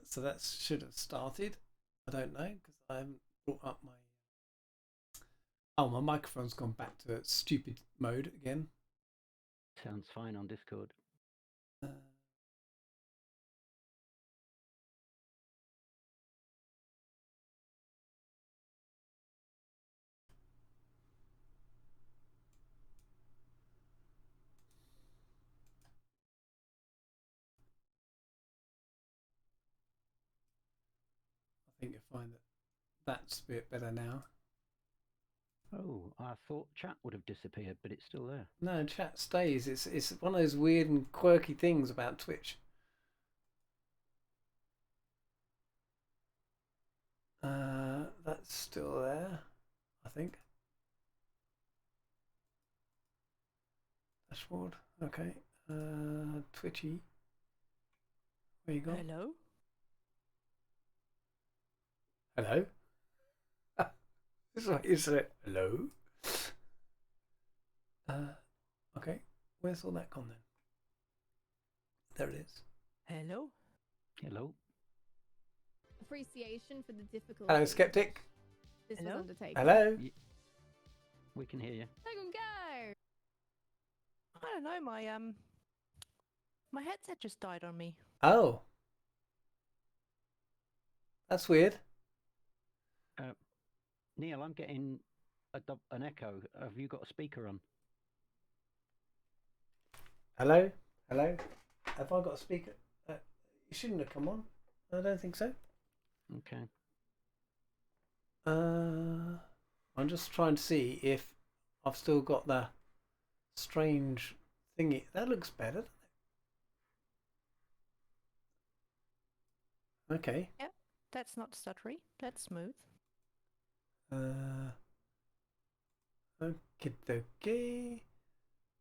So that should have started. I don't know because I haven't brought up my. Oh, my microphone's gone back to stupid mode again. Sounds fine on Discord. I think you'll find that that's a bit better now. Oh, I thought chat would have disappeared, but it's still there. No, chat stays. It's one of those weird and quirky things about Twitch. That's still there, I think. Dashboard. Okay. Twitchy. Where you go? Hello? Hello? This is what you said. Hello? Okay. Where's all that gone then? There it is. Hello? Hello. Appreciation for the difficulty. Hello, Skeptic. This Hello? was undertaken. Hello? We can hear you. Go and go. I don't know, my headset just died on me. Oh. That's weird. Neil, I'm getting an echo. Have you got a speaker on? Hello? Hello? Have I got a speaker? You shouldn't have come on. I don't think so. Okay. I'm just trying to see if I've still got the strange thingy. That looks better, doesn't it? Okay. Yep, that's not stuttery. That's smooth. Okie dokie.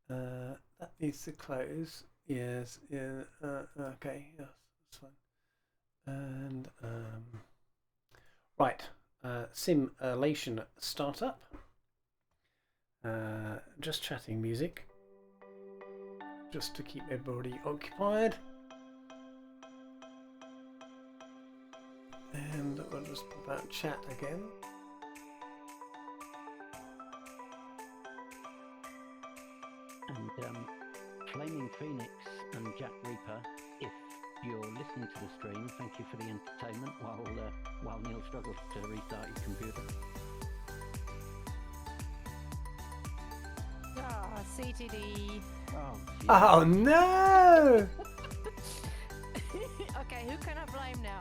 That needs to close. Yes. Yeah. Okay. Yes. That's fine. And right. Simulation startup. Just chatting music. Just to keep everybody occupied. And I'll just pop out chat again. And Flaming Phoenix and Jack Reaper, if you're listening to the stream, thank you for the entertainment while Neil struggles to restart his computer. Ah, CTD. Oh no! Okay, who can I blame now?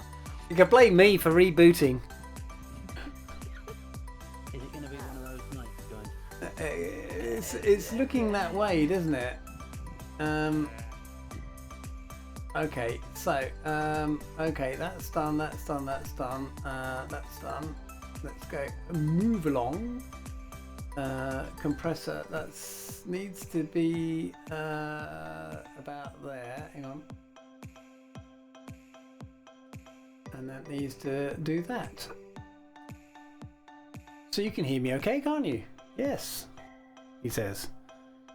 You can blame me for rebooting. Is it going to be one of those nights, guys? It's looking that way, doesn't it? Okay, so okay, that's done. That's done. That's done. That's done. Let's go. Move along. Compressor. That needs to be about there. Hang on. And that needs to do that. So you can hear me okay, can't you? Yes, he says.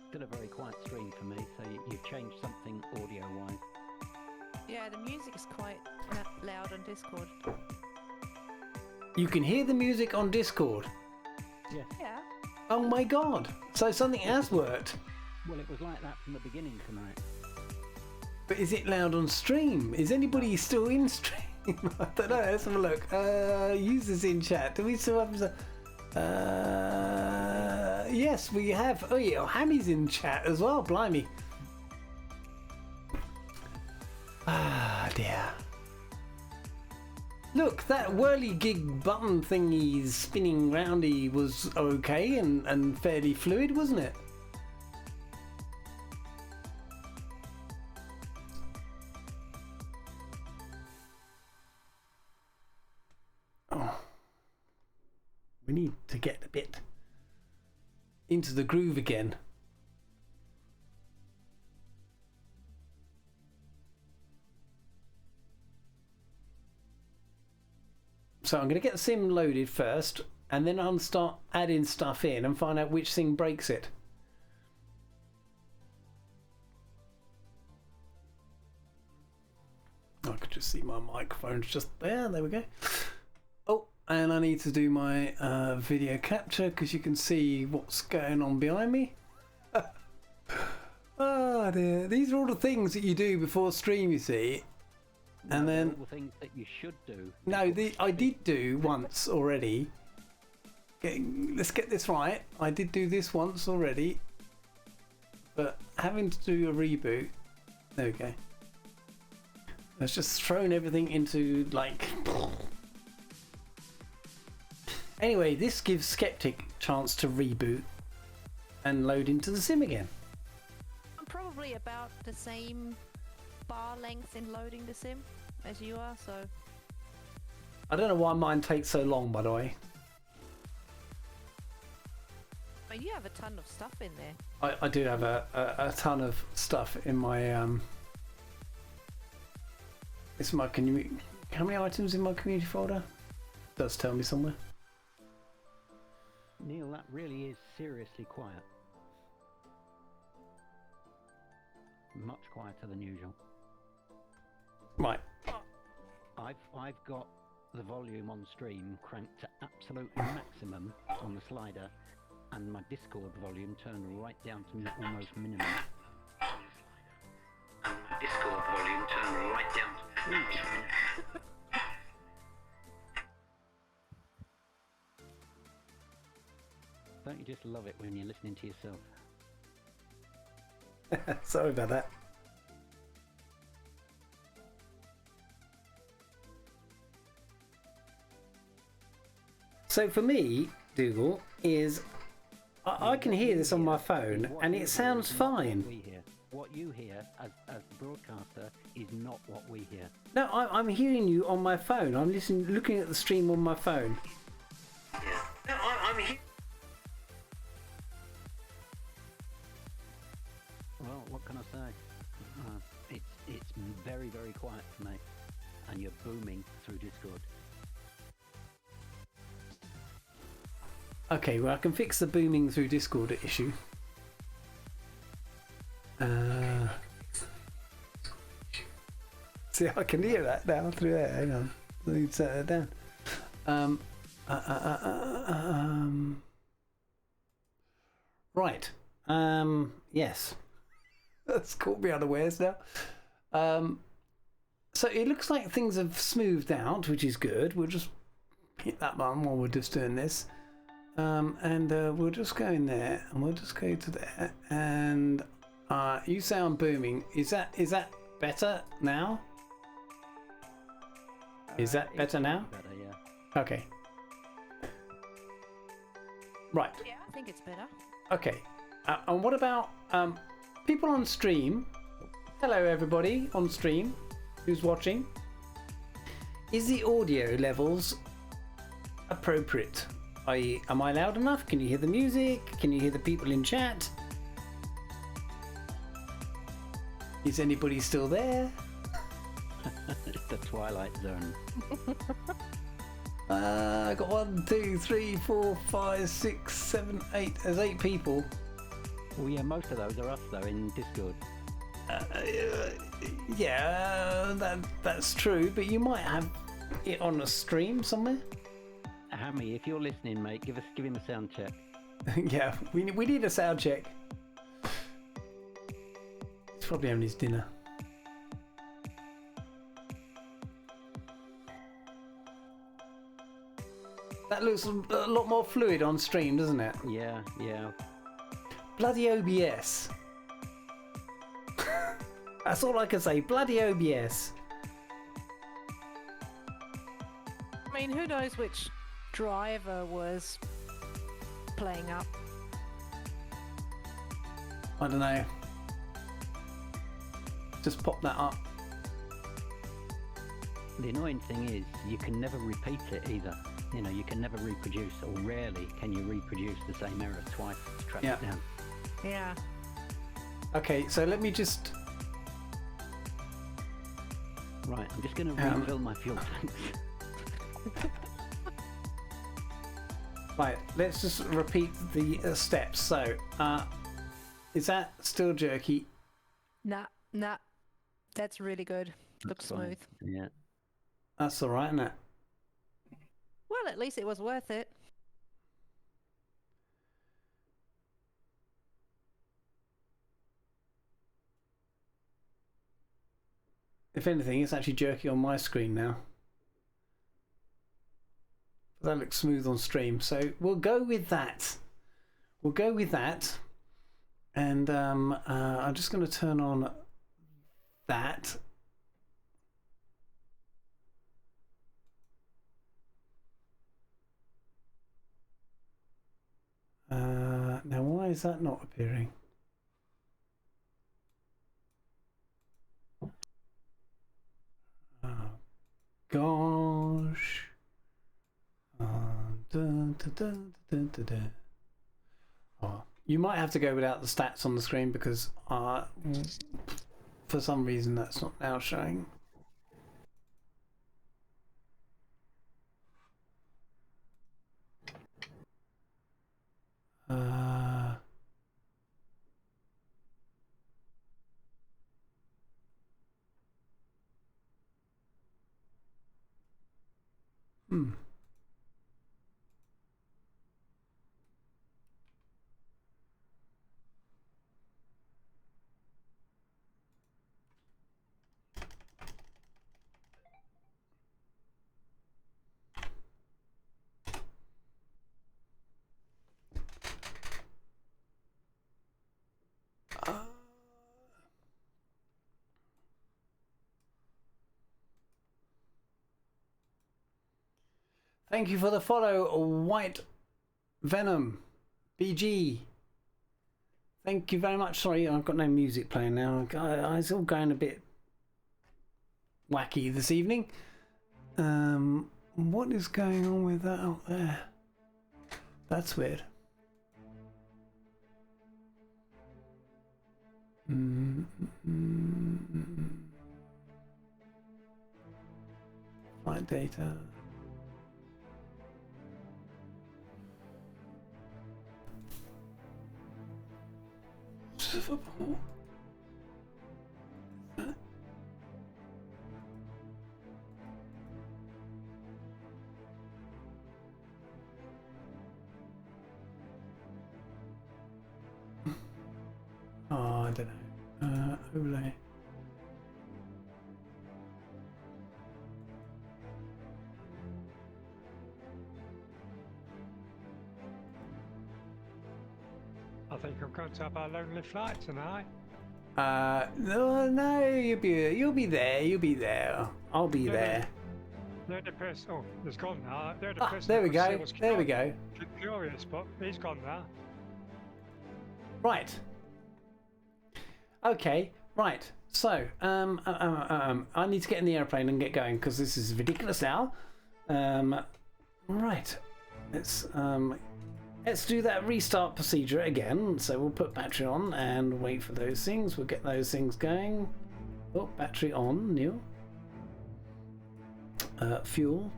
Still a very quiet stream for me, so you've changed something audio-wise. Yeah, the music is quite loud on Discord. You can hear the music on Discord. Yes. Yeah. Oh my god. So something has worked. Well, it was like that from the beginning tonight. But is it loud on stream? Is anybody still in stream? I don't know. Let's have a look. Users in chat. Do we still have... yes, we have. Oh yeah, Hammy's in chat as well. Blimey. Ah dear. Look, that whirligig button thingy spinning roundy was okay and fairly fluid, wasn't it? Oh. We need to get a bit into the groove again. So I'm going to get the sim loaded first, and then I'll start adding stuff in and find out which thing breaks it. I could just just see my microphone's just there. There we go. Oh, and I need to do my video capture because you can see what's going on behind me. Oh dear, these are all the things that you do before stream, you see. And then all the things that you should do. no, I did do once already. Let's get this right. I did do this once already, but having to do a reboot. There we go. It's just thrown everything into like. Anyway, this gives Skeptic chance to reboot and load into the sim again. I'm probably about the same bar length in loading the sim as you are, so I don't know why mine takes so long, by the way. I mean, you have a ton of stuff in there. I do have a ton of stuff in my it's my how many items in my community folder? It does tell me somewhere. Neil, that really is seriously quiet. Much quieter than usual. Right. I've got the volume on stream cranked to absolute maximum on the slider, and my Discord volume turned right down to almost minimum. And my Discord volume turned right down to almost minimum. Don't you just love it when you're listening to yourself? Sorry about that. So for me, Dougal, is I can hear this on my phone and it sounds fine. What you hear as the broadcaster is not what we hear. No, I'm hearing you on my phone. I'm looking at the stream on my phone. Yeah. No, I'm here. Well, what can I say? It's very, very quiet for me, and you're booming through Discord. Okay, well I can fix the booming through Discord issue. See, I can hear that now through there. Hang on, let me set that down. Right. Yes. That's caught me unawares now. So it looks like things have smoothed out, which is good. We'll just hit that button while we're just doing this. And we'll just go in there and we'll just go to there. And you sound booming. Is that better now? Is that better now? Better, yeah. Okay. Right. Yeah, I think it's better. Okay. And what about people on stream? Hello, everybody on stream who's watching. Is the audio levels appropriate? I.e., am I loud enough? Can you hear the music? Can you hear the people in chat? Is anybody still there? It's the Twilight Zone. I got 1, 2, 3, 4, 5, 6, 7, 8. There's 8 people. Well, yeah, most of those are us though in Discord. Yeah, that's true. But you might have it on a stream somewhere. Hammy, if you're listening, mate, give him a sound check. Yeah, we need a sound check. He's probably having his dinner. That looks a lot more fluid on stream, doesn't it? Yeah, yeah. Bloody OBS. That's all I can say. Bloody OBS. I mean, who knows which driver was playing up? I don't know. Just pop that up. The annoying thing is you can never repeat it either. You know, you can never reproduce, or rarely can you reproduce the same error twice to track it down. Yeah. Okay, so let me just... Right, I'm just going to refill my fuel tanks. Right, let's just repeat the steps. So, is that still jerky? Nah, that's really good. Looks fine. smooth. Yeah. That's all right, isn't it? Well, at least it was worth it. If anything, it's actually jerky on my screen now. That looks smooth on stream, so we'll go with that. We'll go with that, and I'm just going to turn on that. Now, why is that not appearing? Oh, gosh. Dun, dun, dun, dun, dun, dun. Oh, you might have to go without the stats on the screen because for some reason that's not now showing. Hmm. Thank you for the follow, White Venom BG. Thank you very much. Sorry, I've got no music playing now. It's all going a bit wacky this evening. What is going on with that out there? That's weird. Flight data. Oh, I don't know. Overlay. I think I'm going to have a lonely flight tonight. No, you'll be there. You'll be there. I'll be there. They're the person. Oh, he's gone now. They're the Ah, person. there we that go. was There we go. Curious, but he's gone now. Right. Okay. Right. So, I need to get in the airplane and get going because this is ridiculous now. Right. Let's do that restart procedure again. So we'll put battery on and wait for those things. We'll get those things going. Oh, battery on, Neil. Fuel.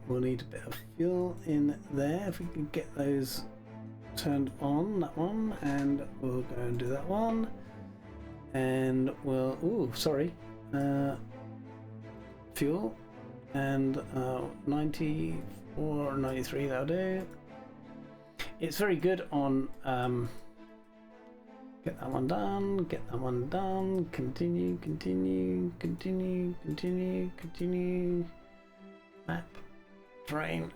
We'll need a bit of fuel in there. If we can get those turned on, that one, and we'll go and do that one. And we'll, ooh, sorry. Fuel. And 94, 93, that'll do. It's very good on get that one done, get that one done, continue, map, train.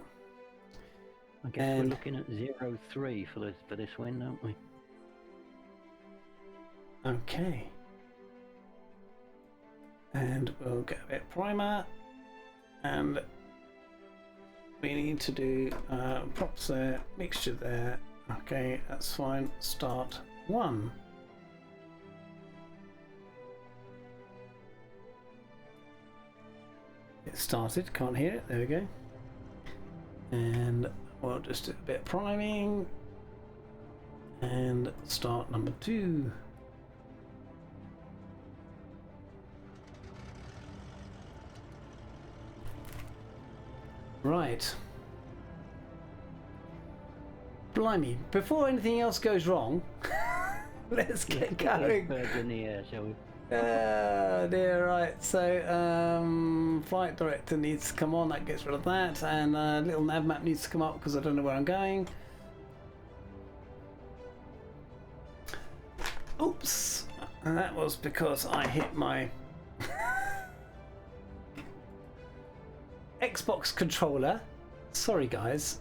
I guess we're looking at 0-3 for this win, aren't we? Okay. And we'll get a bit of primer, and we need to do props there, mixture there. Okay, that's fine. Start 1. It started, can't hear it. There we go. And we'll just do a bit of priming. And start number 2. Right. Blimey, before anything else goes wrong, let's get going. Birds in the air, shall we? Dear, right. So, flight director needs to come on. That gets rid of that, and little nav map needs to come up because I don't know where I'm going. Oops, and that was because I hit my Xbox controller. Sorry, guys.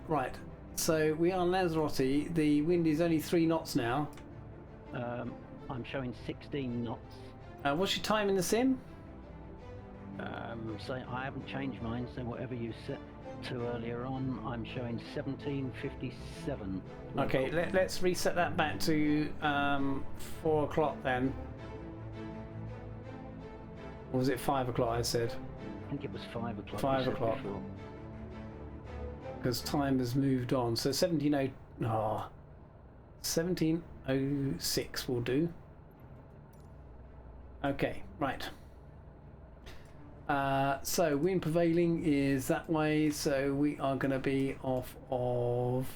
Right. So we are on Lanzarote. The wind is only 3 knots now. I'm showing 16 knots. What's your time in the sim? So I haven't changed mine, so whatever you set to earlier on, I'm showing 17:57. Okay, let's reset that back to 4 o'clock then. Or was it 5 o'clock I said? I think it was 5 o'clock. 5 o'clock. Because time has moved on. So 17:06 will do. Okay, right. So wind prevailing is that way, so we are going to be off of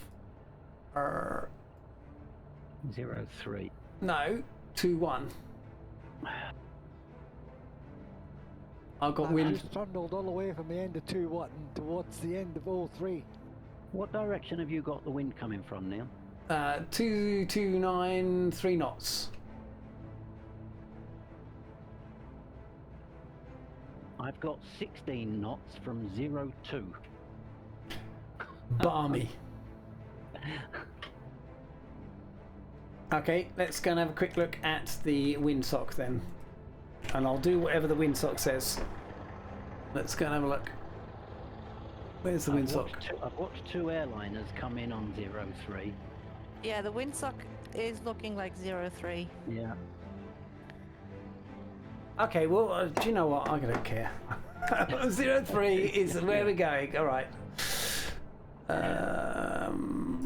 03. no 2-1. I've got I wind. just trundled all the way from the end of 2-1 towards the end of 03. What direction have you got the wind coming from, Neil? 229 3 knots. I've got 16 knots from 02. Balmy. Okay, let's go and have a quick look at the windsock then. And I'll do whatever the windsock says. Let's go and have a look. Where's the windsock? I've watched 2 airliners come in on 03. Yeah, the windsock is looking like 03. Yeah. Okay, well, do you know what? I don't care. 03 is where we're going. All right.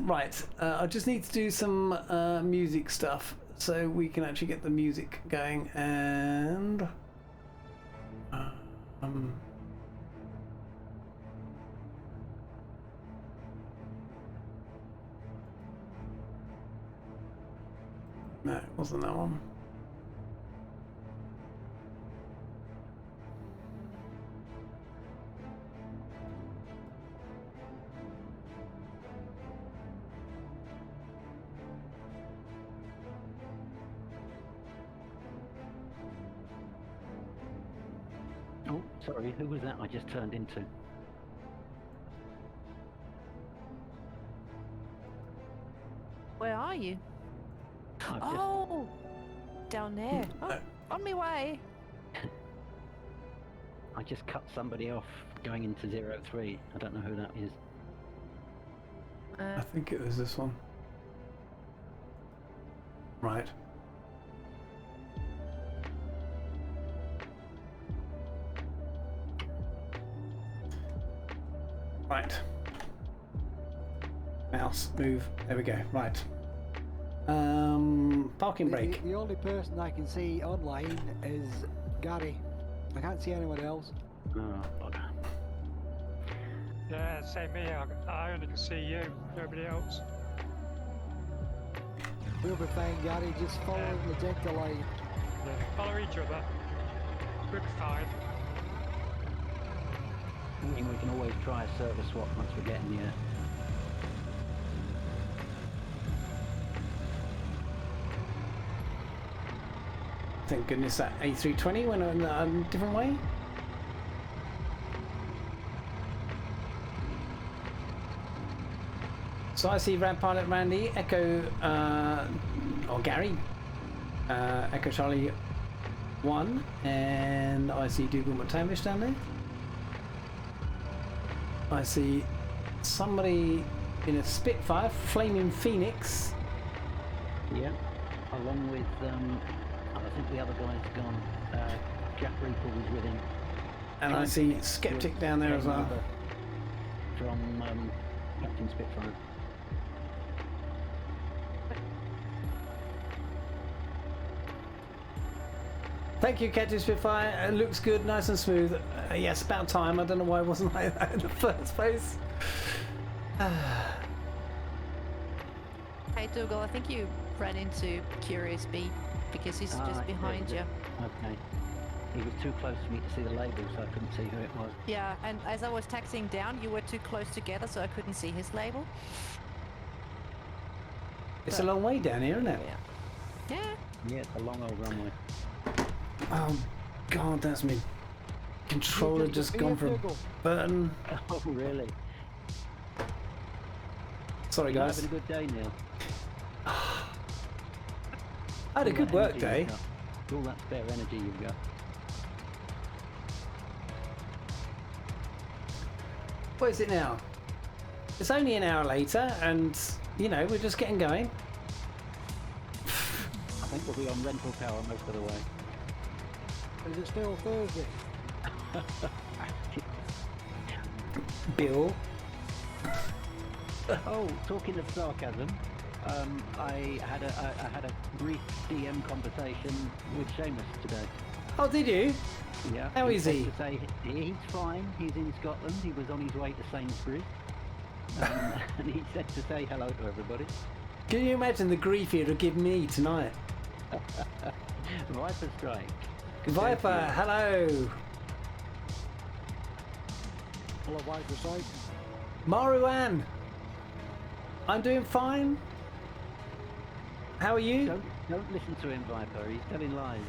Right. I just need to do some music stuff so we can actually get the music going. And no, it wasn't that one. Oh, sorry, who was that I just turned into? Where are you? I've Oh, down there. Oh, on my way. I just cut somebody off going into 03. I don't know who that is. I think it was this one. Right. Right. Mouse, move. There we go. Right. Parking brake. The only person I can see online is Gary. I can't see anyone else. Oh, bugger. Yeah, same here. I only can see you, nobody else. We'll be fine, Gary. Just follow the gentle line. Yeah. Follow each other. We'll be fine. I mean, we can always try a service swap once we get in the air. Thank goodness that A320 went a different way. So I see Rad Pilot Randy, Echo, or Gary, Echo Charlie 1, and I see Dougal McTavish down there. I see somebody in a Spitfire, Flaming Phoenix. Yeah, along with, I think the other guy's gone. Jack Reaper was with him. And I see Skeptic down there as well. From Captain Spitfire. Thank you, Captain Spitfire. It looks good, nice and smooth. Yes, about time. I don't know why it wasn't like that in the first place. Hey Dougal, I think you ran into Curious Bee. because he's Ah, just yeah, behind yeah. you. Okay. He was too close for me to see the label, so I couldn't see who it was. Yeah, and as I was taxiing down, you were too close together, so I couldn't see his label. It's a long way down here, isn't it? Yeah. Yeah. Yeah, it's a long old runway. Oh, God, that's me. Controller You just be gone a for a jiggle. button. Oh, really? Sorry, You're guys. having a good day, Neil. I had a All good that work energy day. you've got. All that spare energy you've got. What is it now? It's only an hour later, and, you know, we're just getting going. I think we'll be on rental power most of the way. Is it still Thursday? Bill. Oh, talking of sarcasm, I had a brief DM conversation with Seamus today. Oh, did you? Yeah. How is said he? To say he's fine. He's in Scotland. He was on his way to Sainsbury's, and he said to say hello to everybody. Can you imagine the grief he'd have given me tonight? Viper strike. Viper, hello. Full of white recite. Maruan. I'm doing fine. How are you? Don't listen to him, Viper. He's telling lies.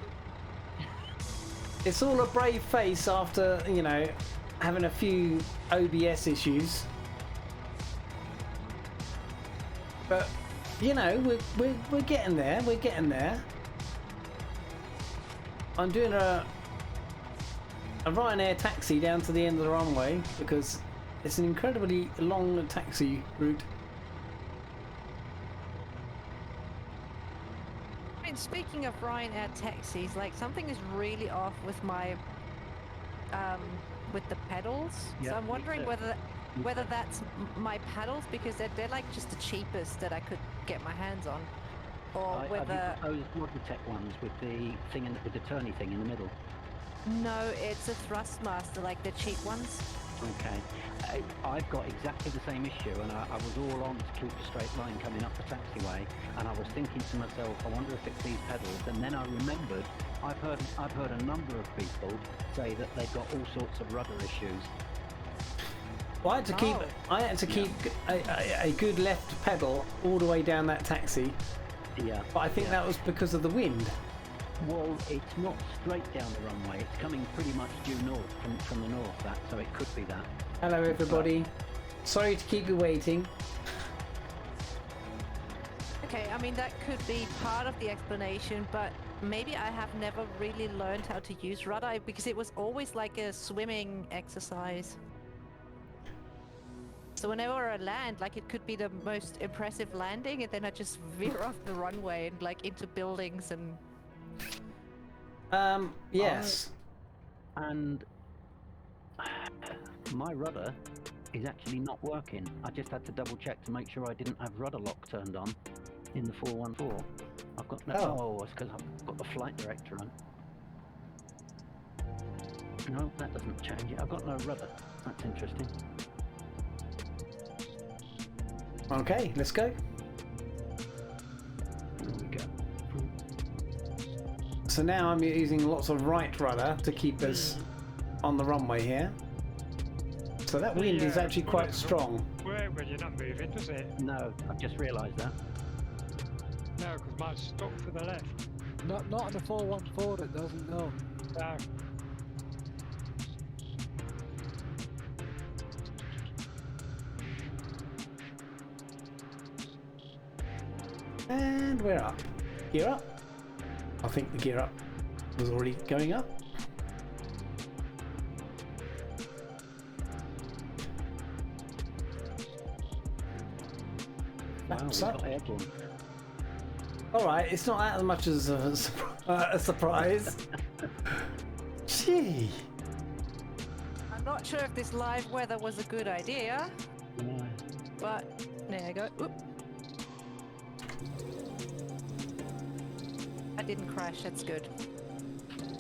It's all a brave face after, you know, having a few OBS issues. But, you know, we're getting there. We're getting there. I'm doing a Ryanair taxi down to the end of the runway because it's an incredibly long taxi route. I mean, speaking of Ryanair taxis, like something is really off with my with the pedals. Yeah, So I'm me wondering too. whether that's my paddles because they're like just the cheapest that I could get my hands on, or Have whether you got those Logitech ones with the thing with the turny thing in the middle? no, it's a Thrustmaster, like the cheap ones. Okay. I've got exactly the same issue, and I was all on to keep a straight line coming up the taxiway, and I was thinking to myself, I wonder if it's these pedals. And then I remembered I've heard a number of people say that they've got all sorts of rudder issues. Well, Oh. I had to keep a good left pedal all the way down that taxi, Yeah. but I think yeah. that was because of the wind. Well, it's not straight down the runway. It's coming pretty much due north from the north. That so it could be that. Hello, everybody. Sorry to keep you waiting. Okay, I mean that could be part of the explanation, but maybe I have never really learned how to use rudder because it was always like a swimming exercise. So whenever I land, like it could be the most impressive landing, and then I just veer off the runway and like into buildings and. Yes. And my rudder is actually not working. I just had to double check to make sure I didn't have rudder lock turned on in the 414. I've got no. Oh. Oh, it's because I've got the flight director on. No, that doesn't change it. I've got no rudder. That's interesting. Okay, let's go. There we go. So now I'm using lots of right rudder to keep us on the runway here. So that wind is actually quite strong. Work when you're not moving, does it? No, I've just realised that. No, because mine's stuck for the left. Not on the 414, it doesn't, no. No. And we're up. Gear up. I think the gear up was already going up. Wow, That's we've up. got airborne. Alright, it's not that much as a surprise. Gee. I'm not sure if this live weather was a good idea, No. but there you go. Oop. I didn't crash. That's good.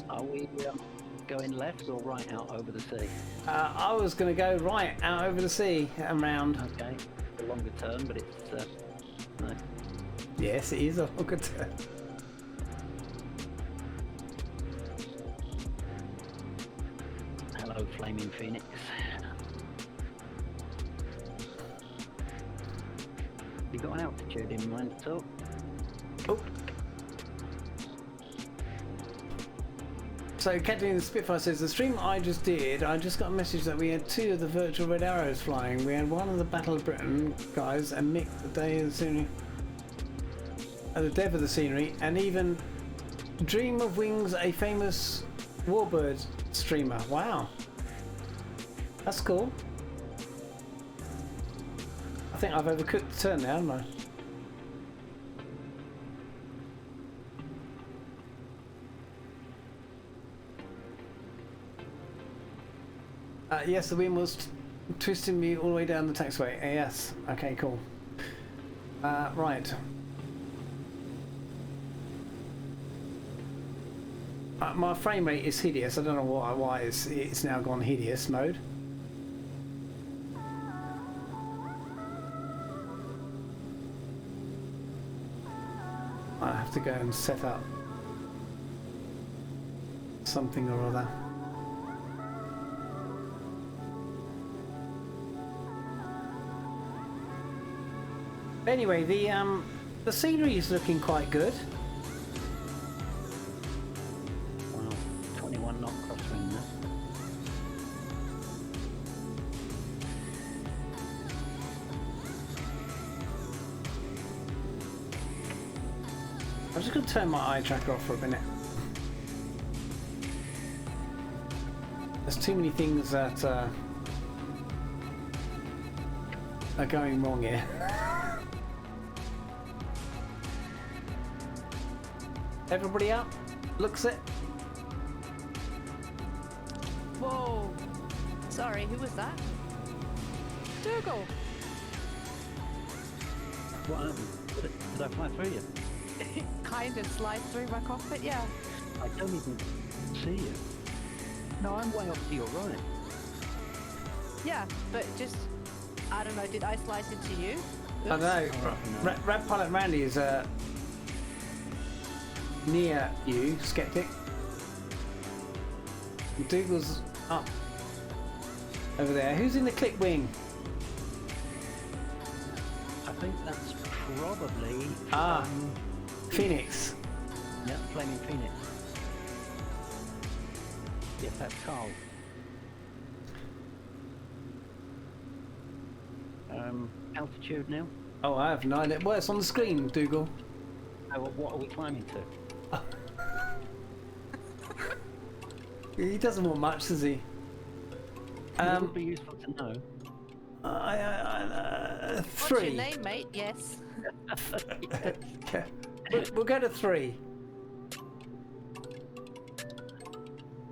Are we going left or right out over the sea? I was going to go right out over the sea and round. Okay, a longer turn, but it's no. Yes, it is a longer turn. Hello, Flaming Phoenix. You got an altitude in mind at all? Oh. So Captain Spitfire says, the stream I just did, I just got a message that we had 2 of the virtual red arrows flying. We had one of the Battle of Britain guys and Mick the day of the scenery, the dev of the scenery, and even Dream of Wings, a famous Warbird streamer. Wow. That's cool. I think I've overcooked the turn now, haven't I? Yes, the wind was twisting me all the way down the taxiway. Yes. Okay, cool. Right. My frame rate is hideous. I don't know why it's now gone hideous mode. I have to go and set up something or other. Anyway, the scenery is looking quite good. Wow, 21 knot crosswind there. I'm just going to turn my eye tracker off for a minute. There's too many things that are going wrong here. Everybody up? Looks it? Whoa. Sorry, who was that? Dougal. What happened? Did I fly through you? Kind of slide through my cockpit, yeah. I don't even see you. No, I'm way off to your right. Yeah, but just, I don't know, did I slice into you? I know. Oh, no. Red Pilot Randy is near you, Skeptic. Dougal's up over there. Who's in the click wing? I think that's probably Phoenix. Yeah, Flaming Phoenix. Yes, that's Carl. Altitude now? Oh, I have no idea. Well, it's on the screen, Dougal. Oh, what are we climbing to? He doesn't want much, does he? It would be useful to know. 3. What's your name, mate? Yes. Okay. We'll go to 3.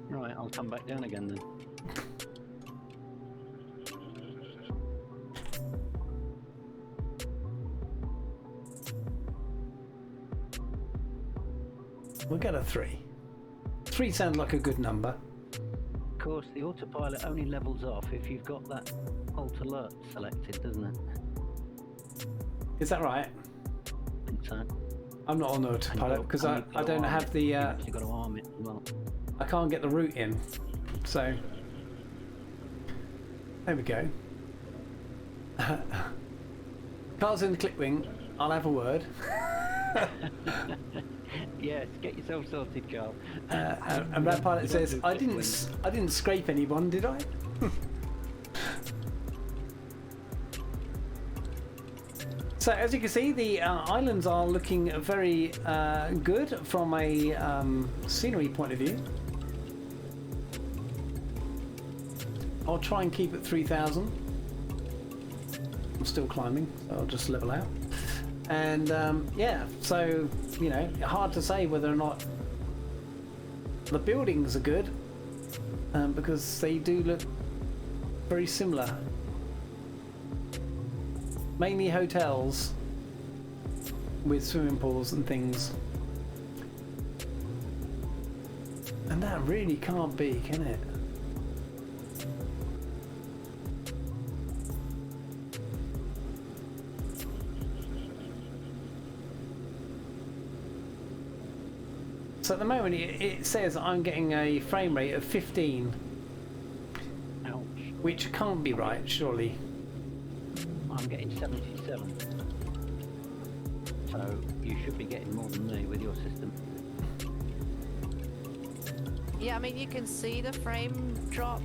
Right, I'll come back down again then. We'll go to 3. 3 sounds like a good number. Of course, the autopilot only levels off if you've got that alt alert selected, doesn't it? Is that right? I think so. I'm not on autopilot because I don't have the... You've got to arm it as well. I can't get the route in. So... There we go. Carl's in the click wing. I'll have a word. Yes, get yourself sorted, Carl. And Red Pilot says, I didn't scrape anyone, did I? So as you can see, the islands are looking very good from a scenery point of view. I'll try and keep it 3,000. I'm still climbing, so I'll just level out. And yeah, so, you know, hard to say whether or not the buildings are good because they do look very similar. Mainly hotels with swimming pools and things. And that really can't be, can it? So at the moment it says I'm getting a frame rate of 15. which can't be right, surely. I'm getting 77. So you should be getting more than me with your system. Yeah, I mean, you can see the frame drop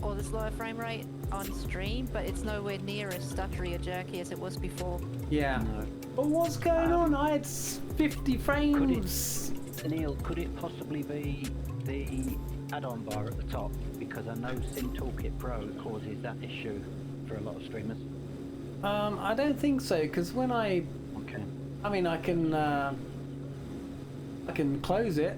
or the slower frame rate on stream, but it's nowhere near as stuttery or jerky as it was before. Yeah. No. But what's going on? I had 50 frames. Neil, could it possibly be the add-on bar at the top? Because I know Sim Toolkit Pro causes that issue for a lot of streamers. I don't think so, because when I Okay. mean, I can close it.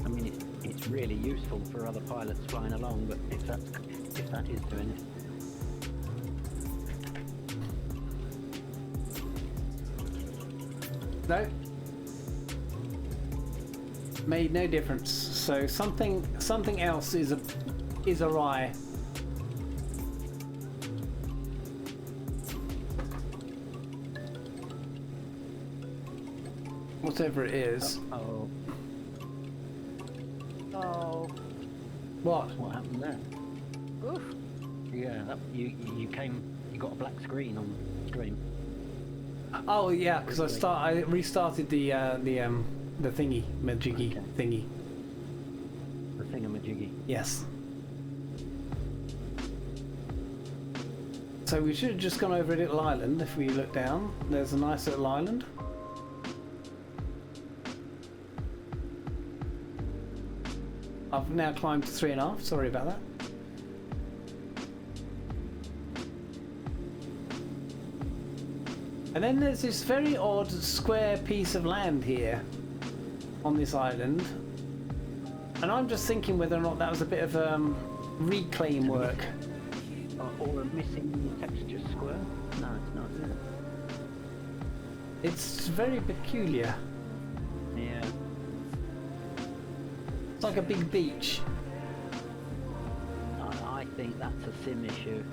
I mean, it's really useful for other pilots flying along, but if that is doing it. No. Made no difference. So something else is awry. Whatever it is. Oh, Oh. What? what happened there? Oof. Yeah, you got a black screen on the stream. Oh yeah, because I restarted the thingy, majiggy Okay. thingy. The thingamajiggy. Yes. So we should have just gone over a little island. If we look down, there's a nice little island. I've now climbed to 3.5. Sorry about that. And then there's this very odd square piece of land here on this island. And I'm just thinking whether or not that was a bit of reclaim work. Or a missing texture square? No, it's not. Is it? It's very peculiar. Yeah. It's like a big beach. I think that's a sim issue.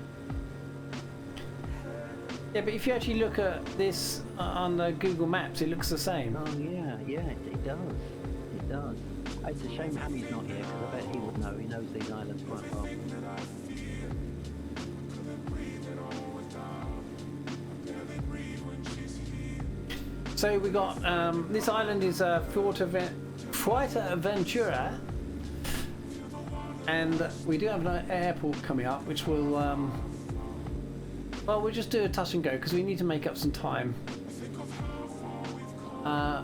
Yeah, but if you actually look at this on Google Maps, it looks the same. Oh yeah, it does. It does. It's a shame Hammy's not here because I bet he would know. He knows these islands quite well. So we got this island is Fuerteventura, and we do have an airport coming up, which will well, we'll just do a touch and go because we need to make up some time.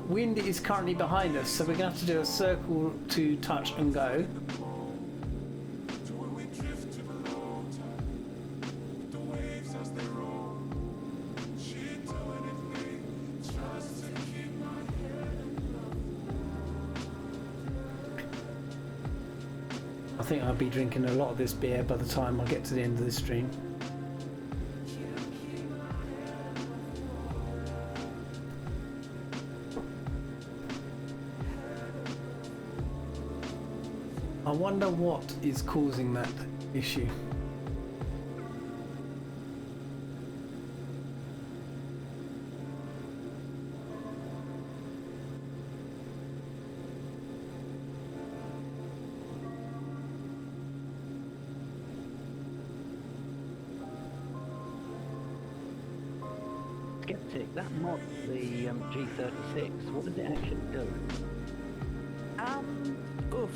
Wind is currently behind us, so we're gonna have to do a circle to touch and go. I think I'll be drinking a lot of this beer by the time I get to the end of this stream. I wonder what is causing that issue. Skeptic, that mod, the G36, what does it actually do? Oof.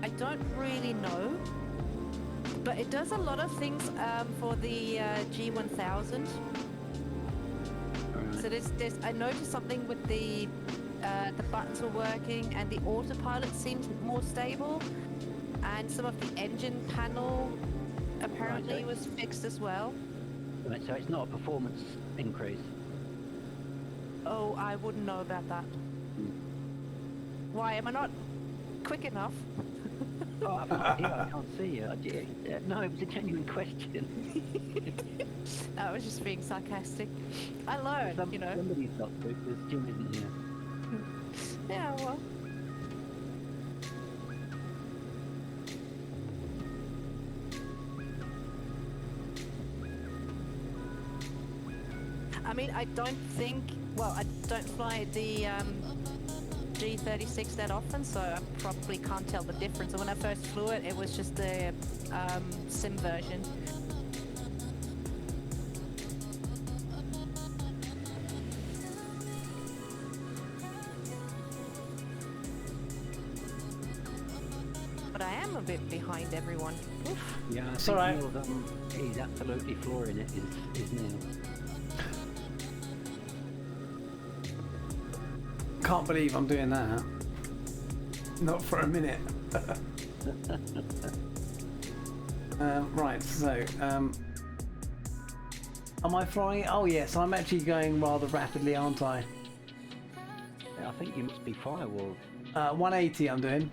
I don't really know, but it does a lot of things for the G1000. So there's I noticed something with the buttons were working and the autopilot seems more stable, and some of the engine panel apparently Right. was fixed as well. Right, so it's not a performance increase. Oh, I wouldn't know about that. Why am I not quick enough? Oh, I can't see you. No, it was a genuine question. I was just being sarcastic. I learned, you know. Somebody's got to, because Jim isn't here. Yeah, well. I mean, I don't think. Well, I don't fly the G36 that often, so I probably can't tell the difference. And when I first flew it, it was just the sim version. But I am a bit behind everyone. Oof. Yeah, I It's think alright. Neil's, he's absolutely flooring it, is Neil. Can't believe I'm doing that. Not for a minute. Right, so am I flying? Oh yes, I'm actually going rather rapidly, aren't I? Yeah, I think you must be firewalled. 180 I'm doing.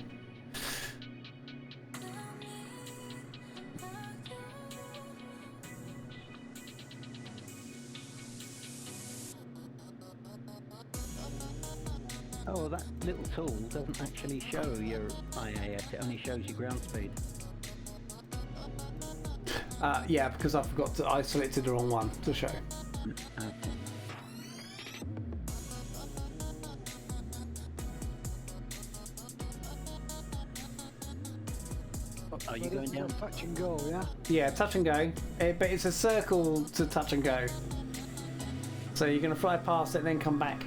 Oh, well, that little tool doesn't actually show your IAS, it only shows your ground speed. Yeah, because I selected the wrong one to show. Okay. Are you But going it's down? a touch and go, yeah? Yeah, touch and go. But it's a circle to touch and go. So you're going to fly past it and then come back.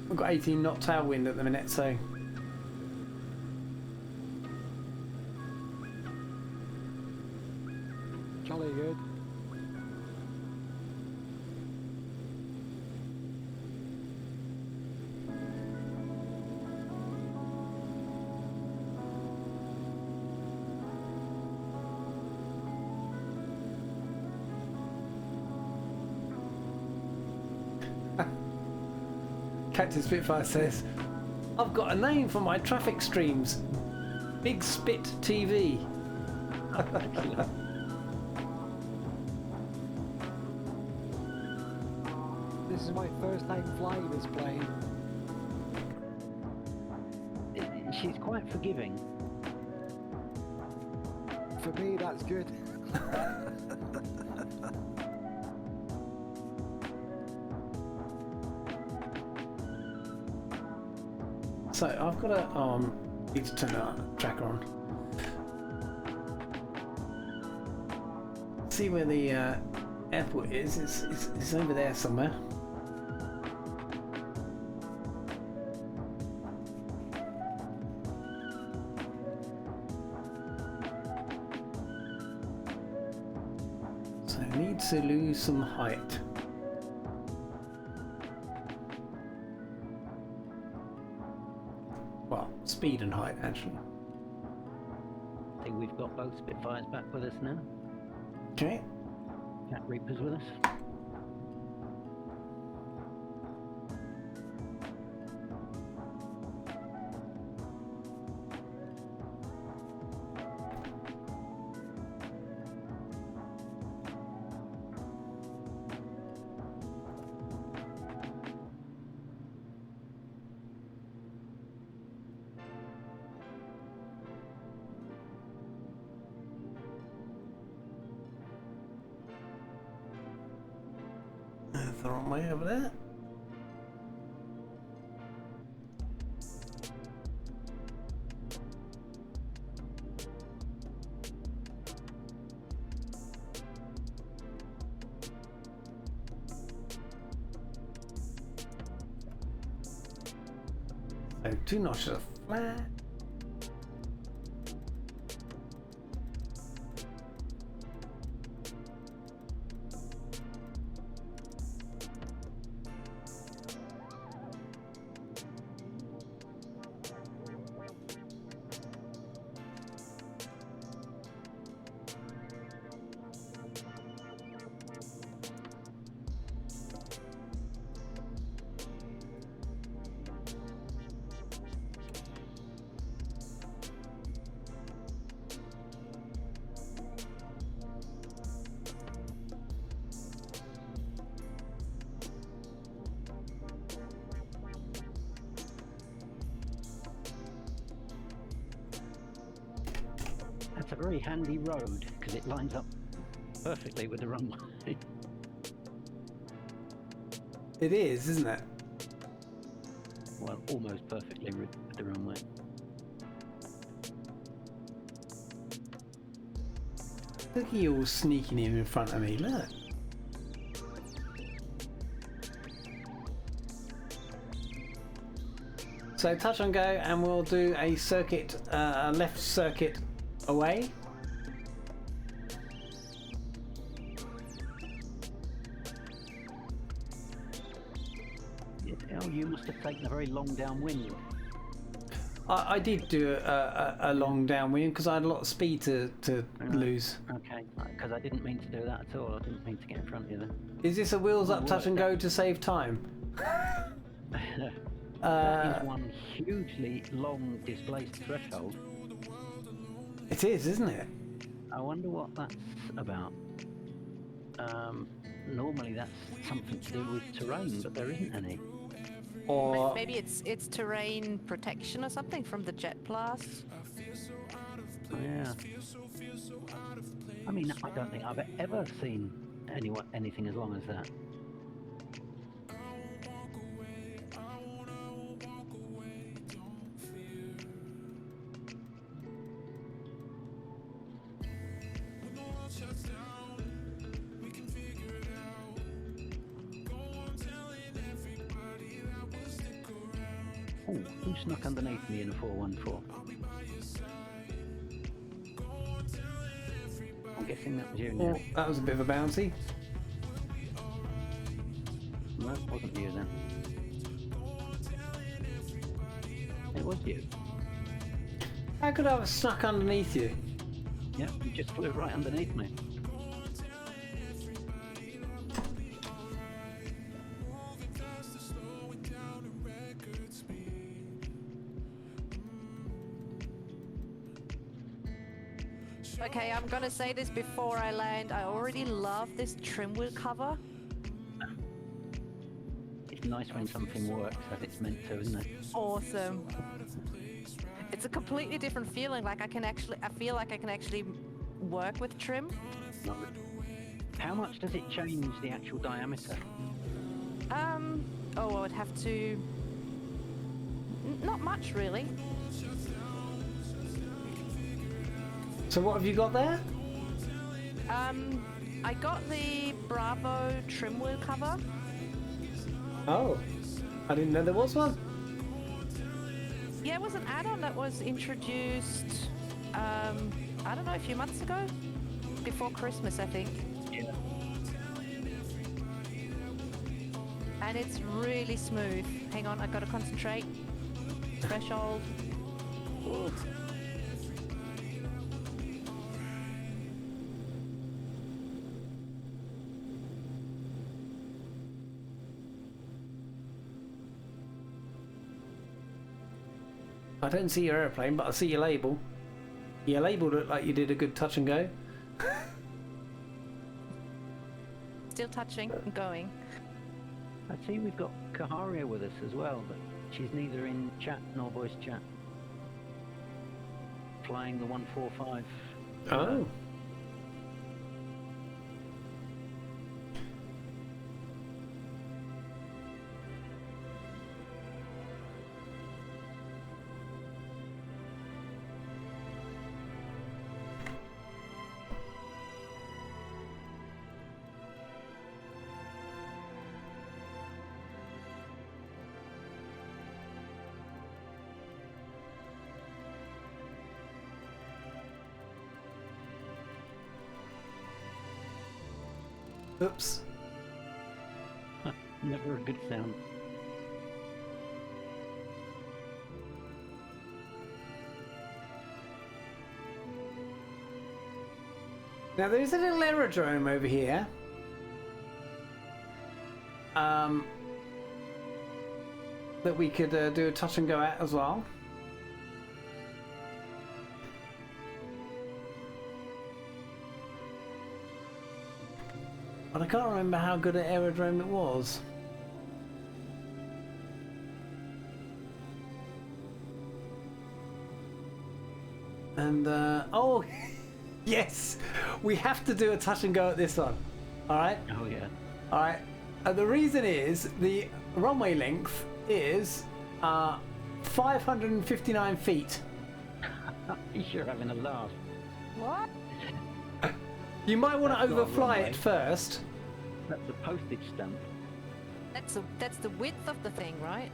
We've got 18 knot tailwind at the minute, so... Jolly good. Captain Spitfire says, I've got a name for my traffic streams. Big Spit TV. This is my first time flying this plane. She's quite forgiving. For me, that's good. So I've got a need to turn the tracker on. See where the airport is. It's over there somewhere. So I need to lose some height. Well, speed and height actually. I think we've got both Spitfires back with us now. Okay. Cat Reaper's with us. That's the wrong way over there. So 2 notches of flat. That's a very handy road because it lines up perfectly with the runway. It is, isn't it? well, almost perfectly with the runway. Look at you all sneaking in front of me, look. So touch and go, and we'll do a circuit, left circuit away. Oh, you must have taken a very long downwind. I did do a long downwind because I had a lot of speed to lose. Okay, because I didn't mean to do that at all. I didn't mean to get in front of you then. Is this a wheels up touch and go to save time? That is one hugely long displaced threshold. It is, isn't it? I wonder what that's about. Normally that's something to do with terrain, but there isn't any. Or Maybe it's terrain protection or something from the jet blast. Yeah. I mean, I don't think I've ever seen anything as long as that. Oh, who snuck underneath me in a 414? I'm guessing that was you, oh, Neil. that was a bit of a bouncy. No, it wasn't you then. It was you. How could I have snuck underneath you? Yeah, you just flew right underneath me. Okay, I'm gonna say this before I land. I already love this trim wheel cover. It's nice when something works as it's meant to, isn't it? Awesome. It's a completely different feeling. Like I feel like I can actually work with trim. How much does it change the actual diameter? Oh, I would have to. Not much really. So what have you got there? I got the Bravo trim wheel cover. Oh, I didn't know there was one. Yeah, it was an add-on that was introduced, I don't know, a few months ago? Before Christmas, I think. Yeah. And it's really smooth. Hang on, I gotta concentrate. Threshold. Ooh. I don't see your airplane, but I see your label. Your label looked like you did a good touch and go. Still touching and going. I see we've got Kaharia with us as well, but she's neither in chat nor voice chat. Flying the 145. Oh. Oops. Never a good sound. Now there's a little aerodrome over here. That we could do a touch and go at as well. But I can't remember how good an aerodrome it was. And oh yes, we have to do a touch and go at this one. All right. Oh yeah. All right. The reason is the runway length is 559 feet. You're having a laugh. What? You might want to That's not a overfly runway. it first. That's a postage stamp. That's the width of the thing, right?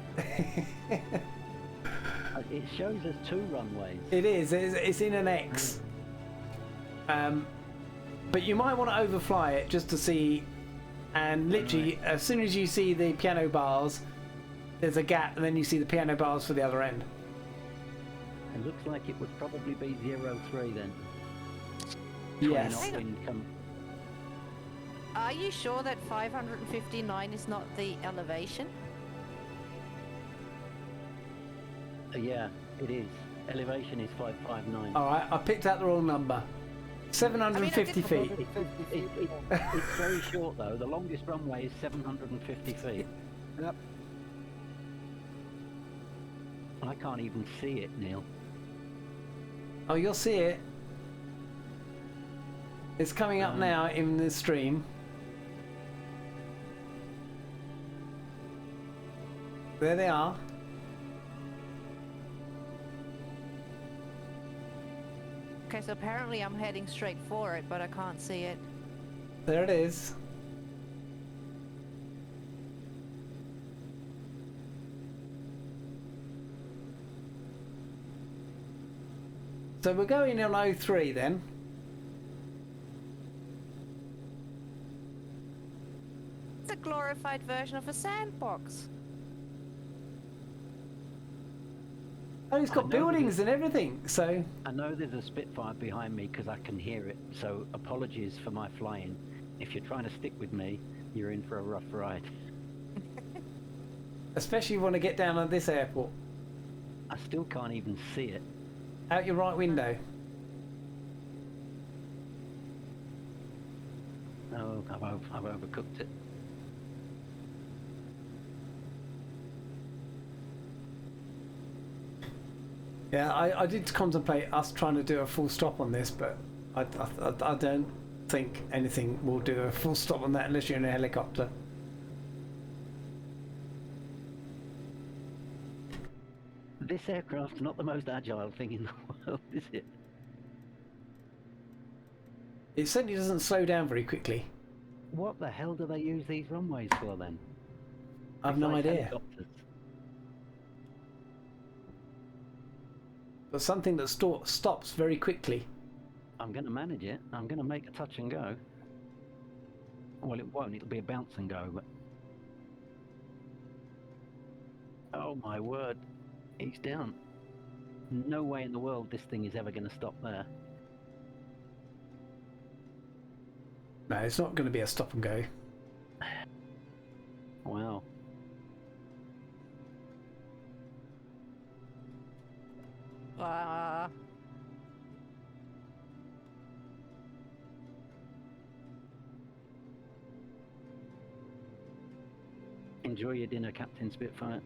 It shows us 2 runways. It is. It's in an X. But you might want to overfly it just to see. And literally, as soon as you see the piano bars, there's a gap, and then you see the piano bars for the other end. It looks like it would probably be 03 then. Yes. 20 knot wind come. Are you sure that 559 is not the elevation? Yeah, it is. Elevation is 559. All right, I picked out the wrong number. 750 feet. It's very short though. The longest runway is 750 feet. Yep. I can't even see it, Neil. Oh, you'll see it. It's coming up now in the stream. There they are. Okay, so apparently I'm heading straight for it, but I can't see it. There it is. So we're going on 03 then. It's a glorified version of a sandbox. Oh, it's got I know buildings and everything. So I know there's a Spitfire behind me because I can hear it, so apologies for my flying. If you're trying to stick with me, you're in for a rough ride. especially if you want to get down on this airport. I still can't even see it. Out your right window. Oh, I've overcooked it. Yeah, I did contemplate us trying to do a full stop on this, but I don't think anything will do a full stop on that unless you're in a helicopter. This aircraft's not the most agile thing in the world, is it? It certainly doesn't slow down very quickly. What the hell do they use these runways for then? I've no Besides idea. helicopters? But something that stops very quickly. I'm going to manage it. I'm going to make a touch and go. Well, it won't. It'll be a bounce and go, but... Oh my word. He's down. No way in the world this thing is ever going to stop there. No, it's not going to be a stop and go. Wow. Enjoy your dinner, Captain Spitfire.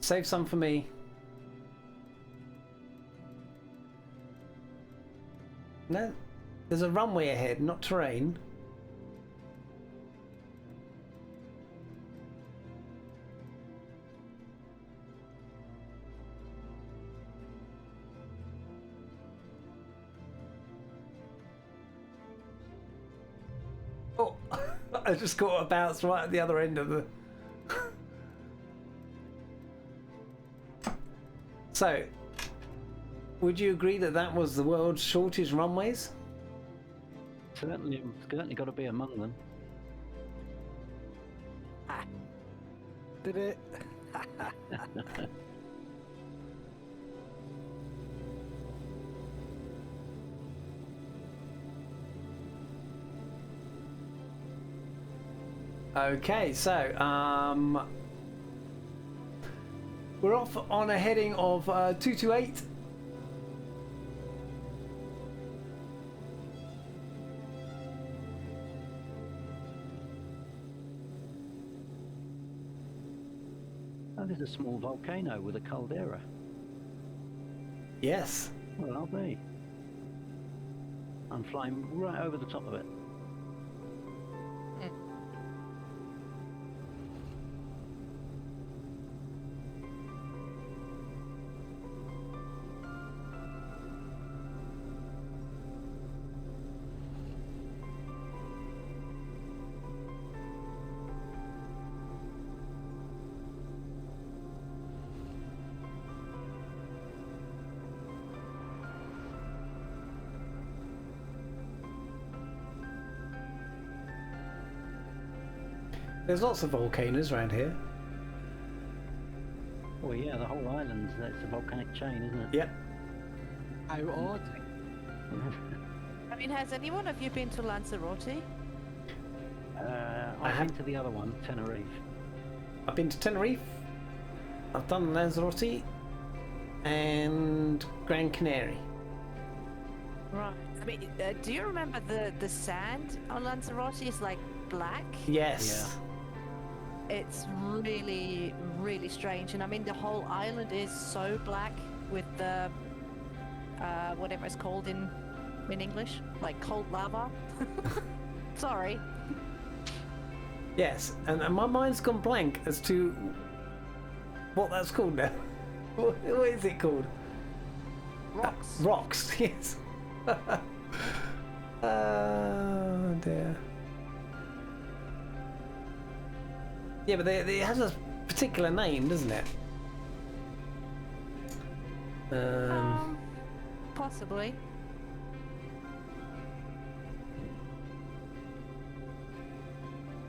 Save some for me. No, there's a runway ahead, not terrain. Oh, I just got a bounce right at the other end of the... So, would you agree that that was the world's shortest runways? Certainly got to be among them. Did it? Okay, so we're off on a heading of 228. Oh, there's a small volcano with a caldera. Yes. Well, I'll be. I'm flying right over the top of it. There's lots of volcanoes around here. Well, yeah, the whole island's that's a volcanic chain, isn't it? Yep. How odd. I mean, has any one of you been to Lanzarote? I've have- been to the other one, Tenerife. I've been to Tenerife. I've done Lanzarote and Gran Canary. Right. I mean, do you remember the sand on Lanzarote is like black? Yes. It's really, really strange. And I mean, the whole island is so black with the whatever it's called in English, like cold lava. Sorry. Yes, and my mind's gone blank as to what that's called now. What is it called? Rocks. Rocks, yes. Oh dear. Yeah, but it has a particular name, doesn't it? Possibly.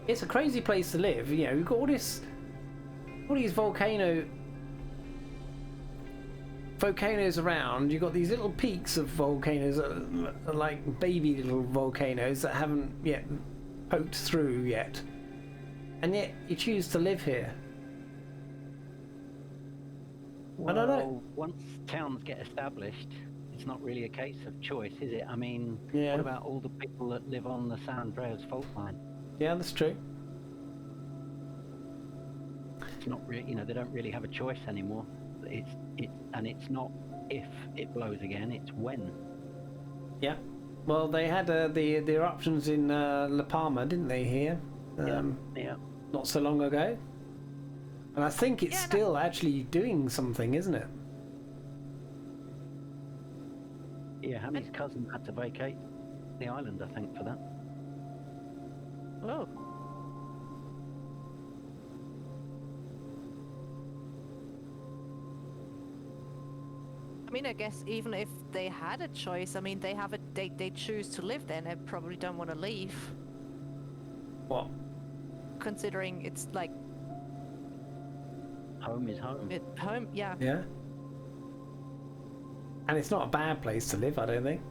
It's a crazy place to live. You know, you've got all these volcanoes around. You've got these little peaks of volcanoes that are like baby little volcanoes that haven't yet poked through yet, and yet you choose to live here. I don't know. Once towns get established, it's not really a case of choice, is it? I mean, Yeah. what about all the people that live on the San Andreas fault line? Yeah, that's true. It's not really, you know, they don't really have a choice anymore. It's not if it blows again, it's when. Yeah. Well, they had the eruptions in La Palma, didn't they? Here, Yeah. not so long ago. And I think it's still actually doing something, isn't it? Yeah, Hammy's cousin had to vacate the island, I think, for that. Oh. I mean, I guess even if they had a choice, I mean, they choose to live there and they probably don't want to leave, What? considering it's like Home is home. home, yeah. Yeah. And it's not a bad place to live, I don't think.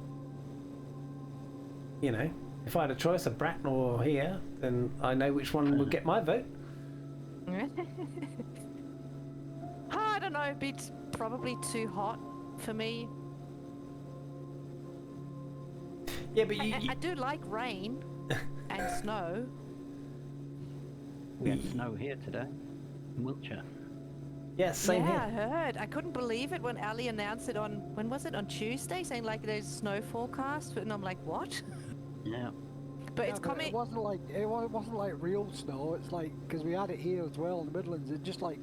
You know, if I had a choice of Bracknell or here, then I know which one would get my vote. I don't know, it'd be probably too hot for me. Yeah, but you, I do like rain and snow. We had snow here today in Wiltshire. yes, same Yeah, here. I heard. I couldn't believe it when Ali announced it on, when was it, on Tuesday, saying like there's snow forecast, and I'm like, what? Yeah. But Yeah, it's but coming. it wasn't like real snow. It's like because we had it here as well in the Midlands. It's just like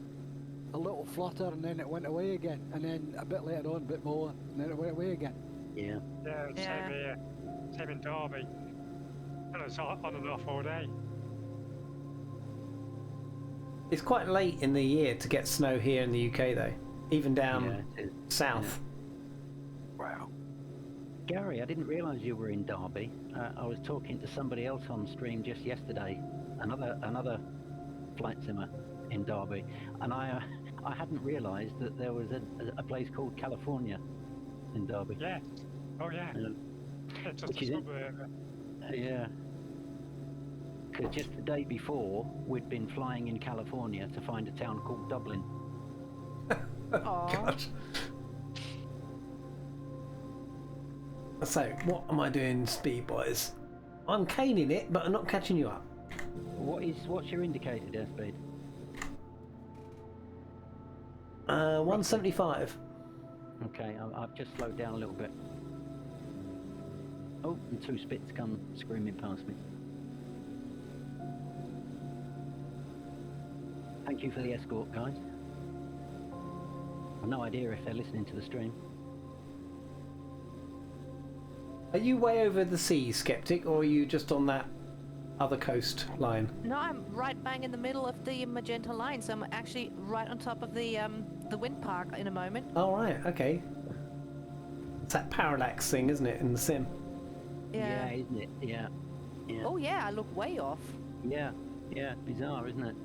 a little flutter and then it went away again, and then a bit later on a bit more, and then it went away again. Yeah. Yeah, Yeah. same here. Same in Derby. And it's on and off all day. It's quite late in the year to get snow here in the UK, though. Even down Yeah, it is. south. Wow. Gary, I didn't realise you were in Derby. I was talking to somebody else on stream just yesterday, another flight simmer in Derby, and I hadn't realised that there was a place called California in Derby. Yeah. Oh yeah. It's just Which a is it? suburb. Yeah. Because just the day before, we'd been flying in California to find a town called Dublin. Aw. So, what am I doing, speed boys? I'm caning it, but I'm not catching you up. What's your indicator, airspeed? 175. Okay, I've just slowed down a little bit. Oh, and two spits come screaming past me. Thank you for the escort, guys. I've no idea if they're listening to the stream. Are you way over the sea, Skeptic, or are you just on that other coastline? No, I'm right bang in the middle of the magenta line, so I'm actually right on top of the wind park in a moment. Oh, right, okay. It's that parallax thing, isn't it, in the sim? Yeah. Isn't it? Yeah. Yeah. Oh yeah, I look way off. Yeah. Yeah, bizarre, isn't it?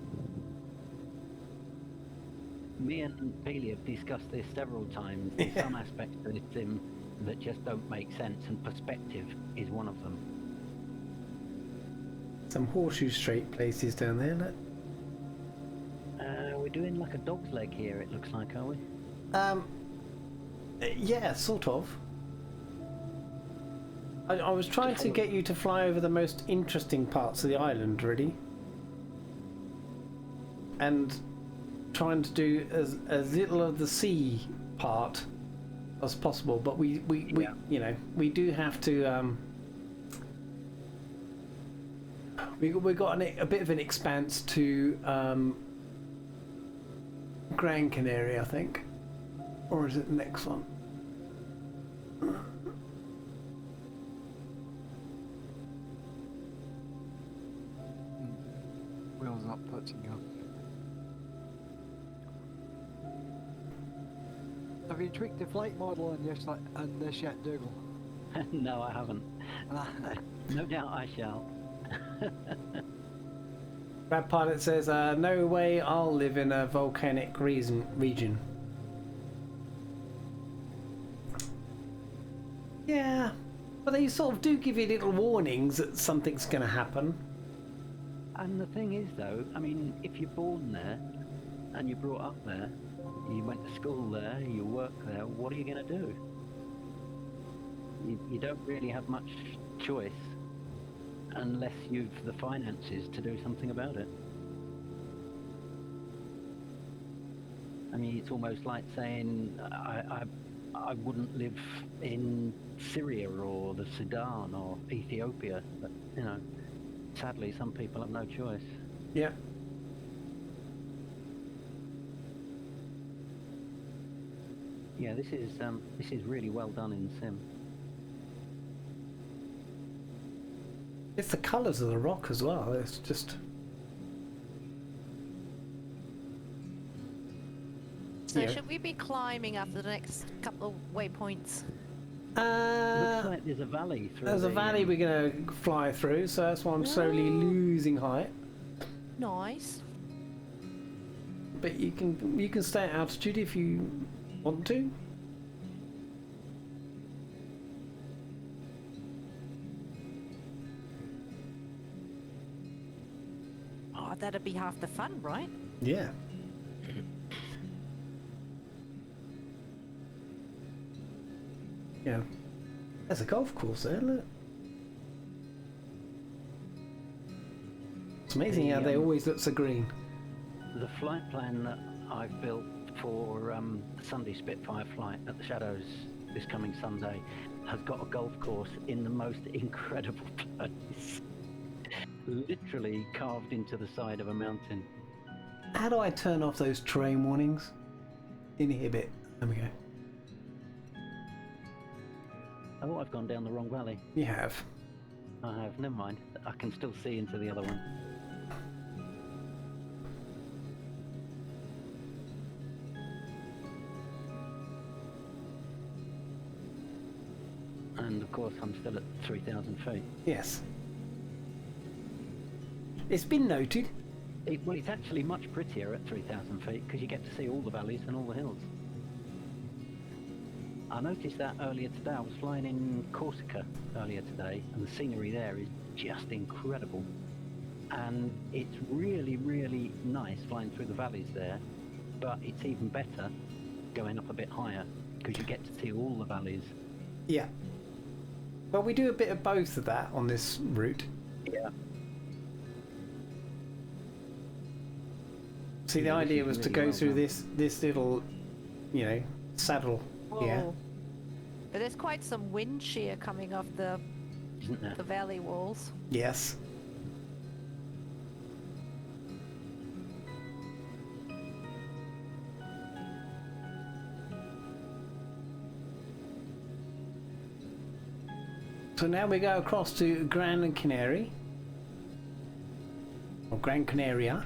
Me and Peely have discussed this several times. There's some aspects of this sim that just don't make sense, and perspective is one of them. Some horseshoe straight places down there, look. We're doing like a dog's leg here, it looks like, are we? Yeah, sort of. I was trying to get you to fly over the most interesting parts of the island, really. And trying to do as little of the sea part as possible, but we you know, we do have to we got a bit of an expanse to Gran Canary, I think, or is it the next one? Wheels not touching up. Have you tweaked the flight model on this yet, Dougal? No, I haven't. No doubt I shall. Brad Pilot says, no way I'll live in a volcanic region. Yeah, but they sort of do give you little warnings that something's going to happen. And the thing is, though, I mean, if you're born there and you're brought up there, you went to school there, you work there, what are you going to do? You don't really have much choice unless you've the finances to do something about it. I mean, it's almost like saying I wouldn't live in Syria or the Sudan or Ethiopia, but, you know, sadly some people have no choice. Yeah. Yeah, this is really well done in Sim. It's the colours of the rock as well. It's just. So Yeah. should we be climbing after the next couple of waypoints? Looks like there's a valley through. There's a valley we're going to fly through, so that's why I'm slowly losing height. Nice. But you can stay at altitude if you want to. Oh, that'd be half the fun, right? Yeah. Yeah. There's a golf course there, look. It's amazing how they always look so green. The flight plan that I've built for the Sunday Spitfire flight at the Shadows this coming Sunday has got a golf course in the most incredible place. Literally carved into the side of a mountain. How do I turn off those terrain warnings? Inhibit. There we go. Oh, I've gone down the wrong valley. You have. I have, never mind. I can still see into the other one. And of course I'm still at 3,000 feet. Yes. It's been noted. Well, it's actually much prettier at 3,000 feet because you get to see all the valleys and all the hills. I noticed that earlier today. I was flying in Corsica earlier today, and the scenery there is just incredible. And it's really, really nice flying through the valleys there, but it's even better going up a bit higher because you get to see all the valleys. Yeah. Well, we do a bit of both of that on this route. Yeah. See, the Yeah, this idea is was to really go well through done. this little, you know, saddle here. Whoa. But there's quite some wind shear coming off the Isn't there? valley walls. Yes. So now we go across to Gran Canary, or Gran Canaria.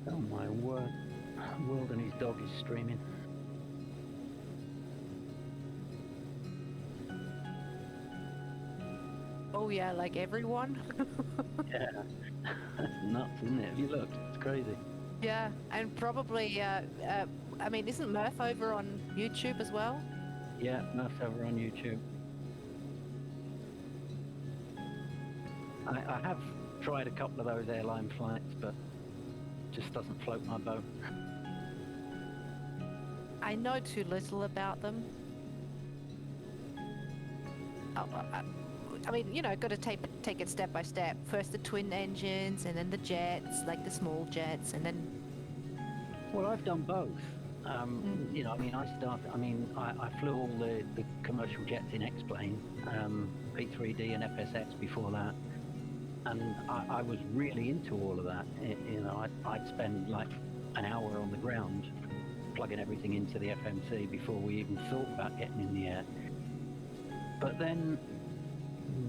Oh my word. World and his dog is streaming. Oh yeah, like everyone. Yeah. That's nuts, isn't it? Have you looked? It's crazy. Yeah, and probably, I mean, isn't Murph over on YouTube as well? Yeah, that's over on YouTube. I have tried a couple of those airline flights, but just doesn't float my boat. I know too little about them. Oh, I mean, you know, got to take it step by step. First the twin engines, and then the jets, like the small jets, and then. Well, I've done both. You know, I mean, I flew all the commercial jets in X-plane, P3D and FSX before that, and I was really into all of that. You know, I'd spend like an hour on the ground plugging everything into the FMC before we even thought about getting in the air. But then,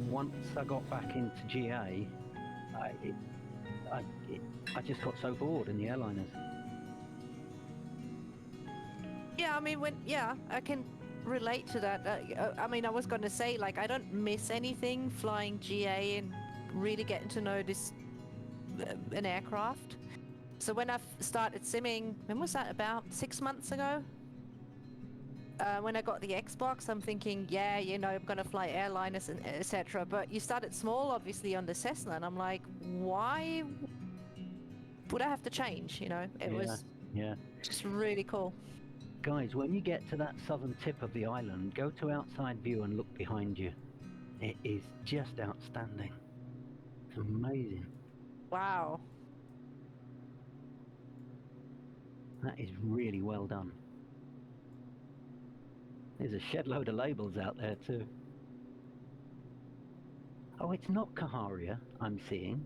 once I got back into GA, I just got so bored in the airliners. Yeah, I mean, I can relate to that. I mean, I was going to say, like, I don't miss anything flying GA and really getting to know an aircraft. So when I started simming, when was that? About 6 months ago. When I got the Xbox, I'm thinking, yeah, you know, I'm going to fly airliners and etc. But you started small, obviously, on the Cessna, and I'm like, why would I have to change? You know, it was just really cool. Guys, when you get to that southern tip of the island, go to outside view and look behind you. It is just outstanding. It's amazing. Wow. That is really well done. There's a shed load of labels out there too. Oh, it's not Kaharia I'm seeing.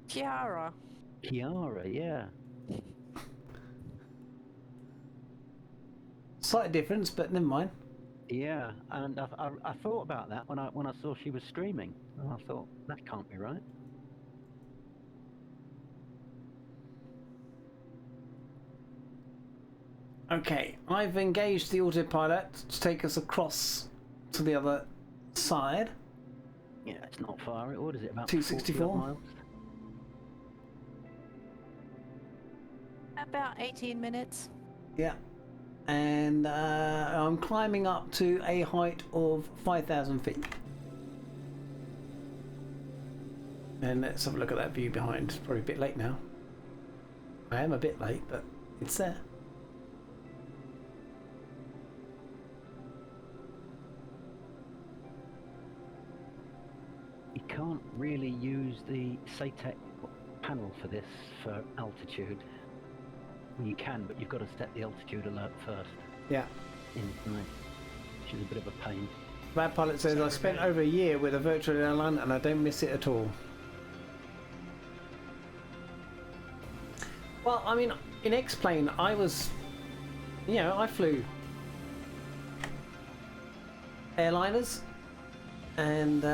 Kiara. Kiara, yeah. Slight difference, but never mind. Yeah, and I thought about that when I saw she was streaming. And I thought, that can't be right. Okay, I've engaged the autopilot to take us across to the other side. Yeah, it's not far. What is it, about 264 40 miles? About 18 minutes. Yeah. And I'm climbing up to a height of 5,000 feet. And let's have a look at that view behind. It's probably a bit late now. I am a bit late, but it's there. You can't really use the SATEC panel for this for altitude. Well, you can, but you've got to set the altitude alert first. Yeah. Inside, which is a bit of a pain. Bad Pilot says, I spent over a year with a virtual airline and I don't miss it at all. Well, I mean, in X-plane, I was, you know, I flew airliners, and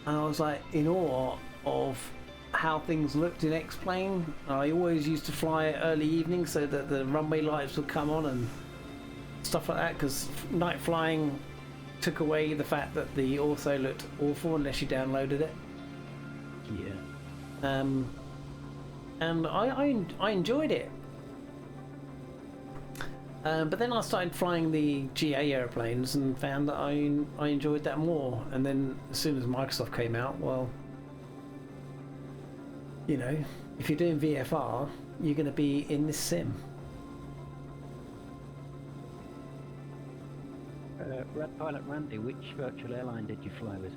I was like in awe of how things looked in X-plane. I always used to fly early evening so that the runway lights would come on and stuff like that, because night flying took away the fact that the ortho looked awful unless you downloaded it. Yeah. And I enjoyed it. But then I started flying the GA airplanes and found that I enjoyed that more. And then as soon as Microsoft came out, well, you know, if you're doing VFR, you're going to be in this sim. Red Pilot Randy, which virtual airline did you fly with?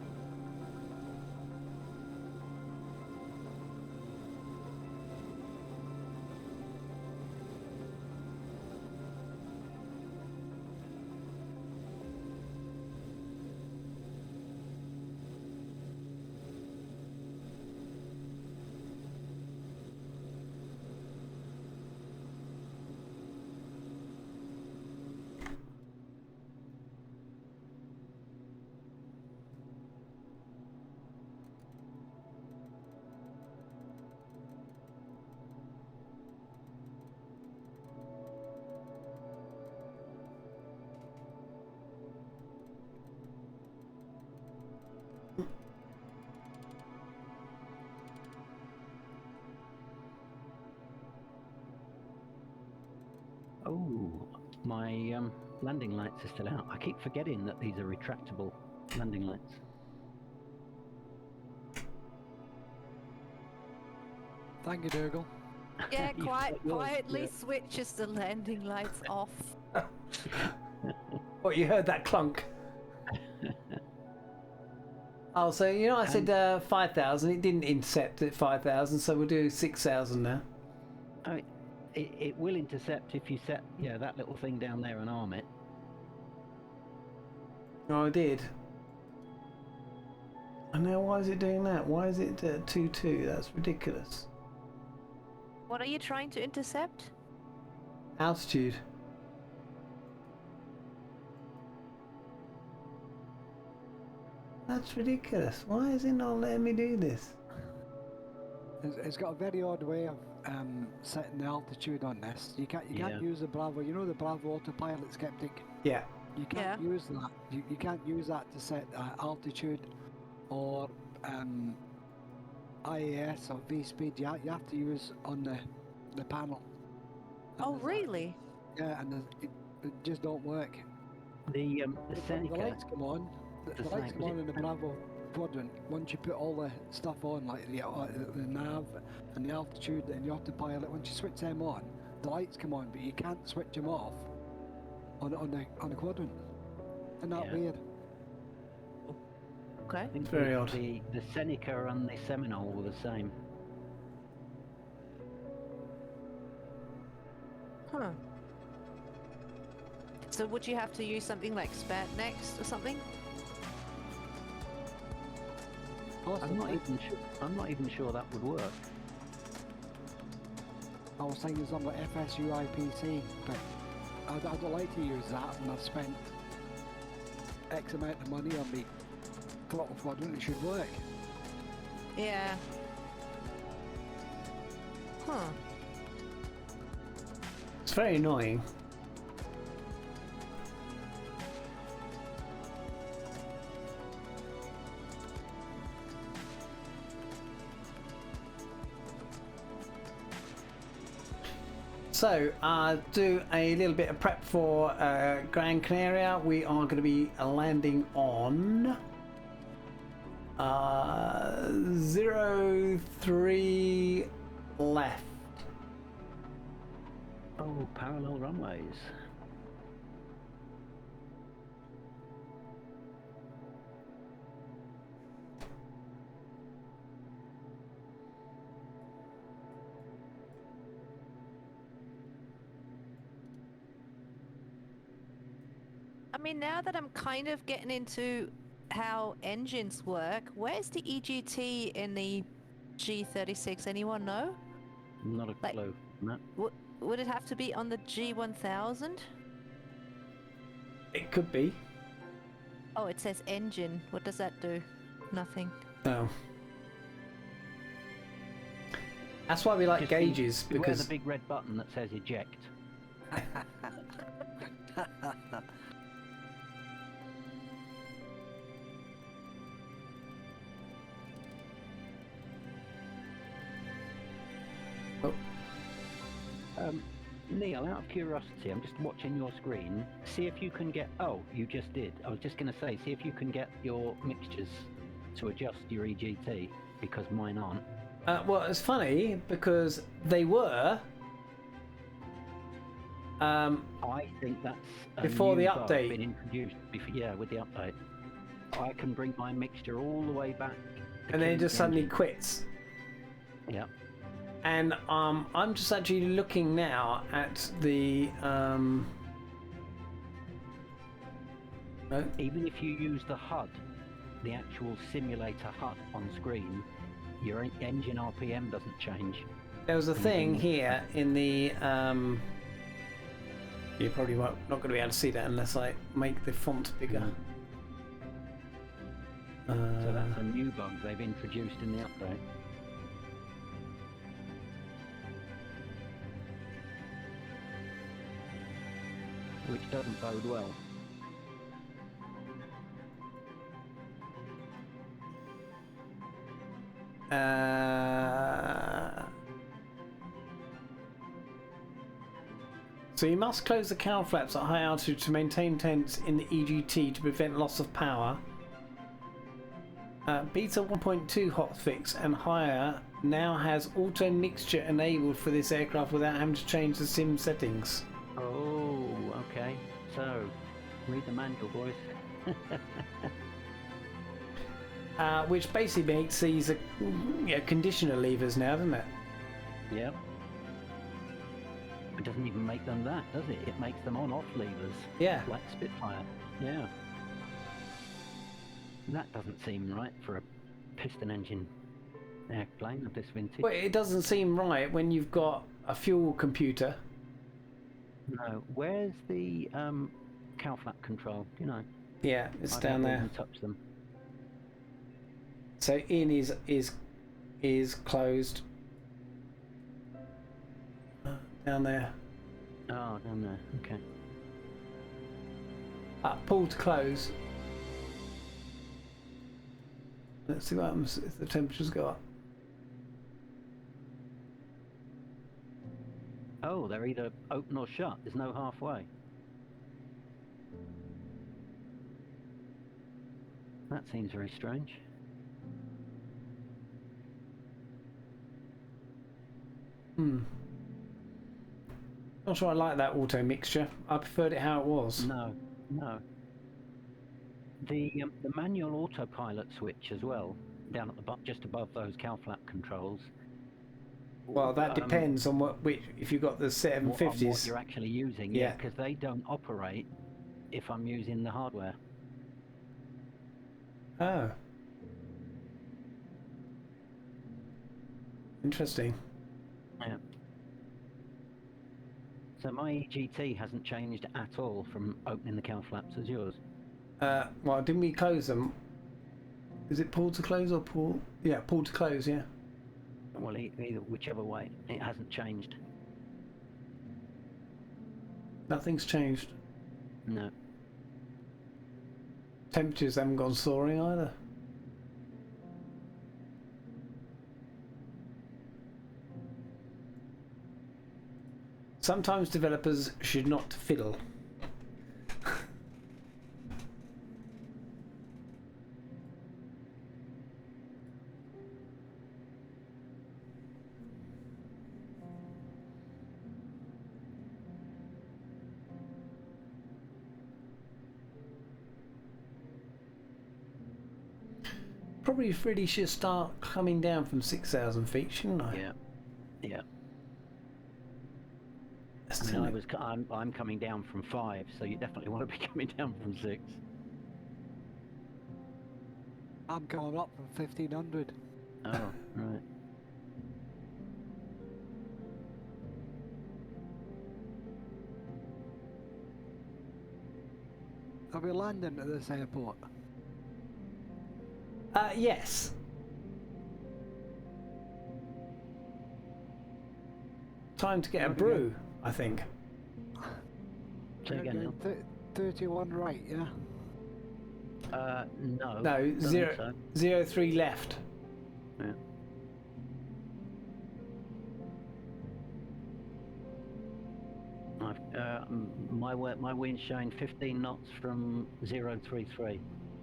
My landing lights are still out. I keep forgetting that these are retractable landing lights. Thank you, Dougal. Yeah, You quite forgot yours, quietly yeah. switches the landing lights off. What, you heard that clunk? Oh, so you know I said 5,000. It didn't intercept at 5,000, so we'll do 6,000 now. Oh, it will intercept if you set that little thing down there and arm it. Oh, I did. And now why is it doing that? Why is it 2-2? That's ridiculous. What are you trying to intercept? Altitude. That's ridiculous. Why is it not letting me do this? It's got a very odd way of setting the altitude on this. You can't use the Bravo. You know the Bravo autopilot skeptic. Yeah. You can't use that. You can't use that to set altitude or IAS or V speed. You have to use on the panel. And Oh, there's really? yeah, and it just don't work. The The Seneca. lights come on. The lights come on in the Bravo quadrant once you put all the stuff on, like the nav and the altitude and the autopilot. Once you switch them on, the lights come on, but you can't switch them off on the quadrant. Isn't that weird? Okay. I think Very odd. The Seneca and the Seminole were the same. Huh. So would you have to use something like Spat next or something? I'm not even sure that would work. I was thinking something like FSUIPC, but I'd like to use that, and I've spent X amount of money on the throttle quadrant. It should work. Yeah. Huh. It's very annoying. So, do a little bit of prep for Gran Canaria. We are going to be landing on 03 left. Oh, parallel runways. I mean, now that I'm kind of getting into how engines work, where's the EGT in the G36? Anyone know? Not a Like- clue. No. Would it have to be on the G1000? It could be. Oh, it says engine. What does that do? Nothing. No. That's why we like Just gauges, beware because the big red button that says eject. Neil, out of curiosity, I'm just watching your screen. See if you can get... Oh, you just did. I was just going to say, see if you can get your mixtures to adjust your EGT, because mine aren't. well, it's funny because they were I think that's a before the new bug update. been introduced. With the update. I can bring my mixture all the way back. to and then it change just the suddenly engine. quits. Yeah. And I'm just actually looking now at the no, Even if you use the HUD, the actual simulator HUD on screen, your engine RPM doesn't change. there was a thing here in the you probably not going to be able to see that unless I make the font bigger. So that's a new bug they've introduced in the update. Which doesn't bode well. So you must close the cowl flaps at high altitude to maintain temps in the EGT to prevent loss of power. Beta 1.2 hotfix and higher now has auto mixture enabled for this aircraft without having to change the sim settings. Oh, okay. So, read the manual, boys. Which basically makes these conditioner levers now, doesn't it? Yep. It doesn't even make them that, does it? It makes them on-off levers. Yeah. Like Spitfire. Yeah. That doesn't seem right for a piston engine airplane of this vintage. Well, it doesn't seem right when you've got a fuel computer. No. Where's the cowl flap control? Do you know? Yeah, it's I've down never there. even touched them. So in is closed. Down there. Oh, down there. Okay. Pull to close. Let's see what happens if the temperatures go up. Oh, they're either open or shut. There's no halfway. That seems very strange. Not sure I like that auto mixture. I preferred it how it was. No, no. The manual autopilot switch as well, down at the just above those cowl flap controls. Well, that depends on which if you've got the On what 750s. you're actually using, Yeah. because they don't operate if I'm using the hardware. Oh. Interesting. Yeah. So my EGT hasn't changed at all from opening the cowl flaps as yours. Well, didn't we close them? Is it pull to close or pull? Yeah, pull to close, yeah. Well, either whichever way, it hasn't changed. Nothing's changed. No. Temperatures haven't gone soaring either. Sometimes developers should not fiddle. Probably really should start coming down from 6,000 feet, shouldn't I? Yeah. Yeah. That's I mean, I'm coming down from 5, so you definitely want to be coming down from 6. I'm going up from 1500. Oh, right. Are we landing at this airport? Yes. Time to get a brew, I think. Say again, Neil. 31 right, yeah? No. No, don't think so. 03 left. Yeah. My wind's showing 15 knots from 033,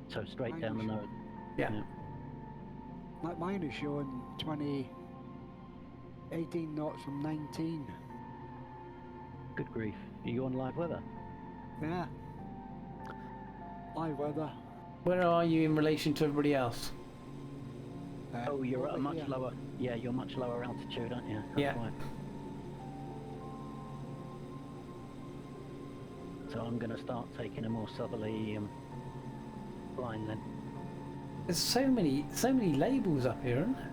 so straight down the nose. Yeah. Like mine is showing 18 knots from 19. Good grief. Are you on live weather? Yeah. Live weather. Where are you in relation to everybody else? Oh, you're at a over much here. lower. Yeah, you're much lower altitude, aren't you? That's Yeah. right. So I'm going to start taking a more southerly line then. There's so many labels up here, isn't there?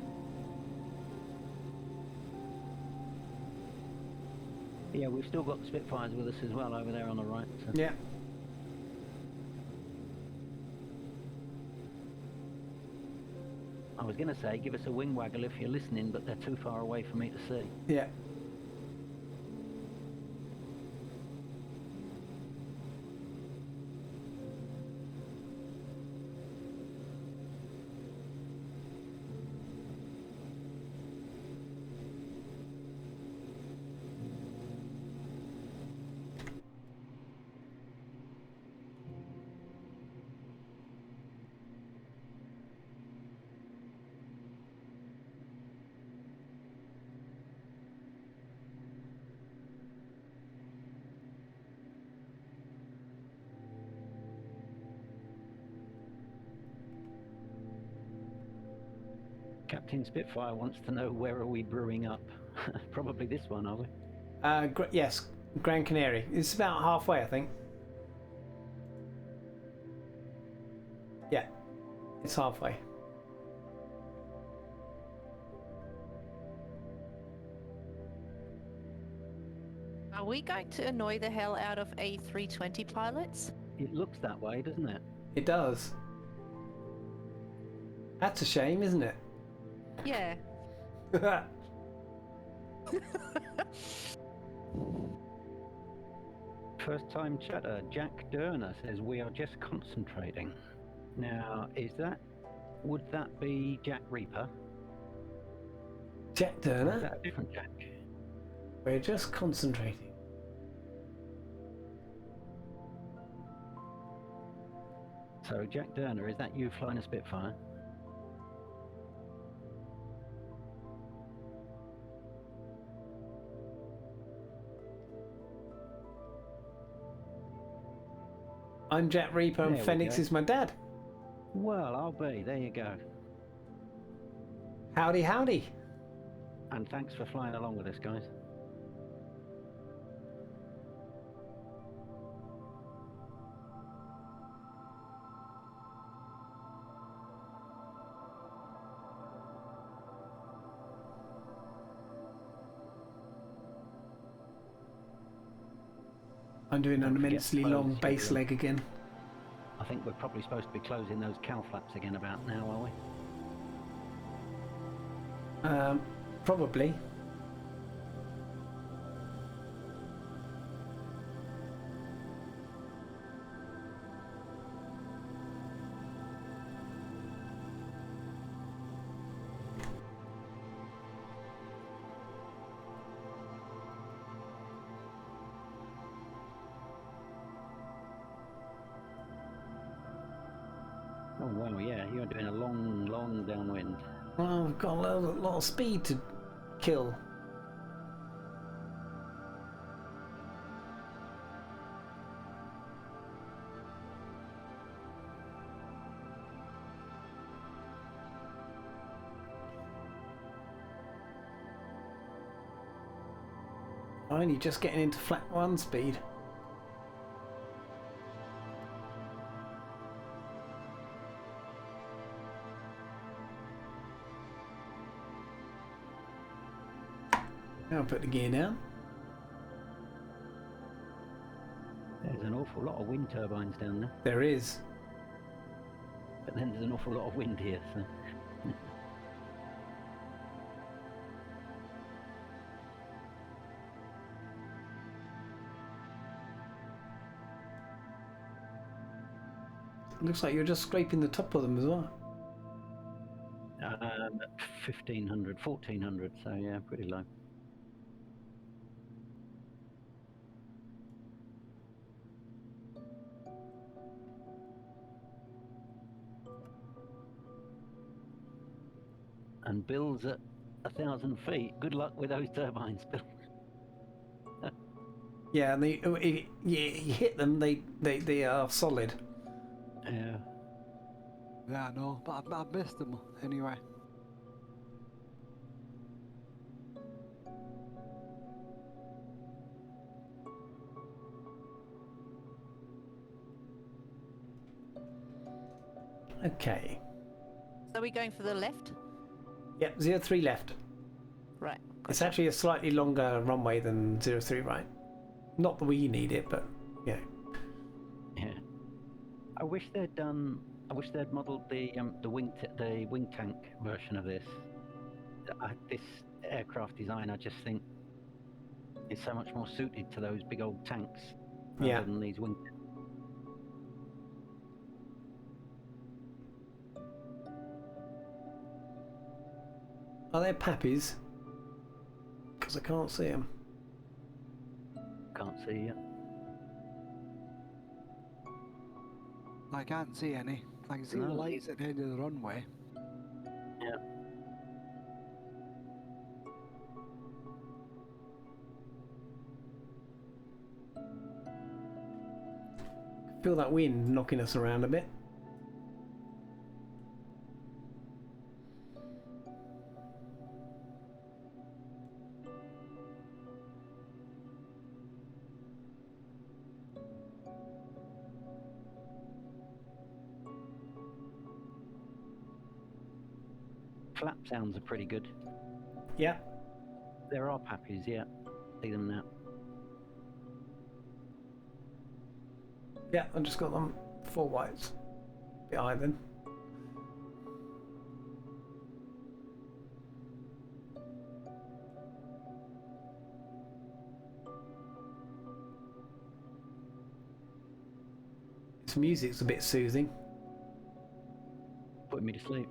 Yeah, we've still got the Spitfires with us as well over there on the right. So. Yeah. I was going to say, give us a wing waggle if you're listening, but they're too far away for me to see. Yeah. Captain Spitfire wants to know, where are we brewing up? Probably this one, are we? Yes, Gran Canary. It's about halfway, I think. Yeah, it's halfway. Are we going to annoy the hell out of A320 pilots? It looks that way, doesn't it? It does. That's a shame, isn't it? Yeah. First time chatter, Jack Durner says we are just concentrating. Now, would that be Jack Reaper? Jack Or is Durner, that a different Jack? we're just concentrating. So Jack Durner, is that you flying a Spitfire? I'm Jack Reaper and There we Phoenix go. is my dad. Well, I'll be. There you go. Howdy, howdy. And thanks for flying along with us, guys. I'm doing an Don't forget immensely to close long base your- leg again. I think we're probably supposed to be closing those cow flaps again about now, are we? Probably. Oh wow, yeah, you're doing a long, long downwind. Well, I've got a lot of speed to kill. I'm only just getting into flat 1 speed. I'll put the gear down. There's an awful lot of wind turbines down there, There is. but then there's an awful lot of wind here, so... Looks like you're just scraping the top of them as well. 1500, 1400, so yeah, pretty low. And Bill's at 1,000 feet. Good luck with those turbines, Bill. Yeah, and if you hit them, they are solid. Yeah. Yeah, I know, but I've missed them anyway. Okay. Are we going for the left? Yep, 03 left. Right. It's actually a slightly longer runway than 03 right. Not that we need it, but yeah. Yeah. I wish they'd modelled the wing tank version of this. This aircraft design, I just think, is so much more suited to those big old tanks rather Yeah. than these wing. Are there pappies? Because I can't see them. Can't see yet. I can't see any. I can see the No. lights at the end of the runway. Yeah. Feel that wind knocking us around a bit. Flap sounds are pretty good. Yeah. There are pappies, yeah. See them now. Yeah, I just got them 4 whites behind them. This music's a bit soothing. Putting me to sleep.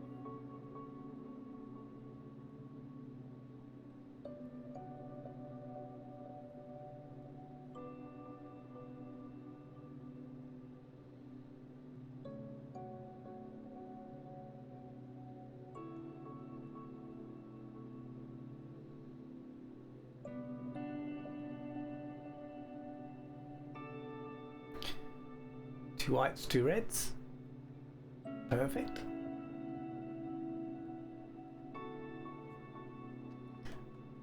Two whites, two reds. Perfect.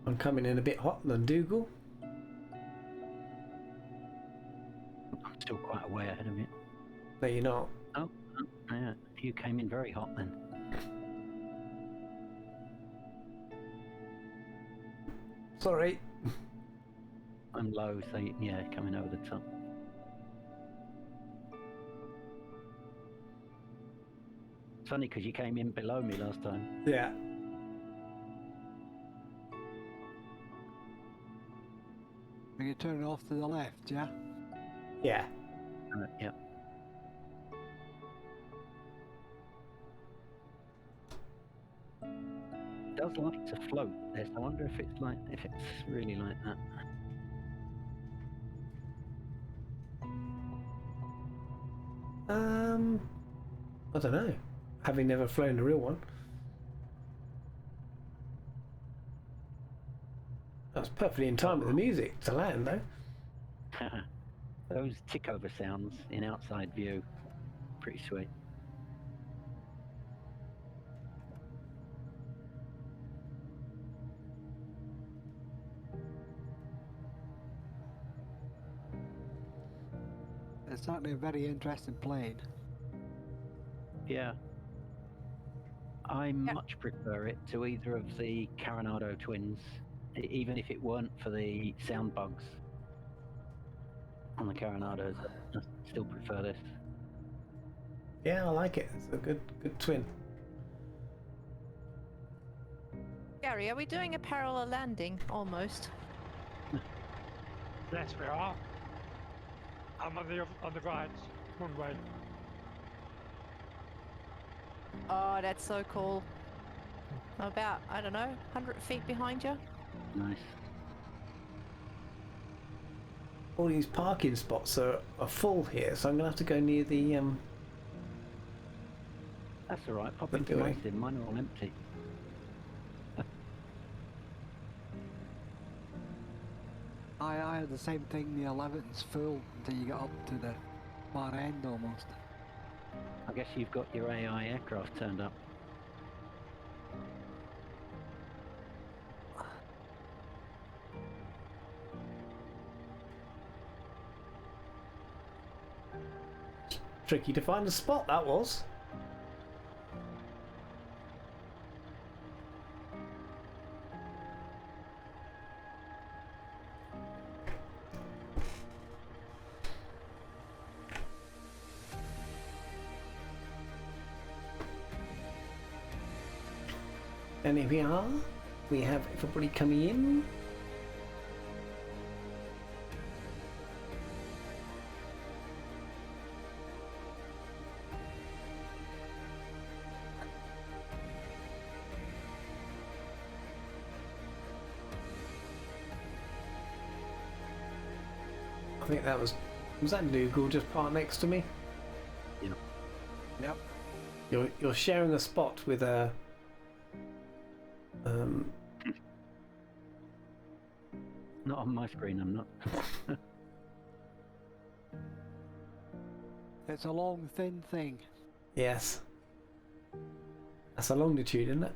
I'm coming in a bit hot than Dougal. I'm still quite a way ahead of you. No, you're not. Oh, yeah. You came in very hot then. Sorry. I'm low, so yeah, coming over the top. It's funny because you came in below me last time. Yeah. Are you turning off to the left, yeah? Yeah. Yeah. It does like to float this. I wonder if it's really like that. I don't know. Having never flown a real one. That's perfectly in time with the music to land, though. Those tick over sounds in outside view, pretty sweet. It's certainly a very interesting plane. Yeah. I much prefer it to either of the Carenado twins, even if it weren't for the sound bugs on the Carenados. I still prefer this. Yeah, I like it. It's a good twin. Gary, are we doing a parallel landing? Almost. Yes, we are. I'm on the right, one way. Oh, that's so cool. About, I don't know, 100 feet behind you? Nice. All these parking spots are full here, so I'm gonna have to go near the That's alright, pop The into my building. sim, mine are all empty. I had the same thing, the 11's full until you get up to the far end almost. I guess you've got your AI aircraft turned up. tricky to find a spot, that was. And here we are. We have everybody coming in. I think that was that Dougal just parked next to me? Yeah. Yep. You're sharing a spot with a Not on my screen, I'm not. It's a long, thin thing. yes. That's a longitude, isn't it?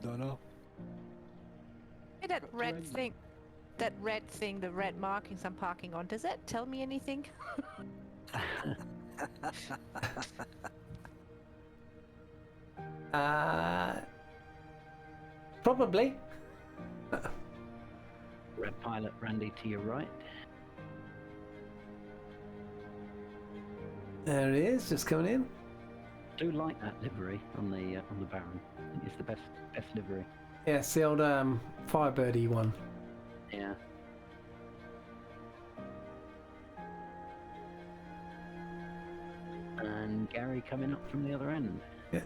Don't know. Hey, that Got to red end. thing, the red markings I'm parking on, does that tell me anything? Probably. Red pilot Randy to your right. There he is, just coming in. Do like that livery on the Baron. I think it's the best livery. Yeah, it's the old Firebirdie one. Yeah. And Gary coming up from the other end. Yeah.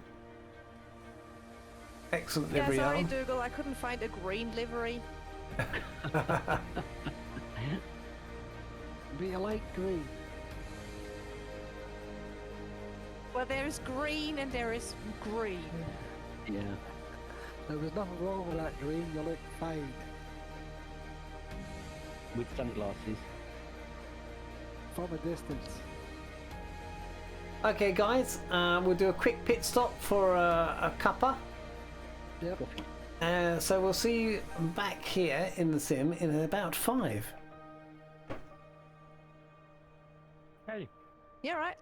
Excellent Yeah, livery, sorry, Alan. Dougal, I couldn't find a green livery. But you like green. Well, there's green and there is green. Yeah. There was nothing wrong with that green. You look fine. With sunglasses. From a distance. Okay, guys, we'll do a quick pit stop for a cuppa. Yep. So we'll see you back here in the sim in about 5. Hey, Yeah, right.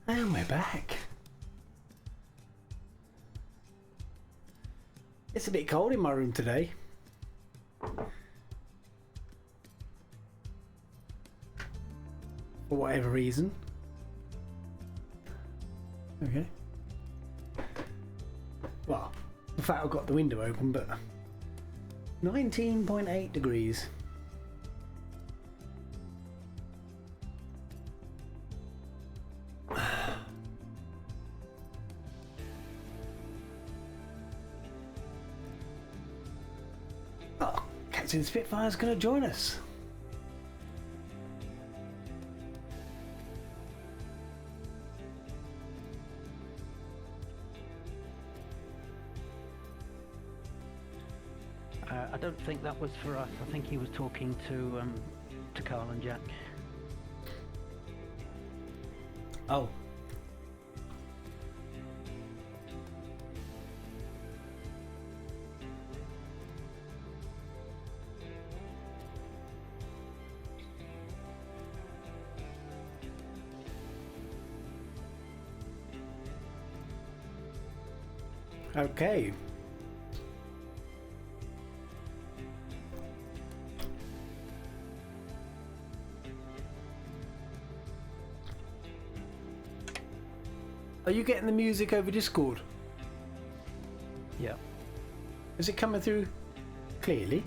And we're back. It's a bit cold in my room today. For whatever reason. Okay. Well, the fact I've got the window open, but 19.8 degrees. Oh, Captain Spitfire's going to join us. I don't think that was for us. I think he was talking to Carl and Jack. Oh. Okay. Are you getting the music over Discord? Yeah. Is it coming through clearly?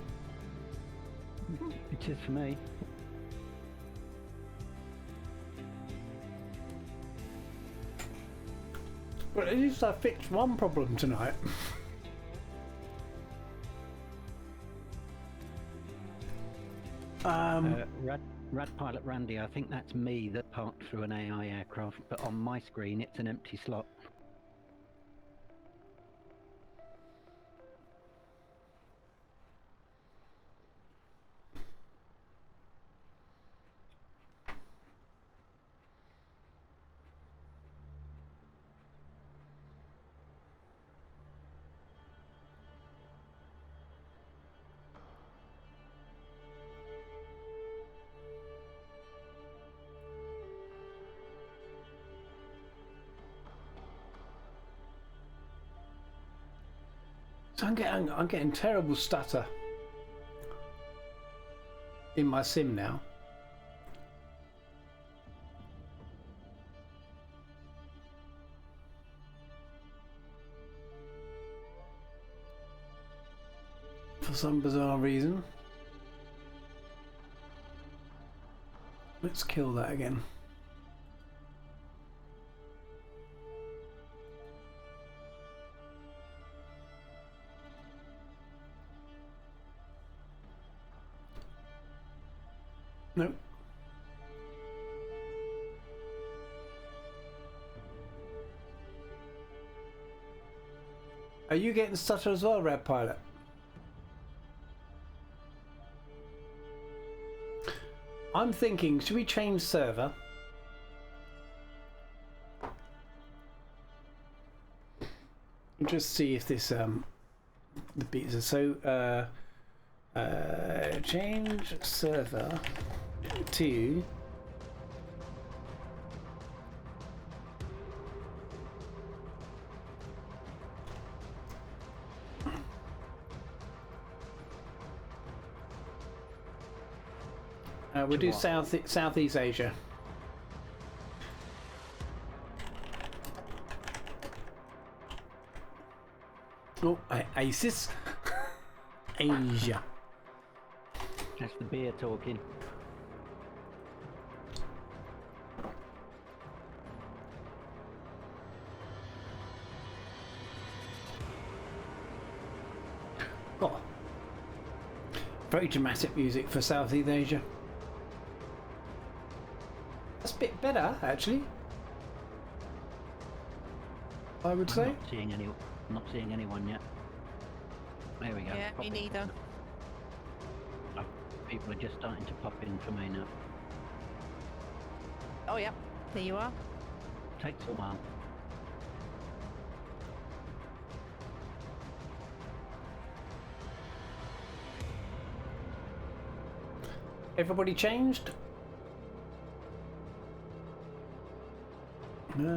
It is for me. Well, at least I fixed one problem tonight. Rad Pilot Randy, I think that's me that parked through an AI aircraft, but on my screen it's an empty slot. So I'm getting terrible stutter in my sim now. For some bizarre reason. Let's kill that again. Nope. Are you getting stutter as well, Red Pilot? I'm thinking, should we change server? Just see if this the beats are so change server to we'll do Southeast Asia. Oh, ISIS. Asia. That's the beer talking. Oh, very dramatic music for Southeast Asia. That's a bit better, actually. I would say. Not seeing anyone yet. There we go. Yeah, me neither. People are just starting to pop in for me now. Oh, yeah. There you are. Takes a while. Everybody changed?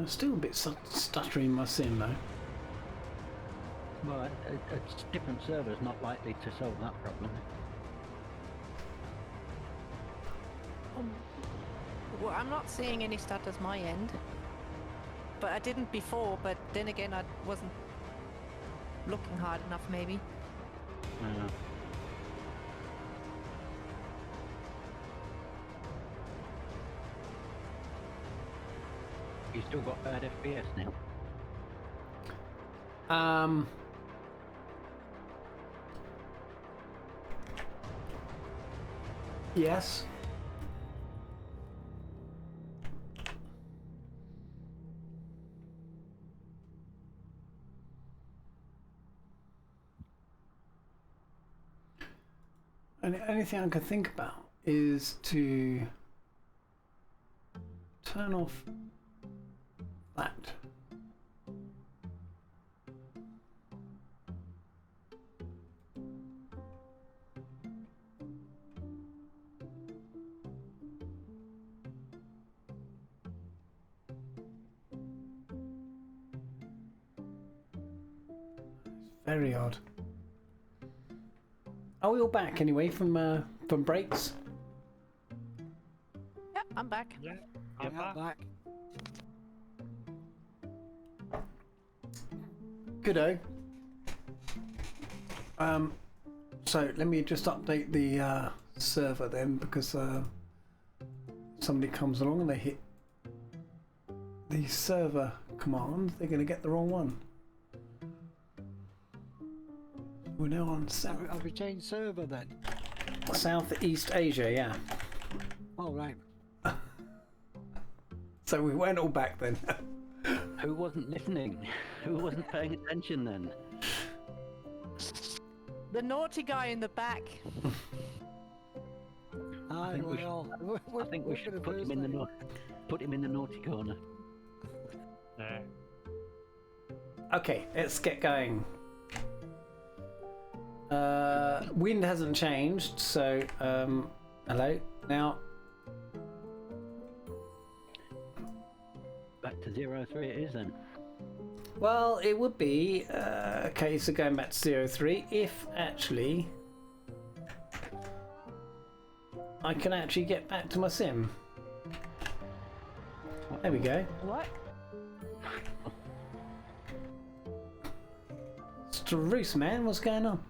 Still a bit stuttering in my sim though. Well, a different server's not likely to solve that problem. Well, I'm not seeing any stutters my end. But I didn't before, but then again I wasn't looking hard enough maybe. You still got bad FPS now. Yes. And the only thing I can think about is to turn off that. Very odd. Are we all back anyway from breaks? Yep, I'm back. Yeah, Yeah, I'm back. Goodo. So let me just update the server then, because somebody comes along and they hit the server command, they're going to get the wrong one. We're now on Have we changed server then? Southeast Asia, yeah. Oh, right. So we weren't all back then. Who wasn't listening? Who wasn't paying attention then? The naughty guy in the back. Aye, think we well, I think we should put him in the put him in the naughty corner. Yeah. Okay, let's get going. Wind hasn't changed, so hello. Now Back to 03 it is then. well, it would be a case of going back to 03 if actually I can actually get back to my sim. There we go. What? Struce, man, what's going on?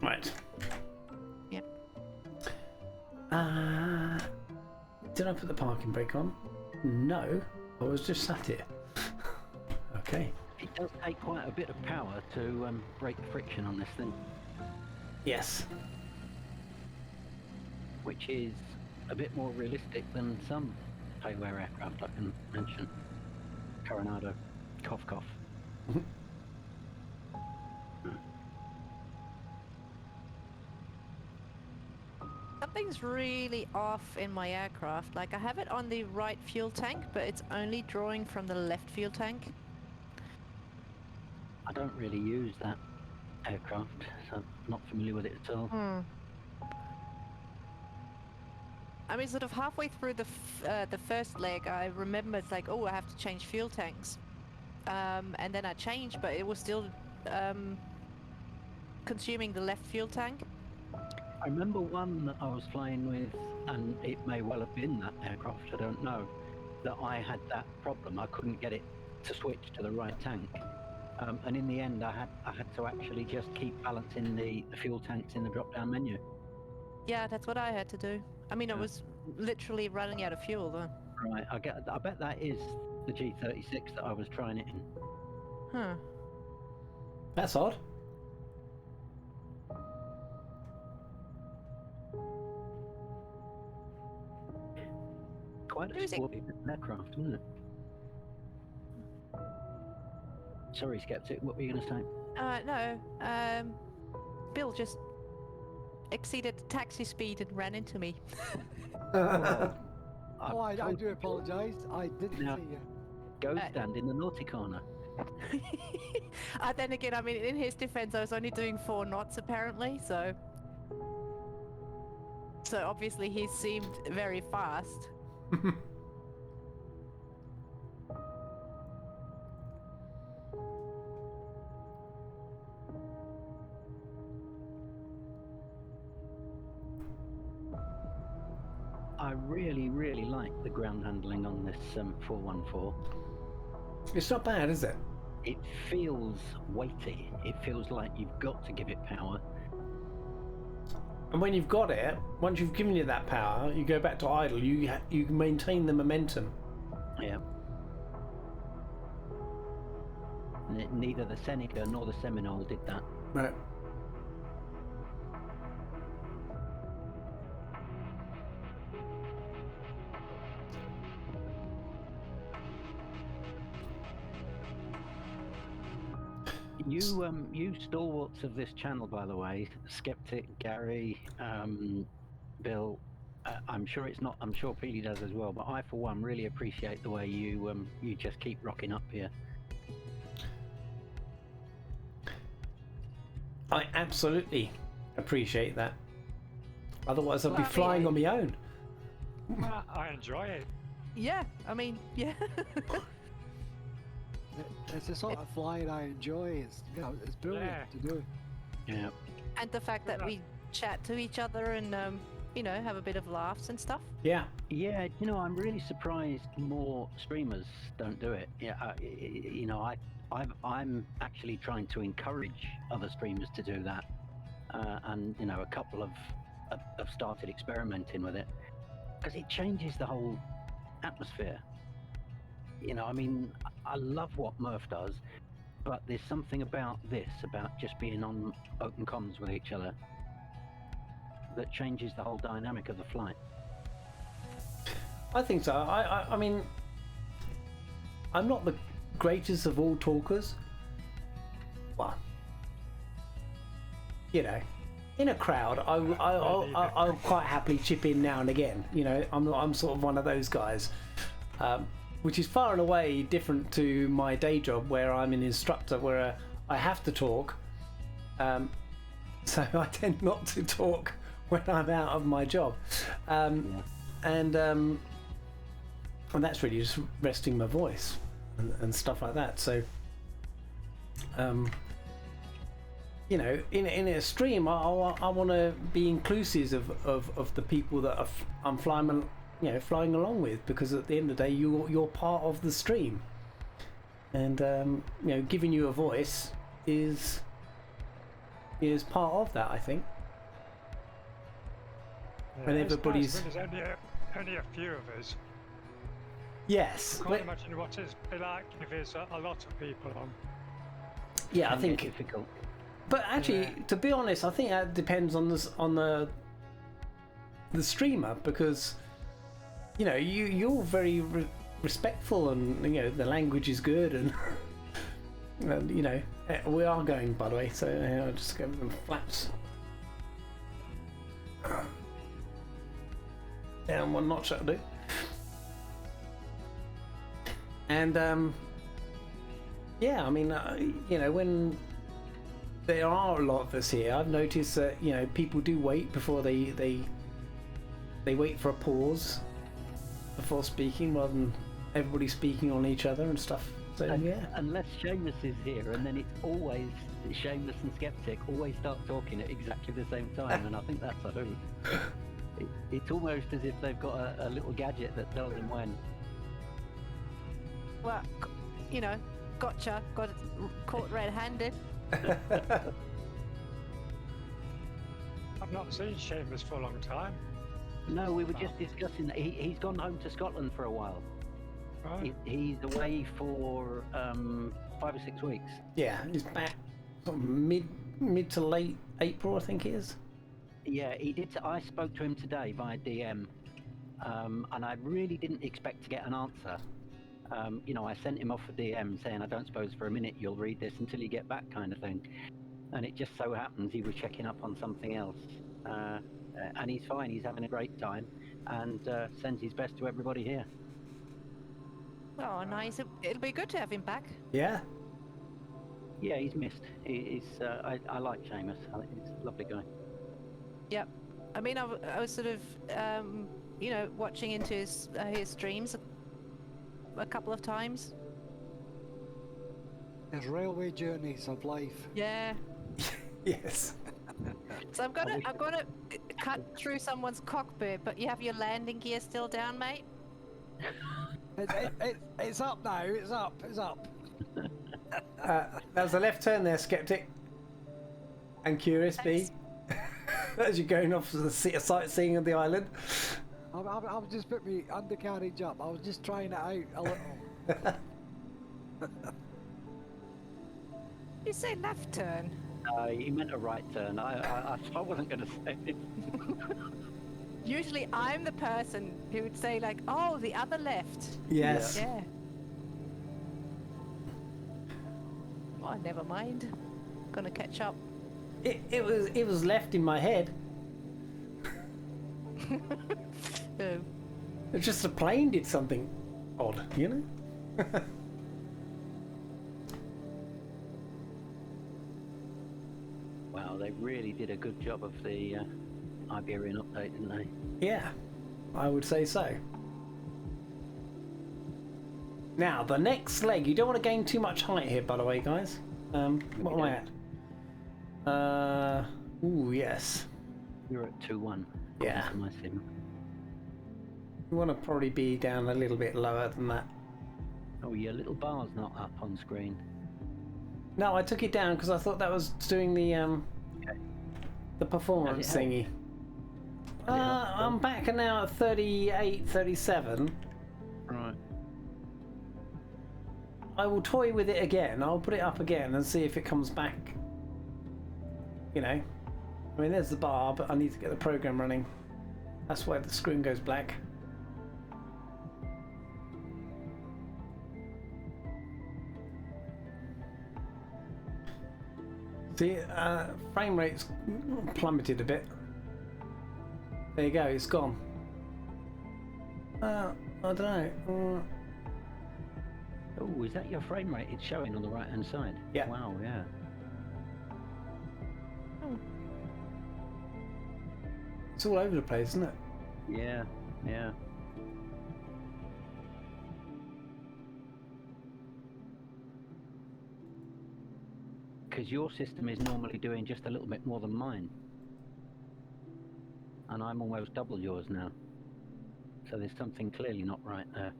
Right. Yep. Did I put the parking brake on? No, I was just sat here. Okay. It does take quite a bit of power to break the friction on this thing, Yes. which is a bit more realistic than some payware aircraft I can mention. Coronado, cough cough. Something's really off in my aircraft. Like I have it on the right fuel tank, but it's only drawing from the left fuel tank. I don't really use that aircraft, so I'm not familiar with it at all. I mean, sort of halfway through the first leg, I remember it's like, oh, I have to change fuel tanks, and then I changed, but it was still consuming the left fuel tank. I remember one that I was flying with, and it may well have been that aircraft, I don't know, that I had that problem. I couldn't get it to switch to the right tank. And in the end, I had to actually just keep balancing the fuel tanks in the drop-down menu. Yeah, that's what I had to do. I mean, I was literally running out of fuel though. Right, I bet that is the G36 that I was trying it in. Huh. That's odd. Quite a Who's it? sporty aircraft, isn't it? Sorry, Skeptic, what were you going to say? No. Bill just exceeded the taxi speed and ran into me. Oh, I do apologise. I didn't Now- see you. Go stand in the naughty corner. Then again, I mean, in his defense, I was only doing 4 knots apparently, so. So obviously he seemed very fast. I really, really like the ground handling on this 414. It's not bad, is it? It feels weighty. It feels like you've got to give it power. And when you've got it, once you've given it that power, you go back to idle. You maintain the momentum. Yeah. Neither the Seneca nor the Seminole did that. Right. You stalwarts of this channel, by the way, Skeptic, Gary, Bill. I'm sure it's not. I'm sure Peely does as well. But I, for one, really appreciate the way you just keep rocking up here. I absolutely appreciate that. Otherwise, I'd be Well, I mean, flying on my own. I enjoy it. Yeah, I mean, yeah. It's the sort of flying I enjoy. It's, you know, it's brilliant to do. Yeah. And the fact that we chat to each other and, you know, have a bit of laughs and stuff. Yeah. Yeah, you know, I'm really surprised more streamers don't do it. Yeah, you know, I'm actually trying to encourage other streamers to do that, and you know, a couple have started experimenting with it because it changes the whole atmosphere. You know, I mean, I love what Murph does, but there's something about this, about just being on open comms with each other, that changes the whole dynamic of the flight. I think so. I mean, I'm not the greatest of all talkers. Well, you know, in a crowd, I'll quite happily chip in now and again. You know, I'm sort of one of those guys, which is far and away different to my day job, where I'm an instructor, where I have to talk. So I tend not to talk when I'm out of my job, and that's really just resting my voice and stuff like that. So, you know, in a stream, I want to be inclusive of the people that I'm flying along with, because at the end of the day, you're part of the stream, and you know, giving you a voice is part of that, I think. Yeah, And it's everybody's nice when there's only a few of us. yes, I but can't imagine what it's be like if there's a lot of people on. yeah, I Can think. get difficult. But actually, to be honest, I think that depends on the streamer, because you know you're very respectful, and you know the language is good, and and you know we are going, by the way. So I'll just go with them flaps down one notch, that'll do. And yeah, I mean, you know, when there are a lot of us here, I've noticed that, you know, people do wait before they wait for a pause before speaking, rather than everybody speaking on each other and stuff. So yeah, Unless Seamus is here, and then it's always Seamus and Skeptic always start talking at exactly the same time, and I think that's a hoot. It's almost as if they've got a little gadget that tells them when. Well, you know, gotcha. Got it caught red-handed. I've not seen Seamus for a long time. No, we were just discussing that he's gone home to Scotland for a while. Right. He's away for 5 or 6 weeks. yeah, he's back sort of mid to late April, I think it is. Yeah, he did. I spoke to him today via DM, and I really didn't expect to get an answer. You know, I sent him off a DM saying, I don't suppose for a minute you'll read this until you get back, kind of thing. And it just so happens he was checking up on something else. And he's fine, he's having a great time, and sends his best to everybody here. Oh, nice. It'll be good to have him back. Yeah, Yeah, he's missed. I like Seamus. I think he's a lovely guy. Yep. I mean, I was sort of, you know, watching into his streams a couple of times. There's railway journeys of life. Yeah. Yes. So I'm gonna cut through someone's cockpit, but you have your landing gear still down, mate. It's up now. It's up. It's up. That was a left turn there, Skeptic. And Curious B. As you're going off to the sightseeing of the island. I've just put my undercarriage up. I was just trying it out a little. You say left turn. He meant a right turn. I wasn't going to say it. Usually I'm the person who would say like, oh, the other left. Yes. Yeah. Oh, never mind. Gonna catch up. It was left in my head. Oh. It's just the plane did something odd, you know? Wow, they really did a good job of the Iberian update, didn't they? Yeah, I would say so. Now, the next leg, you don't want to gain too much height here, by the way, guys. What am I at? Ooh, yes. You're at 2-1. Yeah. My sim. You want to probably be down a little bit lower than that. Oh, your little bar's not up on screen. No, I took it down because I thought that was doing the performance Has it thingy. I'm back now at 38, 37. Right. I will toy with it again. I'll put it up again and see if it comes back. You know, I mean, there's the bar, but I need to get the program running. That's why the screen goes black. See, frame rate's plummeted a bit. There you go, it's gone. I don't know. Oh, is that your frame rate? It's showing on the right hand side. Yeah. Wow, yeah. It's all over the place, isn't it? Yeah, yeah. Because your system is normally doing just a little bit more than mine. And I'm almost double yours now. So there's something clearly not right there.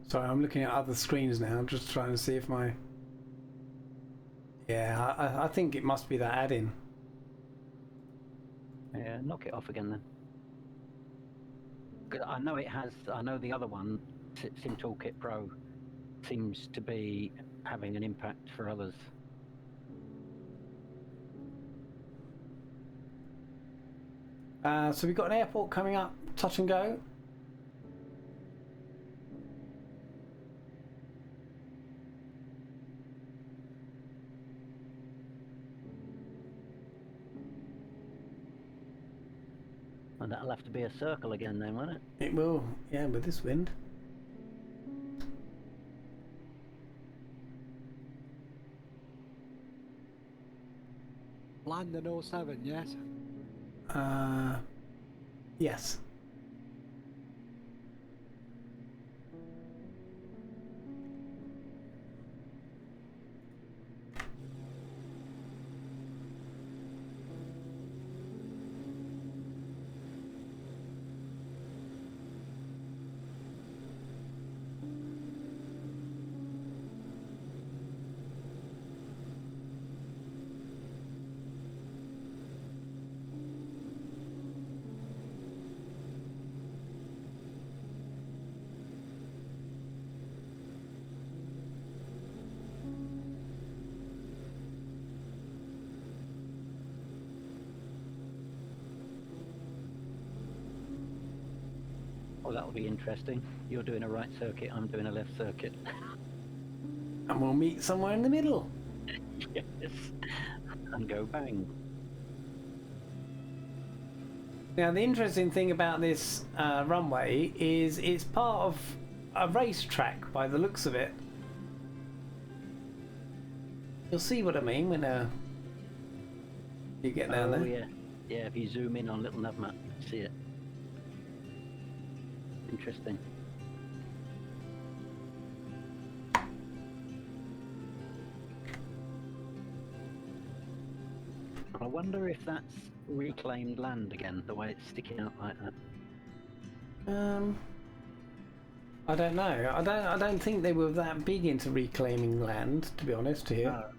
Sorry, I'm looking at other screens now, just trying to see if my... Yeah, I think it must be that add-in. Yeah, knock it off again then. 'Cause I know it has, I know the other one, Sim Toolkit Pro, seems to be having an impact for others. So we've got an airport coming up, touch and go. And that'll have to be a circle again then, won't it? It will, yeah, with this wind. Landon 07, yes? Yes. Oh, that'll be interesting. You're doing a right circuit, I'm doing a left circuit. And we'll meet somewhere in the middle. Yes. And go bang. Now, the interesting thing about this runway is it's part of a racetrack by the looks of it. You'll see what I mean when you get down Oh there. yeah, yeah. If you zoom in on little nav map, you can see it. Interesting. I wonder if that's reclaimed land again, the way it's sticking out like that. I don't know. I don't think they were that big into reclaiming land, to be honest here. Oh,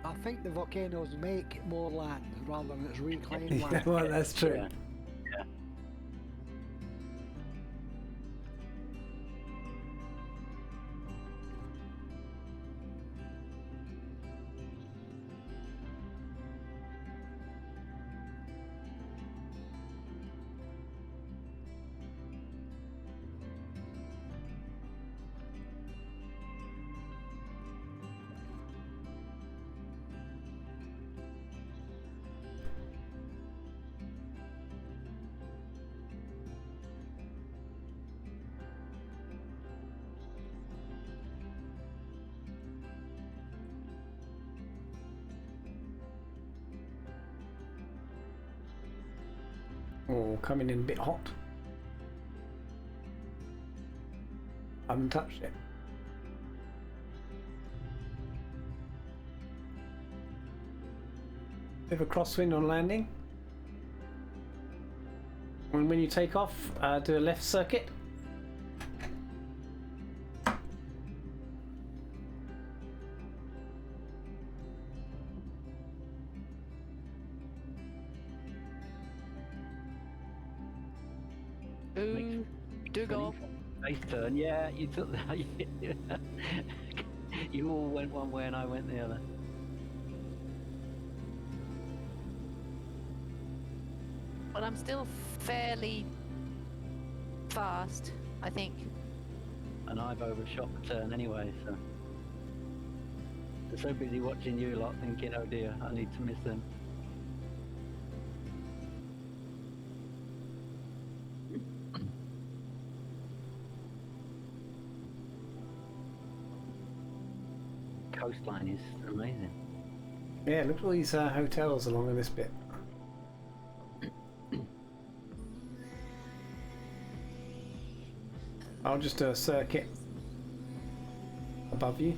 I think the volcanoes make more land rather than it's reclaimed Yeah, land. well, that's true. yeah. Yeah. Oh, coming in a bit hot. I haven't touched it. Bit of a crosswind on landing. And when you take off, do a left circuit. Ooh, do go. Base turn, yeah, you took that. You all went one way and I went the other. But I'm still fairly fast, I think. And I've overshot the turn anyway, so. I'm so busy watching you lot thinking, oh dear, I need to miss them. Coastline is amazing. Yeah, look at all these hotels along this bit. I'll just do a circuit above you.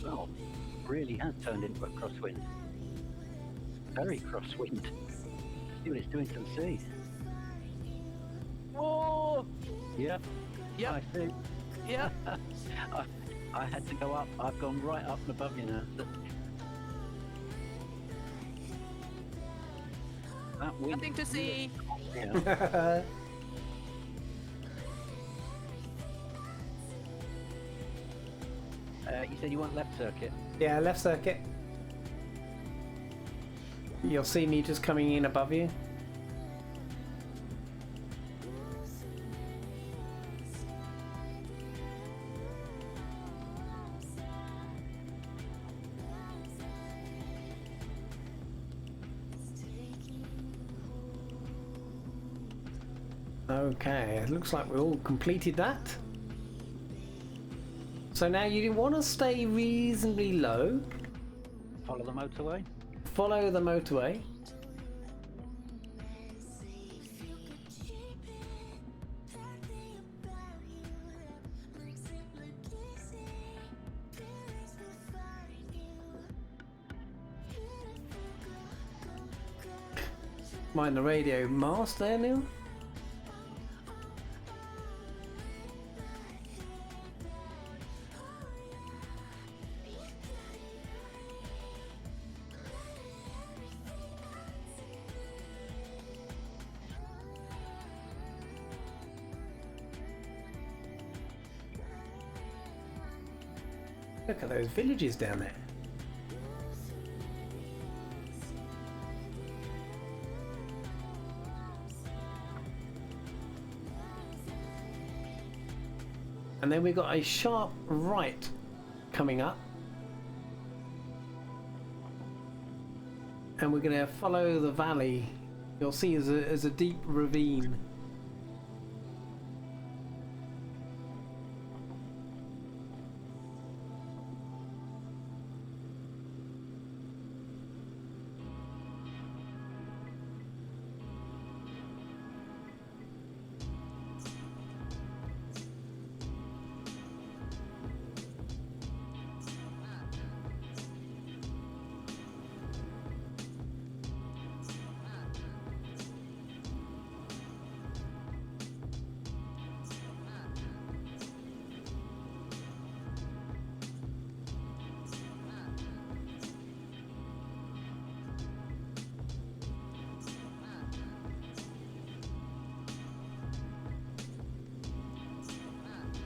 Well, really has turned into a crosswind. Very crosswind. See what it's doing to the sea. Whoa! Yep. Yep. I see. Yeah. I had to go up. I've gone right up and above you now. That wind. Nothing to see. Yeah. You said you want left circuit. Yeah, left circuit. You'll see me just coming in above you. Okay, it looks like we all completed that. So now you want to stay reasonably low. Follow the motorway. Follow the motorway. Mind the radio mast there, Neil? Look at those villages down there. And then we've got a sharp right coming up. and we're going to follow the valley. You'll see as a deep ravine.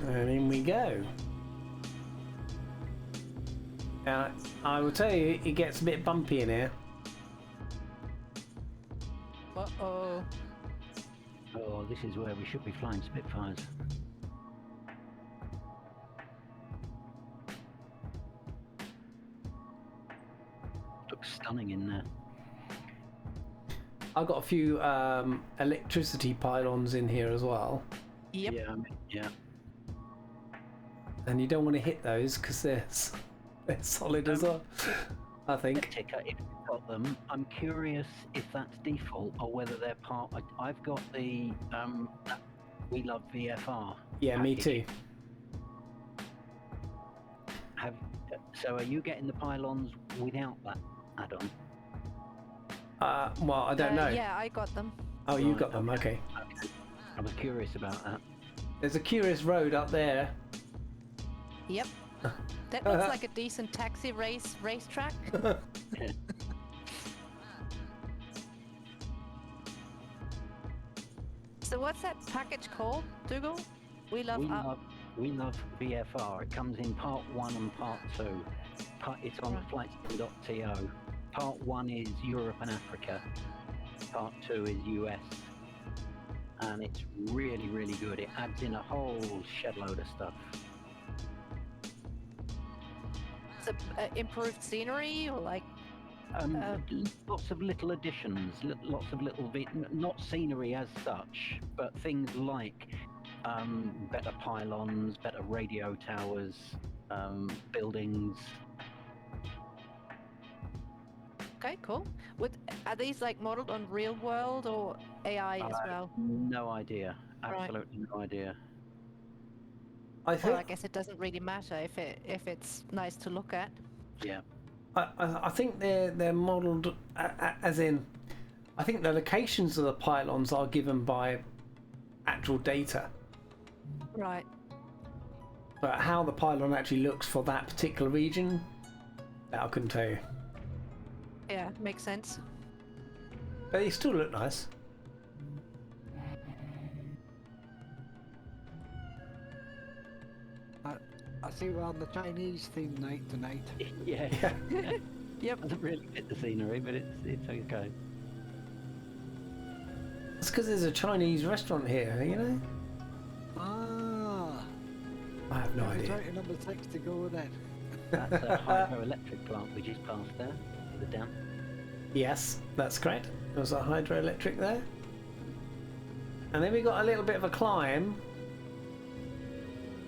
And in we go. Now, I will tell you, it gets a bit bumpy in here. Uh-oh. Oh, this is where we should be flying Spitfires. Looks stunning in there. I've got a few electricity pylons in here as well. Yep. Yeah, yeah. And you don't want to hit those because they're solid as well, I think. Ticker, if you've got them, I'm curious if that's default or whether they're part. I've got the We Love VFR. Yeah, me too. So are you getting the pylons without that add-on? Well, I don't know. Yeah, I got them. Oh, you Right, got them, okay. I was curious about that. There's a curious road up there. Yep. That looks like a decent taxi racetrack. So what's that package called, Dougal? We love We Love VFR. It comes in part 1 and part 2. It's on flightsim.to. Part 1 is Europe and Africa. Part 2 is US. And it's really, really good. It adds in a whole shed load of stuff. It's improved scenery or like Lots of little additions, lots of little, not scenery as such, but things like better pylons, better radio towers, buildings. okay, cool. Are these like modeled on real world or AI as well? No idea. Right. Absolutely no idea. I Well, I think guess it doesn't really matter if it's nice to look at. Yeah. I think they're modelled as in. I think the locations of the pylons are given by actual data, Right. but how the pylon actually looks for that particular region, that I couldn't tell you. Yeah, makes sense. But they still look nice. I see we're on the Chinese theme night tonight. Yeah. Yep. Doesn't really fit the scenery, but it's okay. It's because there's a Chinese restaurant here, you know? Ah, I have no we're idea. trying to number 6 to go then. That's a hydroelectric plant we just passed there, the dam. Yes, that's correct. There's a hydroelectric there. And then we got a little bit of a climb.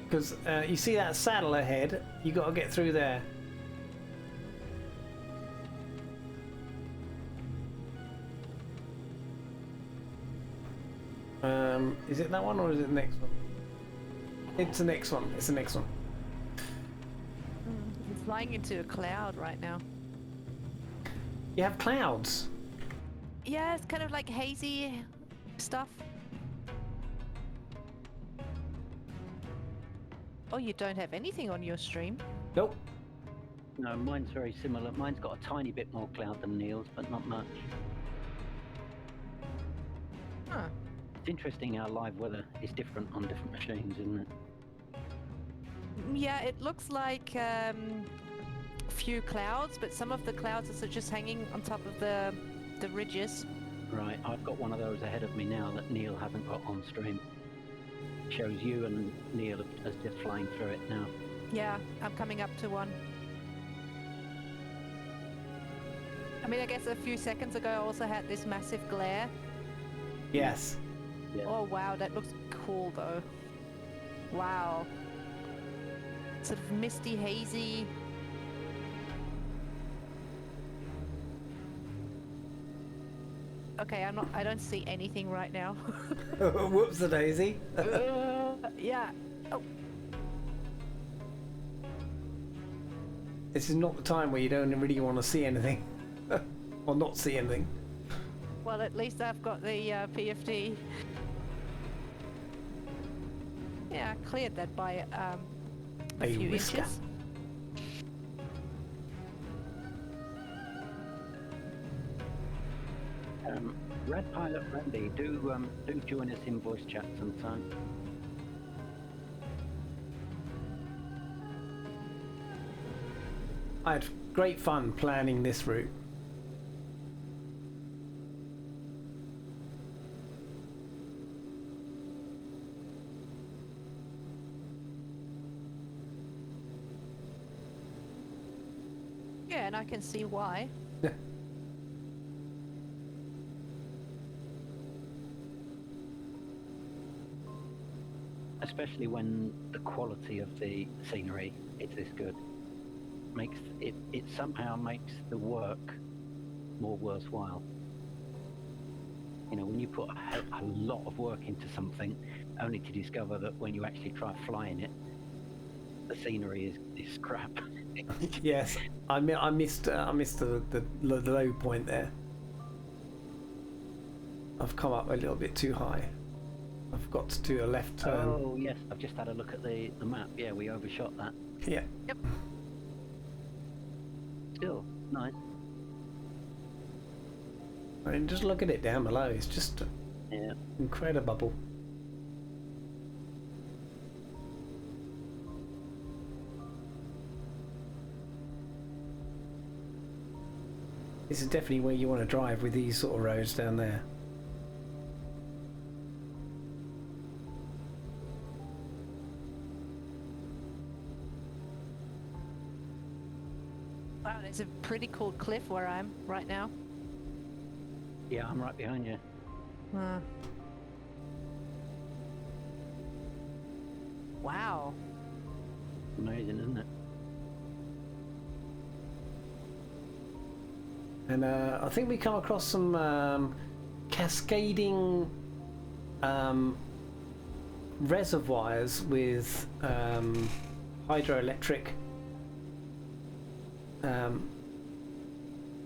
Because you see that saddle ahead, you got to get through there. Is it that one or is it the next one? It's the next one. It's the next one. I'm flying into a cloud right now. You have clouds. Yeah, it's kind of like hazy stuff. Oh, you don't have anything on your stream? Nope. No, mine's very similar. Mine's got a tiny bit more cloud than Neil's, but not much. Huh. It's interesting how live weather is different on different machines, isn't it? Yeah, it looks like few clouds, but some of the clouds are just hanging on top of the ridges. Right, I've got one of those ahead of me now that Neil hasn't got on stream. Shows you and Neil as just flying through it now. Yeah, I'm coming up to one. mean, I guess a few seconds ago I also had this massive glare. Yes. Yeah. Oh wow, that looks cool though. Wow. Sort of misty, hazy. Okay, I don't see anything right now. Whoops, a daisy. Yeah. Oh, This is not the time where you don't really want to see anything. Or not see anything. well, at least I've got the PFD. Yeah, I cleared that by a A few whisker. inches. Red Pilot Randy, do join us in voice chat sometime. I had great fun planning this route. Yeah, and I can see why. Especially when the quality of the scenery is this good. It somehow makes the work more worthwhile. You know, when you put a lot of work into something, only to discover that when you actually try flying it, the scenery is crap. Yes, I missed the low point there. I've come up a little bit too high. I've got to do a left turn. Oh yes, I've just had a look at the map. Yeah, we overshot that. Yeah. Yep. Still nice. I mean, just look at it down below. It's just Yeah. incredible. This is definitely where you want to drive with these sort of roads down there. Wow, there's a pretty cool cliff where I'm right now. Yeah, I'm right behind you. Wow. Amazing, isn't it? And I think we come across some cascading reservoirs with hydroelectric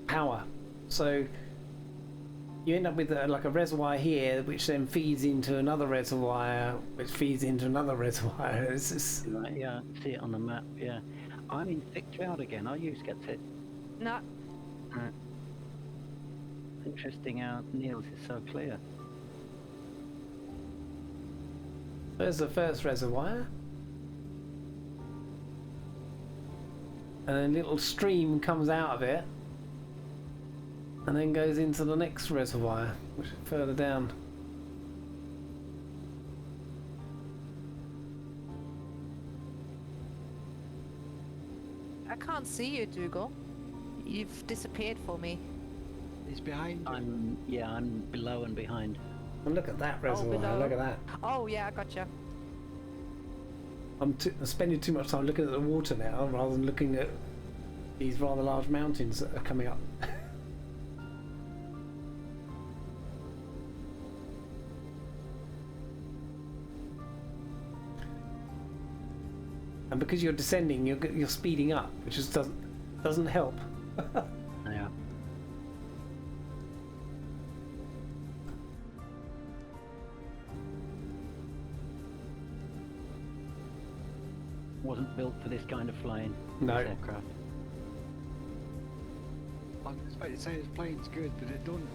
power. So you end up with like a reservoir here, which then feeds into another reservoir, which feeds into another reservoir. It's just... Right, yeah, I can see it on the map. Yeah, I'm in thick cloud again. I used to get it. No, Interesting how Niels is so clear. There's the first reservoir. And a little stream comes out of it. And then goes into the next reservoir, which is further down. I can't see you, Dougal. You've disappeared for me. He's behind you. I'm below and behind. And look at that reservoir, below. look at that. Oh yeah, I gotcha. I'm spending too much time looking at the water now rather than looking at these rather large mountains that are coming up. And because you're descending, you're speeding up, which just doesn't help. Yeah. Wasn't built for this kind of flying. No. This aircraft. I was about to say his plane's good, but it don't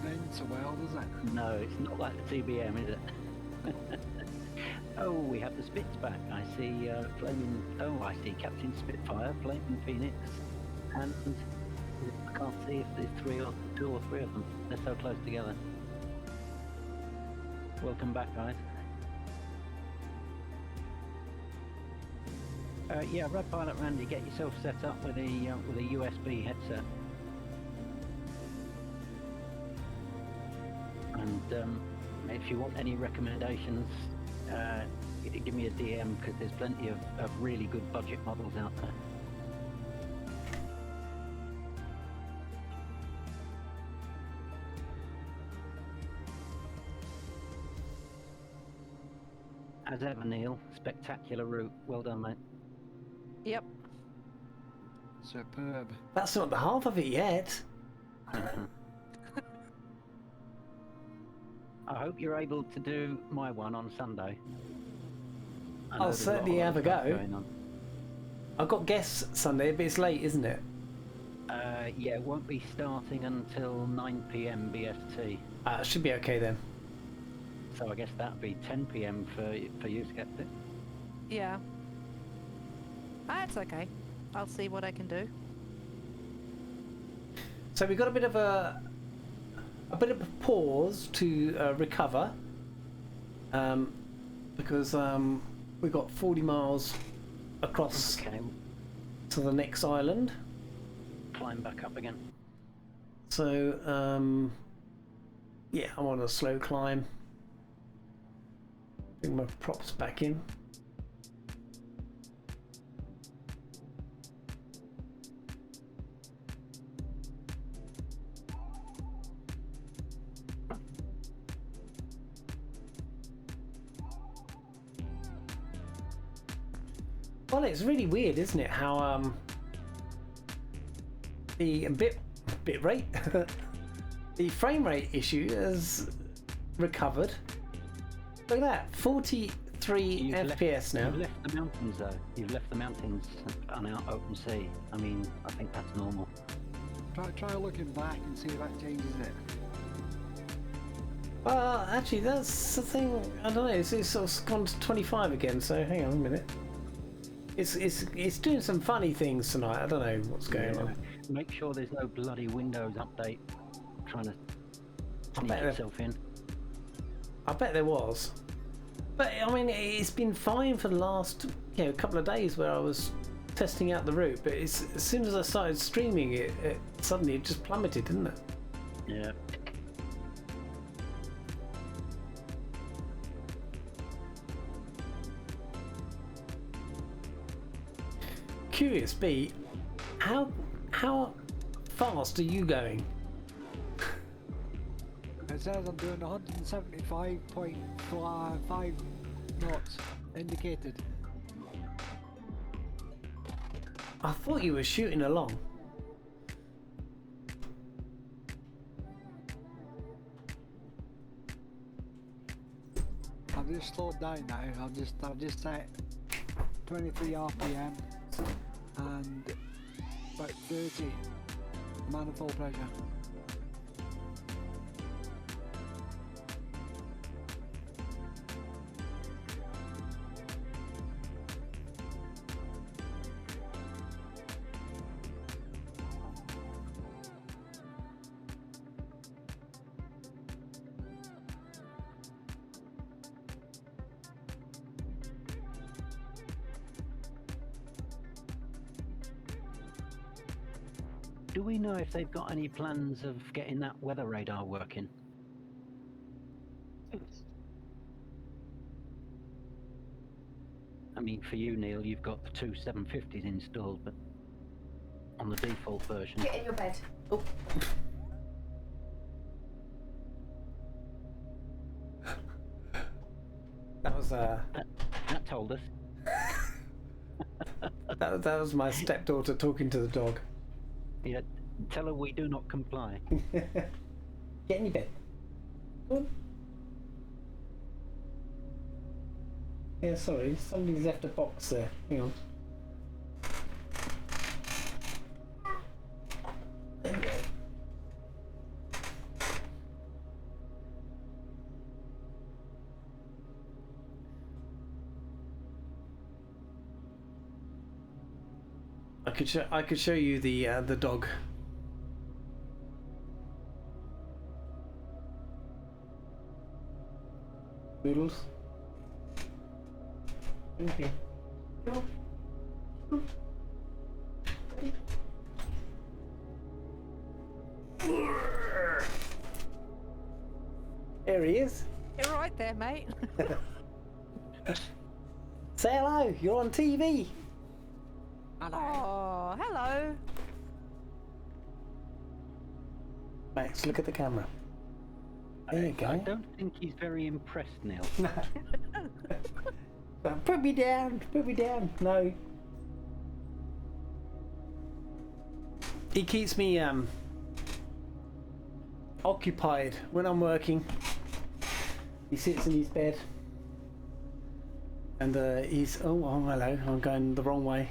bend so well, does it? No, it's not like the TBM, is it? Oh, we have the Spits back. I see Flaming... Oh, I see Captain Spitfire, Flaming Phoenix, and I can't see if there's two or three of them. They're so close together. Welcome back, guys. Yeah, Red Pilot Randy, get yourself set up with a USB headset. if you want any recommendations, give me a DM, because there's plenty of really good budget models out there. As ever, Neil, spectacular route. Well done, mate. Yep. Superb. That's not the half of it yet. I hope you're able to do my one on Sunday. I know I'll there's a lot certainly of have a other stuff go. going on. I've got guests Sunday, but it's late, isn't it? Yeah, it won't be starting until 9 p.m. BST. It should be okay then. So I guess that'd be 10 p.m. for you, Skeptic. Yeah. It's okay. I'll see what I can do. So we got a bit of a pause to recover, because we got 40 miles across Okay, to the next island. climb back up again. So yeah, I'm on a slow climb. Bring my props back in. Well, it's really weird, isn't it? How the bit rate, the frame rate issue has recovered. Look at that, 43 You've FPS now. You've left the mountains, though. You've left the mountains and out open sea. I mean, I think that's normal. Try looking back and see if that changes it. Well, actually, that's the thing. I don't know. It's sort of gone to 25 again. So hang on a minute. It's doing some funny things tonight. I don't know what's going on. Make sure there's no bloody Windows update trying to sneak bet itself in. I bet there was. But I mean, it's been fine for the last couple of days where I was testing out the route. But as soon as I started streaming it, suddenly it just plummeted, didn't it? Yeah. Curious, B, how fast are you going? It says I'm doing 175.5 knots indicated. I thought you were shooting along. I've just slowed down now. I've just set 23 RPM and about 30 manifold pressure. Do we know if they've got any plans of getting that weather radar working? I mean, for you, Neil, you've got the two 750s installed, but on the default version. Get in your bed. Oh. That was That told us. that was my stepdaughter talking to the dog. Yeah, tell her we do not comply. Get in your bed. Go on. Yeah, sorry, somebody's left a box there. Hang on. There we go. I could show you the dog. Noodles. Thank you. There he there, mate. Say hello. You're on TV. Oh, hello. Max, look at the camera. There you I go. don't think he's very impressed, Neil. Put me down. Put me down. No. He keeps me occupied when I'm working. He sits in his bed. And he's... Oh, hello. I'm going the wrong way.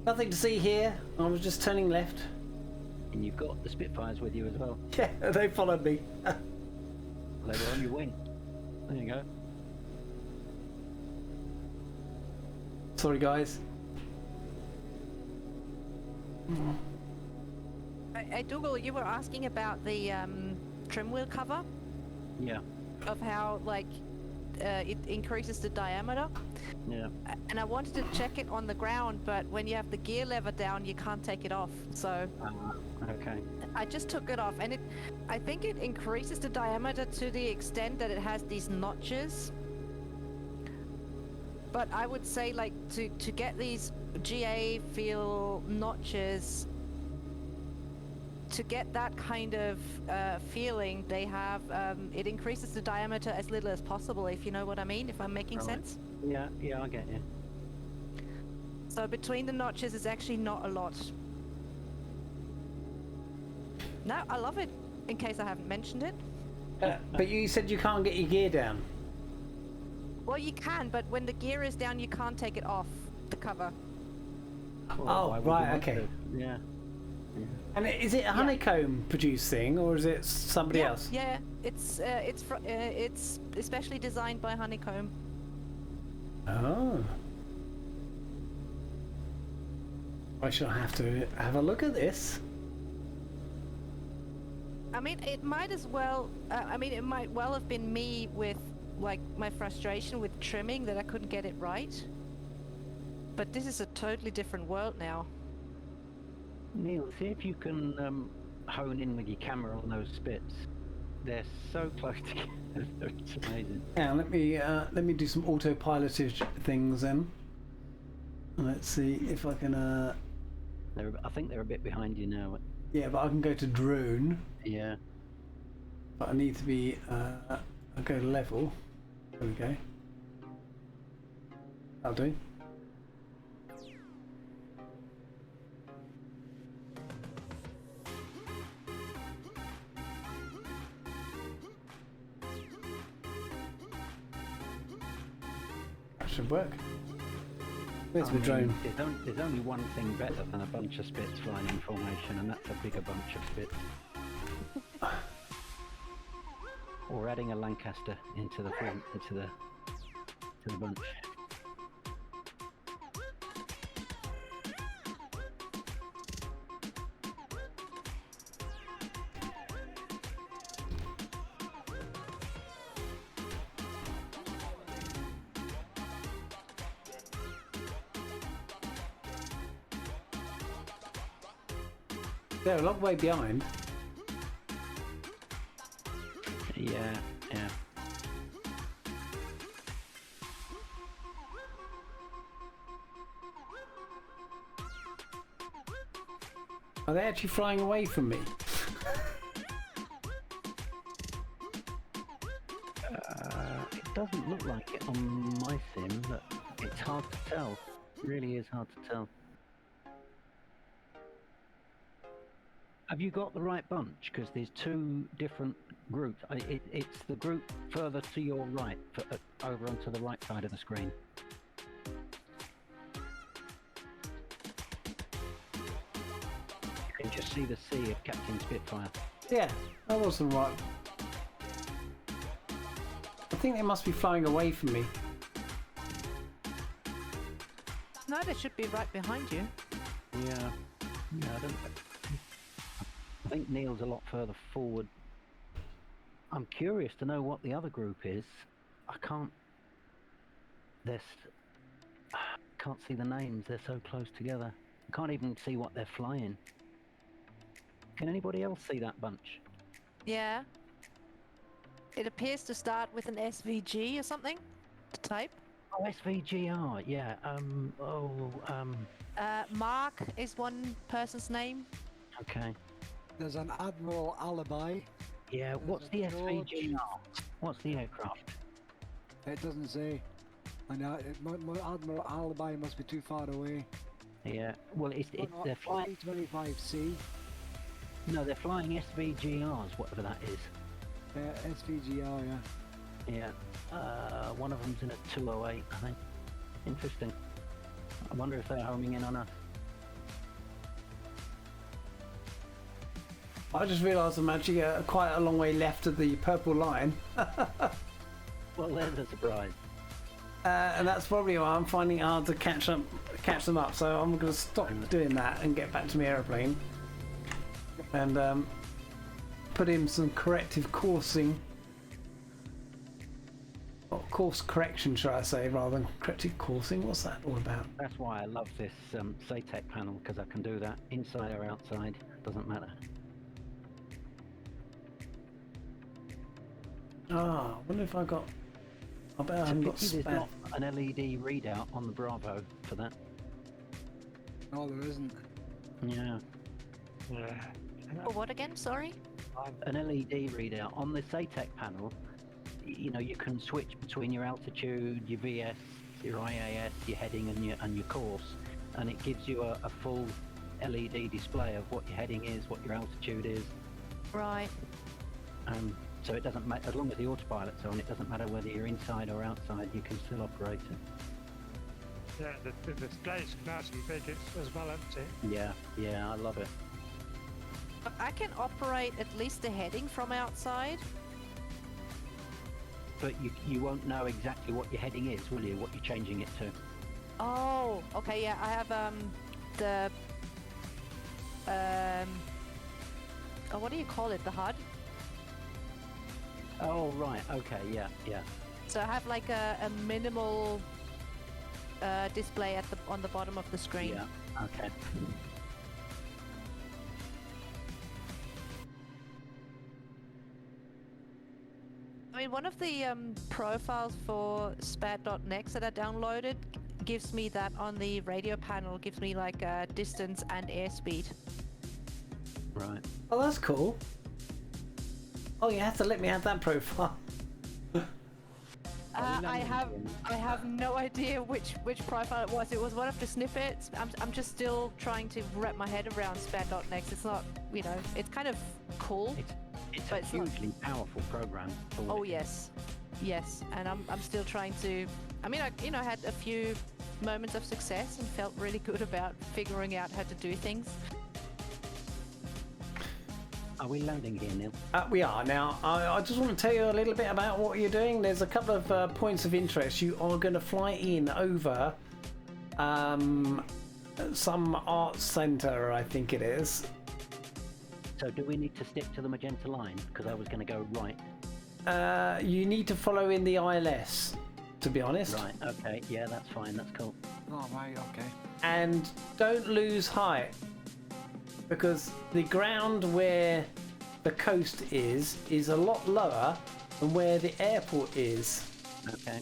Nothing to see here. I was just turning left. And you've got the Spitfires with you as well. Yeah, they followed me. They were on your wing. There you go. Sorry, guys. Hey, Dougal, you were asking about the trim wheel cover, Yeah. of how, like, it increases the diameter. Yeah. And I wanted to check it on the ground, but when you have the gear lever down, you can't take it off. So Okay. I just took it off, and I think it increases the diameter to the extent that it has these notches. But I would say, like, to get these GA feel notches, to get that kind of feeling, they have it increases the diameter as little as possible, if you know what I mean, if I'm making sense. Yeah, I get you. So between the notches is actually not a lot. No, I love it, in case I haven't mentioned it. But you said you can't get your gear down. Well, you can, but when the gear is down, you can't take it off the cover. Oh, why would right, you want okay. to? Yeah. And is it a honeycomb produced thing, or is it somebody else? Yeah, it's especially designed by Honeycomb. Oh. I shall have to have a look at this. I mean, it might as well. It might well have been me with, like, my frustration with trimming that I couldn't get it right. But this is a totally different world now. Neil, see if you can hone in with your camera on those spits. They're so close together. It's amazing. Yeah, let me do some autopilotage things then. Let's see if I can. I think they're a bit behind you now. Yeah, but I can go to drone. Yeah. But I need to be. I'll go level. There we go. That'll do. That should work. Where's the drone? There's only one thing better than a bunch of spits flying in formation, and that's a bigger bunch of spits. Or adding a Lancaster into the bunch. They're a long way behind. Yeah. Are they actually flying away from me? It doesn't look like it on my sim, but it's hard to tell. It really is hard to tell. Have you got the right bunch? Because there's two different groups. It's the group further to your right, over onto the right side of the screen. You can just see the sea of Captain Spitfire. Yeah, that wasn't right. I think they must be flying away from me. No, they should be right behind you. Yeah, I think Neil's a lot further forward. I'm curious to know what the other group is. I can't see the names. They're so close together. I can't even see what they're flying. Can anybody else see that bunch? Yeah. It appears to start with an SVG or something. To type. Oh, SVGR, yeah. Mark is one person's name. Okay. There's an Admiral Alibi. Yeah, what's the There's a George. SVGR? What's the aircraft? It doesn't say. And my Admiral Alibi must be too far away. Yeah, well, they're flying. 25C. No, they're flying SVGRs, whatever that is. SVGR, yeah. Yeah, one of them's in a 208, I think. Interesting. I wonder if they're homing in on us. I just realised I'm actually quite a long way left of the purple line. Well, there's a surprise. And that's probably why I'm finding it hard to catch them up. So I'm going to stop doing that and get back to my aeroplane and put in some corrective coursing, or course correction, should I say, rather than corrective coursing. What's that all about? That's why I love this SATEC panel, because I can do that inside or outside, doesn't matter. Ah, I wonder if I got. I bet I haven't got There's spare. not an LED readout on the Bravo for that. No, there isn't. Yeah. Yeah. Or what again? Sorry. An LED readout on the SATEC panel. You know, you can switch between your altitude, your VS, your IAS, your heading, and your course, and it gives you a full LED display of what your heading is, what your altitude is. Right. So it doesn't matter, as long as the autopilot's on, it doesn't matter whether you're inside or outside, you can still operate it. Yeah, the display's nice and big as well, isn't it? Yeah, I love it. I can operate at least the heading from outside. But you won't know exactly what your heading is, will you? What you're changing it to. Oh, okay, yeah, I have the oh, what do you call it? The HUD. Oh, right, okay, yeah. So I have like a minimal display on the bottom of the screen. Yeah, okay. I mean, one of the profiles for spat.next that I downloaded gives me that on the radio panel, gives me like distance and airspeed. Right. Oh, that's cool. Oh, you have to let me have that profile. I have no idea which profile it was. It was one of the snippets. I'm just still trying to wrap my head around spat.next. It's not, you know, it's kind of cool. It's But a it's not- hugely powerful program. For what Oh it is. yes, and I'm still trying to. I mean, I had a few moments of success and felt really good about figuring out how to do things. Are we landing here, Neil? We are now. I just want to tell you a little bit about what you're doing. There's a couple of points of interest. You are going to fly in over some art centre, I think it is. So do we need to stick to the magenta line? Because I was going to go right. You need to follow in the ILS, to be honest. Right, okay, yeah, that's fine, that's cool. Oh, right, okay. And don't lose height, because the ground where the coast is a lot lower than where the airport is. Okay.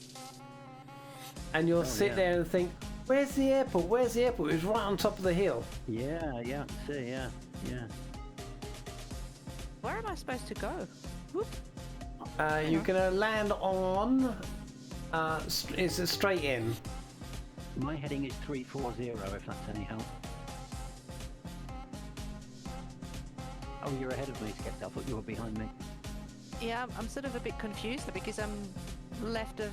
And you'll sit yeah. there and think, where's the airport? Where's the airport? It's right on top of the hill. Yeah, see, yeah. Where am I supposed to go? Whoop. You're going to land on... it's a straight in. My heading is 340, if that's any help. Oh, you're ahead of me, Skepta. I thought you were behind me. Yeah, I'm sort of a bit confused because I'm left of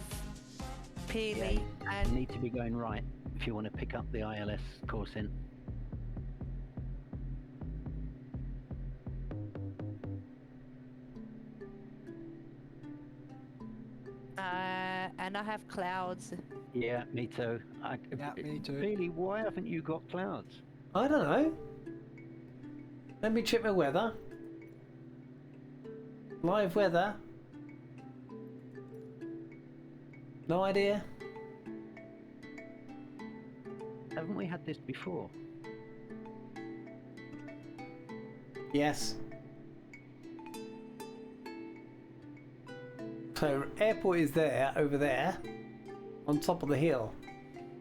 Peely Yeah, you and need to be going right if you want to pick up the ILS course in. and I have clouds. Yeah, me too. Yeah, me too. Really, why haven't you got clouds? I don't know. Let me check my weather. Live weather. No idea. Haven't we had this before? Yes. So airport is there, over there, on top of the hill.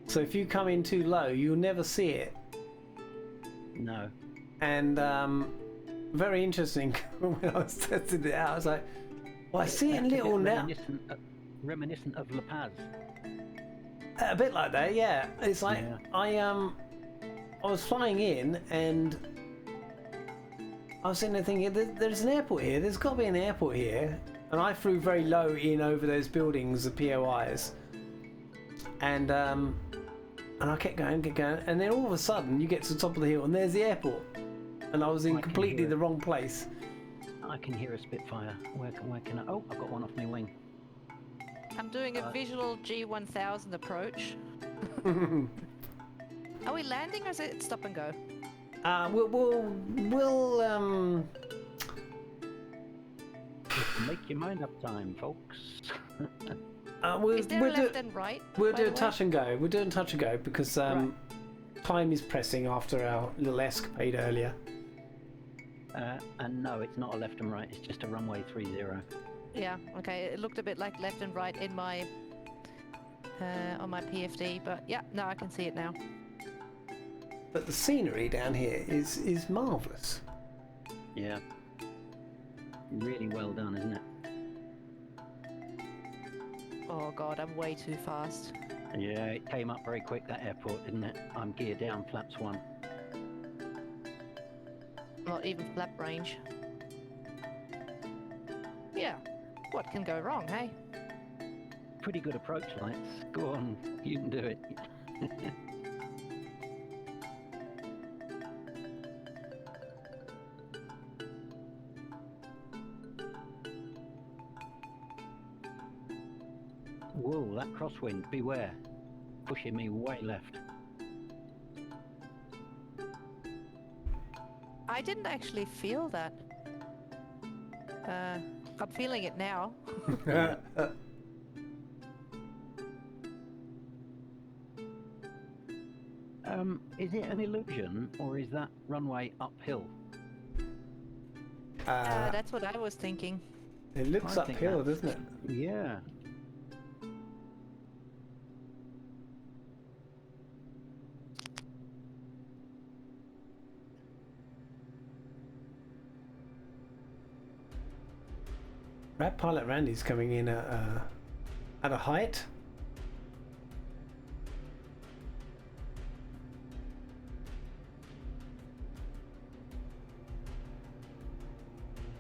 So if you come in too low, you'll never see it. No. And very interesting. When I was testing it out, I was like, well, I see it in That's a little bit now. Reminiscent of La Paz. A bit like that, yeah. It's like Yeah. I was flying in and I was sitting there thinking, there's an airport here. There's got to be an airport here. And I flew very low in over those buildings, the POIs, and I kept going, and then all of a sudden you get to the top of the hill and there's the airport, and I was in completely the wrong place. I can hear a Spitfire. Where can I? Oh, I've got one off my wing. I'm doing a visual G1000 approach. Are we landing or is it stop and go? We'll Make your mind up time, folks. Is there a left and right? We'll by do the a way? touch and go. We're doing touch and go because Right. time is pressing after our little escapade earlier. And no, it's not a left and right. It's just a runway 30. Yeah, okay. It looked a bit like left and right in my on my PFD, but yeah, no, I can see it now. But the scenery down here is marvellous. Yeah. Really well done, isn't it? Oh god, I'm way too fast. Yeah, it came up very quick, that airport, didn't it? I'm gear down, flaps 1. Not even flap range. Yeah, what can go wrong, hey? Pretty good approach lights. Go on, you can do it. Whoa, that crosswind, beware. Pushing me way left. I didn't actually feel that. I'm feeling it now. Is it an illusion, or is that runway uphill? That's what I was thinking. It looks I think uphill, that's- doesn't it? Yeah. Rat Pilot Randy's coming in at a height.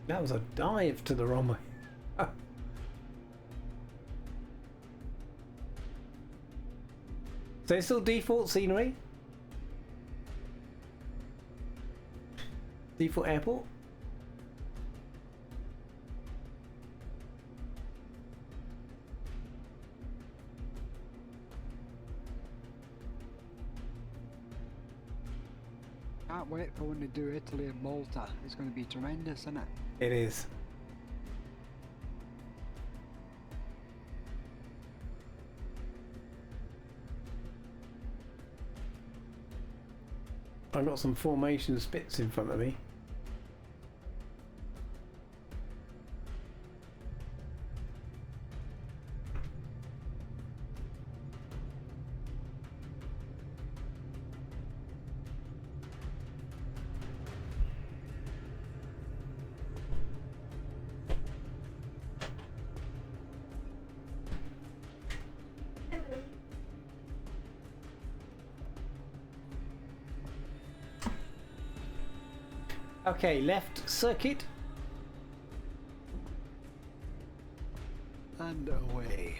That was a dive to the runway. So it's still default scenery? Default airport? Can't wait for when they do Italy and Malta. It's going to be tremendous, isn't it? It is. I've got some formation spits in front of me. Okay, left circuit. And away.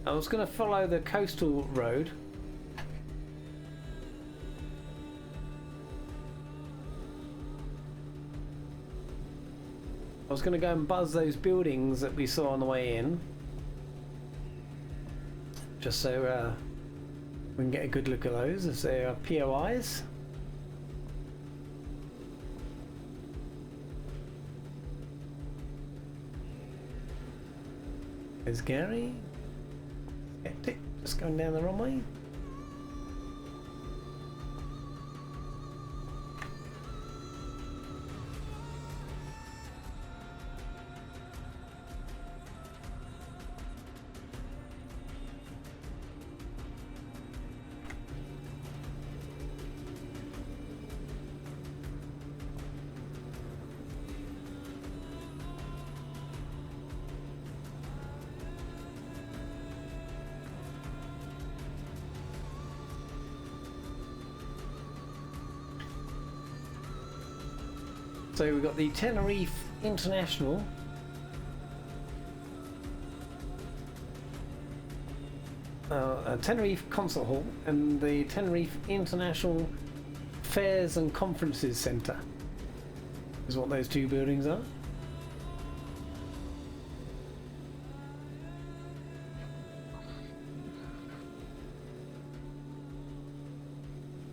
I was going to follow the coastal road. I was going to go and buzz those buildings that we saw on the way in. Just so we can get a good look at those as they are POIs. There's Gary. Skeptic. Just going down the wrong way. So we've got the Tenerife International. Tenerife Concert Hall and the Tenerife International Fairs and Conferences Centre is what those two buildings are.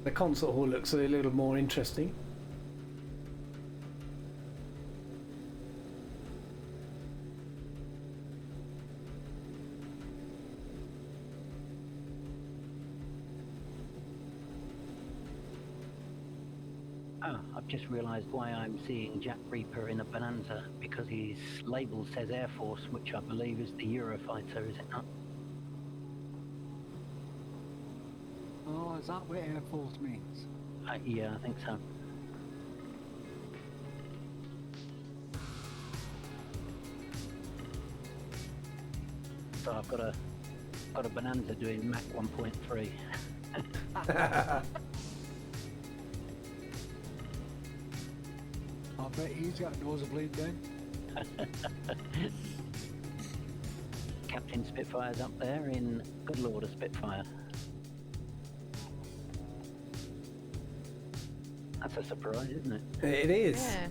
The concert hall looks a little more interesting. Oh, I've just realised why I'm seeing Jack Reaper in a Bonanza, because his label says Air Force, which I believe is the Eurofighter, is it not? Oh, is that what Air Force means? Yeah, I think so. So I've got a Bonanza doing Mach 1.3. I bet he's got a nosebleed then. Captain Spitfire's up there in good lord of Spitfire. That's a surprise, isn't it? It is. Yeah.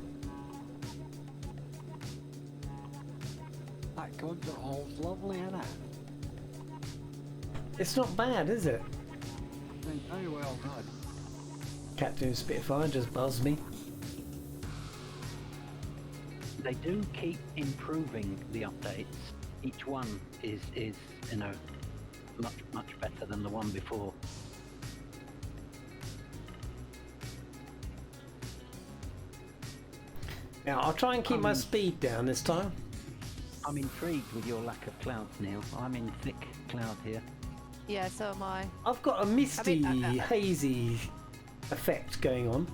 That concert hall's lovely, isn't it? It's not bad, is it? Very well done. Captain Spitfire just buzzed me. They do keep improving the updates. Each one is you know, much better than the one before. Now I'll try and keep my speed down this time. I'm intrigued with your lack of clouds, Neil. I'm in thick cloud here. Yeah, so am I. I've got a misty, hazy effect going on.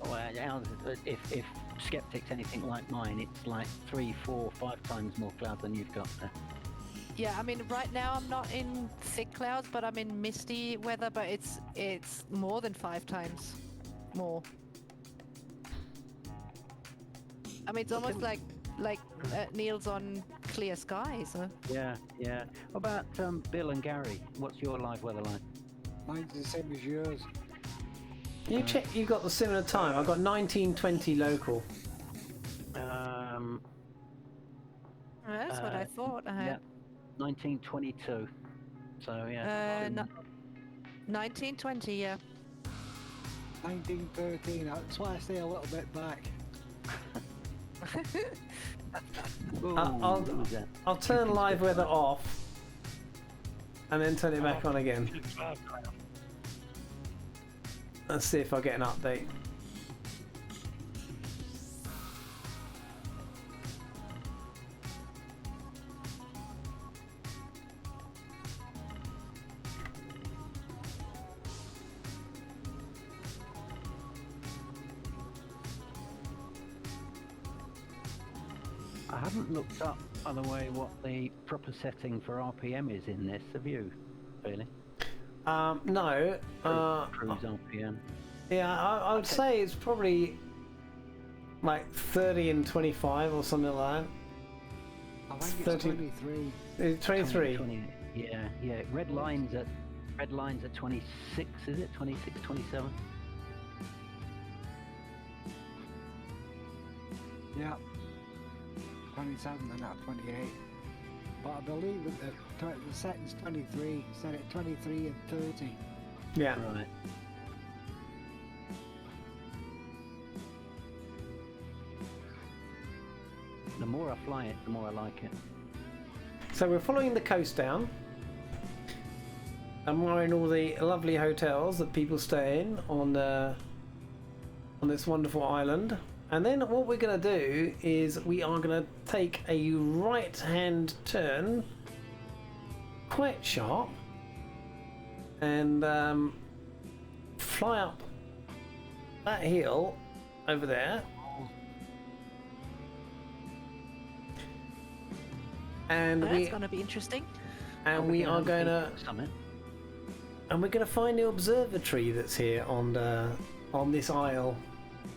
Well, if Skeptic's anything like mine, it's like 3, 4, 5 times more cloud than you've got there. Yeah, I mean, right now I'm not in thick clouds, but I'm in misty weather, but it's more than 5 times more. I mean, it's almost like Neil's on clear skies. Huh? Yeah. What about Bill and Gary? What's your live weather like? Mine's the same as yours. You check. You got the similar time. I got 1920 local. That's what I thought I had. Yeah, 1922. So yeah. 1920, yeah. 1913. That's why I stay a little bit back. I'll turn live weather off and then turn it back on again. Let's see if I get an update. I haven't looked up, by the way, what the proper setting for RPM is in this. Have you, really? No. Cruise RPM. Yeah, I would say it's probably like 30 and 25 or something like that. I think it's 23. 23. 20, yeah. Red lines at 26, is it? 26, 27? Yeah. 27 and not 28. But I believe that the setting's 23. Set it 23 and 30. Yeah. Right. The more I fly it, the more I like it. So we're following the coast down. admiring all the lovely hotels that people stay in on this wonderful island. And then what we're going to do is we are going to take a right-hand turn, quite sharp, and fly up that hill over there. And That's going to be interesting. And we are going to summit. And we're going to find the observatory that's here on this isle,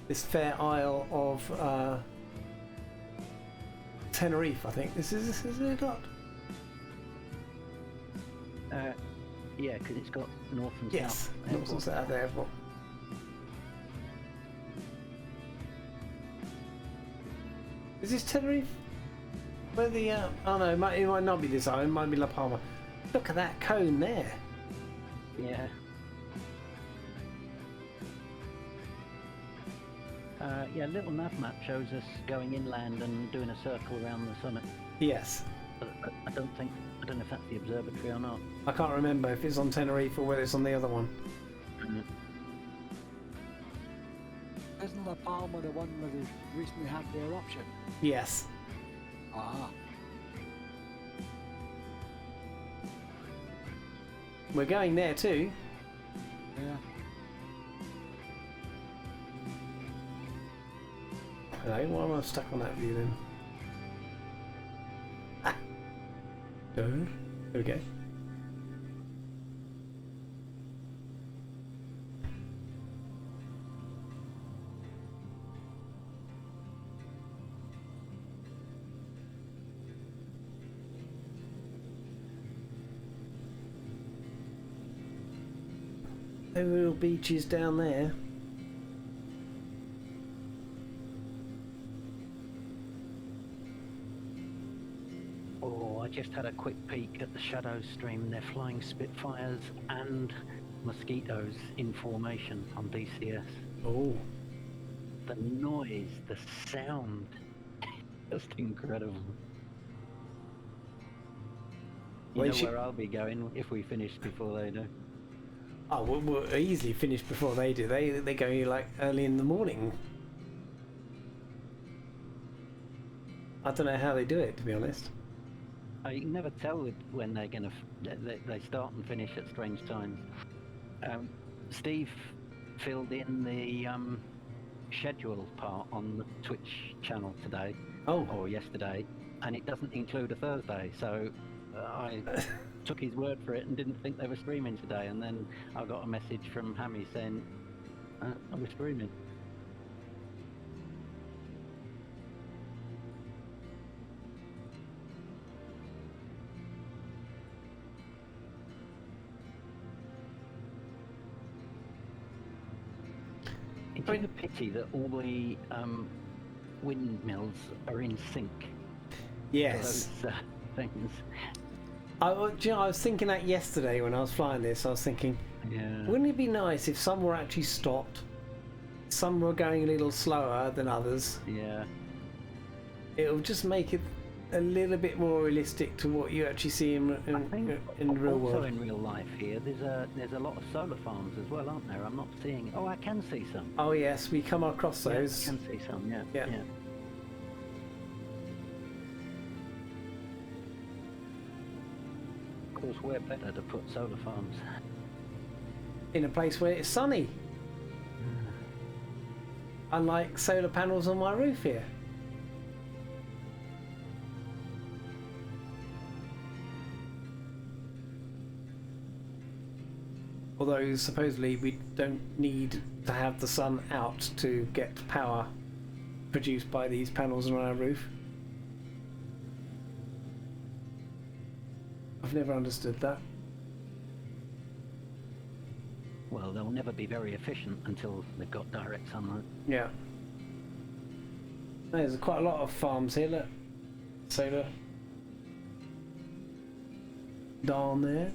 this fair isle of Tenerife. I think this is it not? Yeah, because it's got north and Yes, south. north and south airport. Is this Tenerife? Where the oh no, it might not be this island. It might be La Palma. Look at that cone there. Yeah. Yeah, little nav map shows us going inland and doing a circle around the summit. Yes. But I don't know if that's the observatory or not. I can't remember if it's on Tenerife or whether it's on the other one. Isn't La Palma the one where they recently had the eruption? Yes. Ah. We're going there too. Yeah. Hello, why am I stuck on that view then? Ah. There we go. There are little beaches down there. Oh, I just had a quick peek at the shadow stream. They're flying Spitfires and mosquitoes in formation on DCS. Oh. The noise, the sound, just incredible. You know where I'll be going if we finish before they do. Oh, we'll easily finish before they do. They go like early in the morning. I don't know how they do it, to be honest. You can never tell when they're gonna. They start and finish at strange times. Steve filled in the schedule part on the Twitch channel today, or yesterday, and it doesn't include a Thursday. So I took his word for it and didn't think they were streaming today. And then I got a message from Hammy saying I was streaming. It's a pity that all the windmills are in sync. Yes. Those things. I was thinking that yesterday when I was flying this. I was thinking, wouldn't it be nice if some were actually stopped, some were going a little slower than others? Yeah. It'll just make it a little bit more realistic to what you actually see in the real world. Also in real life here, there's a lot of solar farms as well, aren't there? I'm not seeing. Oh, I can see some. Oh yes, we come across those. Yeah, I can see some. Yeah. Yeah. Of course, where better to put solar farms? In a place where it's sunny. Unlike solar panels on my roof here. Although supposedly we don't need to have the sun out to get power produced by these panels on our roof. I've never understood that. Well, they'll never be very efficient until they've got direct sunlight. Yeah. There's quite a lot of farms here, look. Solar. Down there.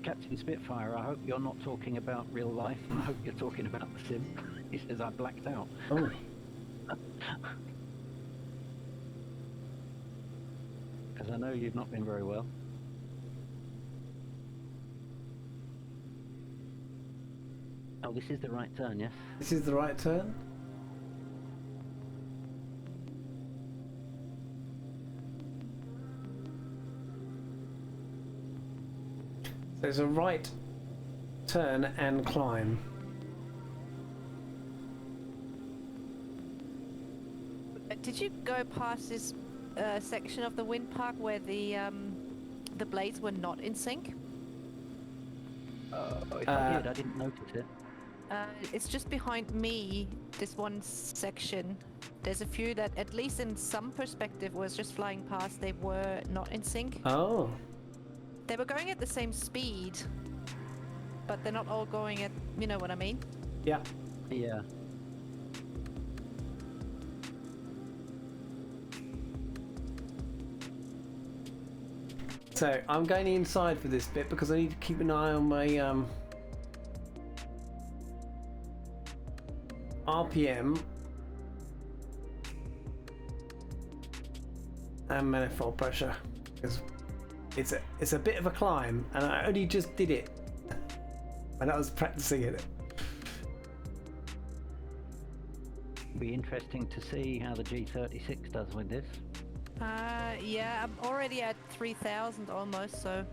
Captain Spitfire, I hope you're not talking about real life. I hope you're talking about the sim. He says I blacked out. Oh. Because I know you've not been very well. Oh, this is the right turn, yes? This is the right turn. There's a right turn and climb. Did you go past this section of the wind park where the blades were not in sync? If I did, I didn't notice it. It's just behind me, this one section. There's a few that, at least in some perspective, was just flying past. They were not in sync. Oh. They were going at the same speed, but they're not all going at, you know what I mean? Yeah. Yeah. So I'm going inside for this bit because I need to keep an eye on my RPM and manifold pressure, because it's a bit of a climb, and I only just did it when I was practicing it. Be interesting to see how the G36 does with this. Yeah, I'm already at 3,000 almost, so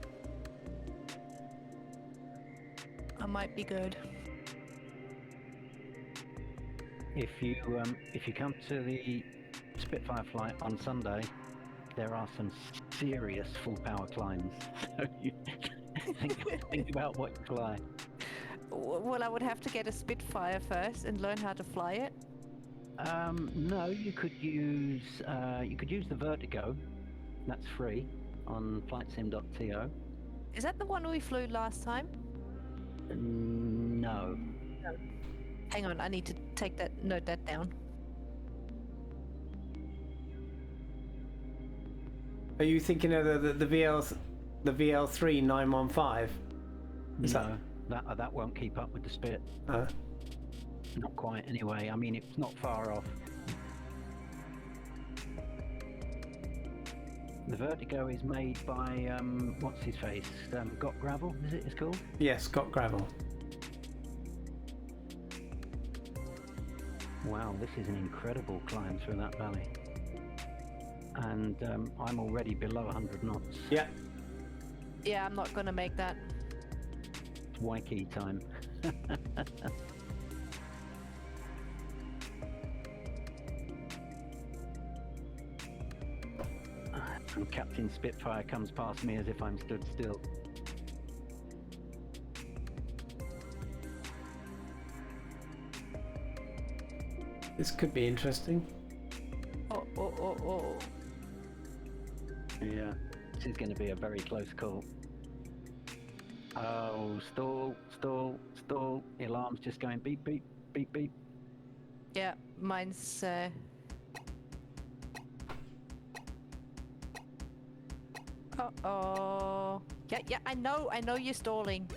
I might be good. If you come to the Spitfire flight on Sunday, there are some serious full power climbs. So you think about what you fly. Well, I would have to get a Spitfire first and learn how to fly it. No, you could use the Vertigo. That's free on flightsim.to. Is that the one we flew last time? No. Hang on, I need to note that down. Are you thinking of the VL3 915? No, that won't keep up with the Spit. Not quite, anyway. I mean, it's not far off. The Vertigo is made by, what's his face? Got Gravel, is it it's called? Yes, got gravel. Wow, this is an incredible climb through that valley. And I'm already below 100 knots. Yeah. Yeah, I'm not gonna make that. It's Waikiki time. And Captain Spitfire comes past me as if I'm stood still. This could be interesting. Oh. Yeah, this is going to be a very close call. Oh, stall. The alarm's just going beep, beep, beep, beep. Yeah, mine's Uh-oh. Yeah, I know you're stalling.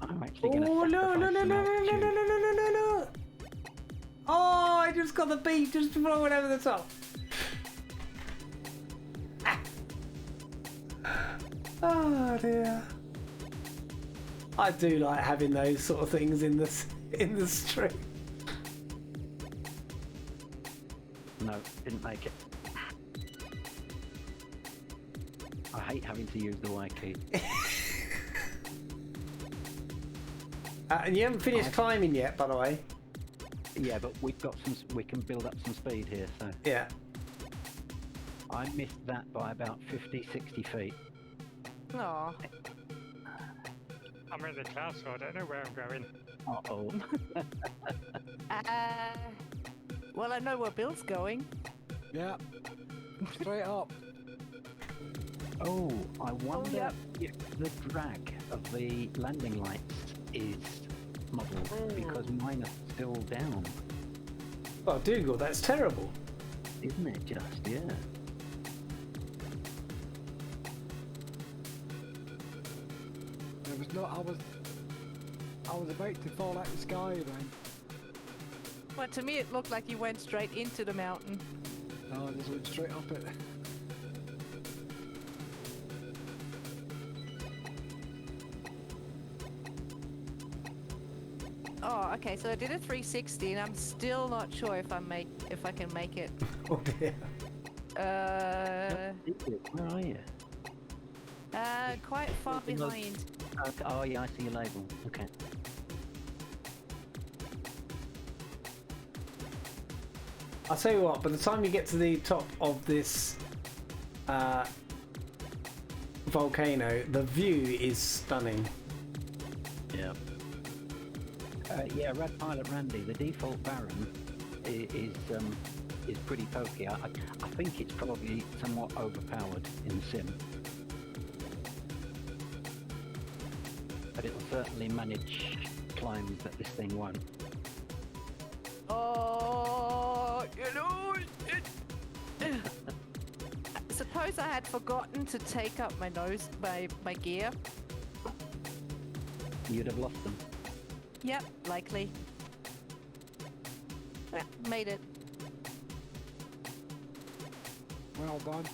I'm actually going to No. Oh, I just got the beat just before I went over the top. Oh dear. I do like having those sort of things in the stream. No, didn't make it. I hate having to use the Y key. And you haven't finished climbing yet, by the way. Yeah, but we can build up some speed here, so. Yeah. I missed that by about 50, 60 feet. Aw. I'm in the clouds, so I don't know where I'm going. Uh-oh. Well, I know where Bill's going. Yeah. Straight up. Oh, I wonder yep. if the drag of the landing lights is modelled, because mine are still down. Oh, Dougal, that's terrible. Isn't it just, yeah. There was no. I was about to fall out the sky then. Well, to me it looked like you went straight into the mountain. No, I just went straight up it. Oh, okay. So I did a 360, and I'm still not sure if I can make it. Oh dear. Where are you? Quite far behind. Oh yeah, I see your label. Okay. I'll tell you what, by the time you get to the top of this volcano, the view is stunning. Yeah. Yeah, Rad Pilot Randy, the default Baron is pretty pokey. I think it's probably somewhat overpowered in the sim. But it'll certainly manage climbs that this thing won't. Oh, you know, suppose I had forgotten to take up my gear. You'd have lost them. Yep, likely. Yeah, made it. Well done.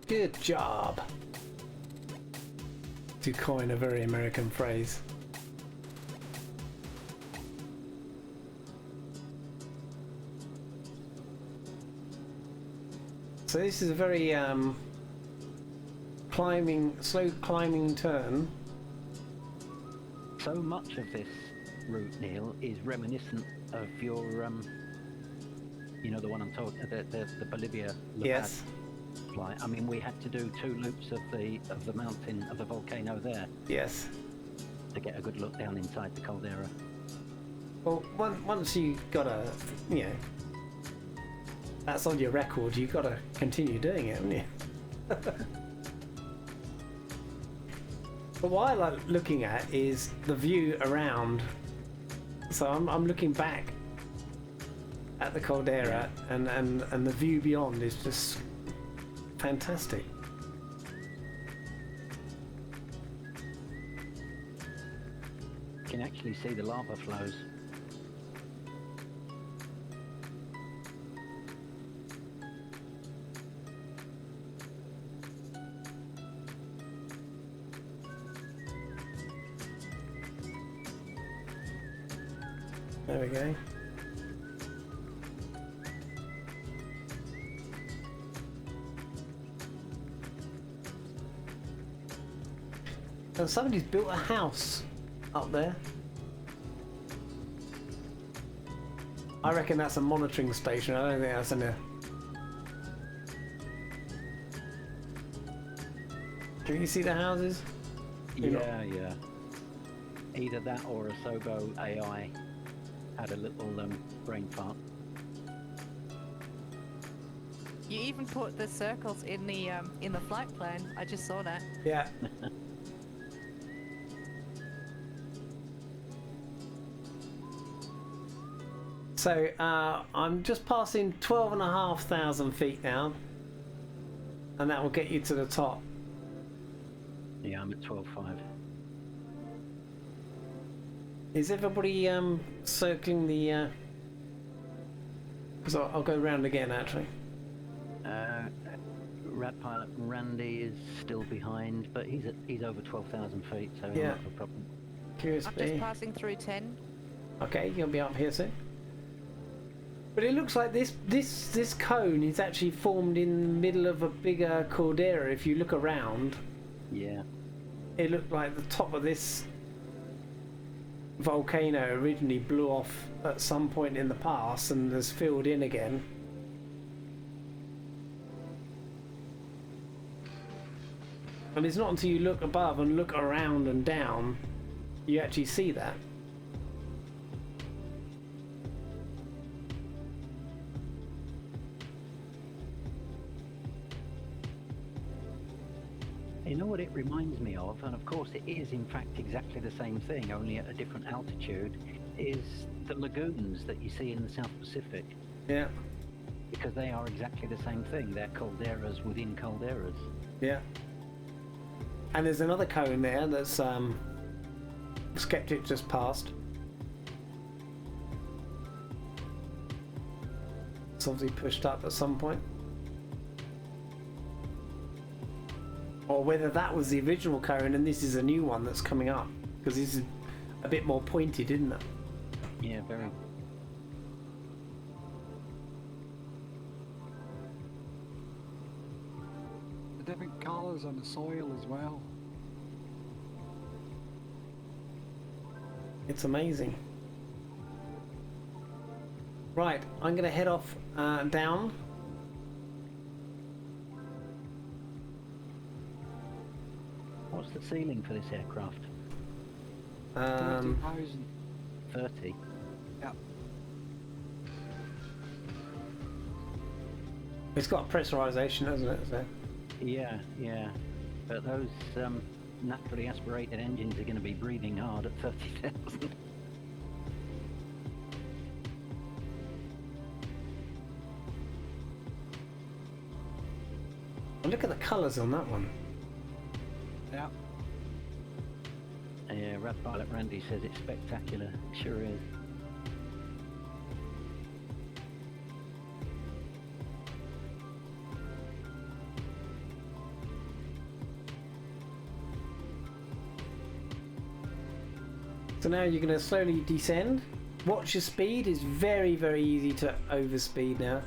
Good job. To coin a very American phrase. So this is a very slow climbing turn. So much of this route, Neil, is reminiscent of your, you know, the one I'm talking, the Bolivia Yes. flight. I mean, we had to do 2 loops of the mountain of the volcano there Yes. to get a good look down inside the caldera. Well, once you got a, you know, that's on your record, you've got to continue doing it, haven't you? But what I like looking at is the view around. So I'm looking back at the caldera, and the view beyond is just fantastic. You can actually see the lava flows. There we go. And somebody's built a house up there. I reckon that's a monitoring station. I don't think that's in a... Can you see the houses? Yeah, yeah. Either that or a Sobo AI had a little brain fart. You even put the circles in the flight plan. I just saw that. Yeah. So I'm just passing 12,500 feet now, and that will get you to the top. Yeah, I'm at 12.5. Is everybody circling the? Because I'll go round again actually. Rat Pilot Randy is still behind, but he's over 12,000 feet, so Yeah. not a problem. Curious I'm just bee. passing through 10. Okay, you'll be up here soon. But it looks like this cone is actually formed in the middle of a bigger caldera. If you look around, Yeah. it looked like the top of this volcano originally blew off at some point in the past and has filled in again. And it's not until you look above and look around and down you actually see that. You know what it reminds me of, and of course it is in fact exactly the same thing, only at a different altitude, is the lagoons that you see in the South Pacific. Yeah, Because they are exactly the same thing. They're calderas within calderas. yeah. And there's another cone there that's Skeptic just passed. It's obviously pushed up at some point. Or whether that was the original cone and this is a new one that's coming up. Because this is a bit more pointed, isn't it? Yeah, very. The different colours on the soil as well. It's amazing. Right, I'm going to head off down. What's the ceiling for this aircraft? 30,000. 30. Yep. It's got pressurization, hasn't it? So. Yeah, yeah. But those naturally aspirated engines are going to be breathing hard at 30,000. Look at the colours on that one. Yeah. Yeah, Rad Pilot Randy says it's spectacular. It sure is. So now you're going to slowly descend. Watch your speed. It's very, very easy to overspeed now.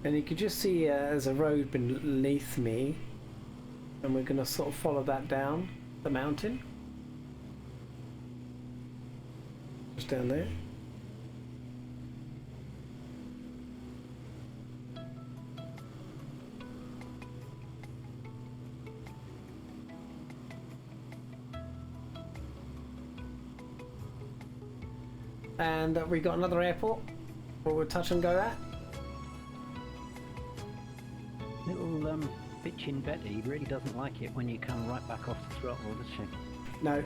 And you can just see there's a road beneath me, and we're going to sort of follow that down the mountain. Just down there. And we got another airport where we'll touch and go at. Little bitchin' Betty really doesn't like it when you come right back off the throttle, does she? No.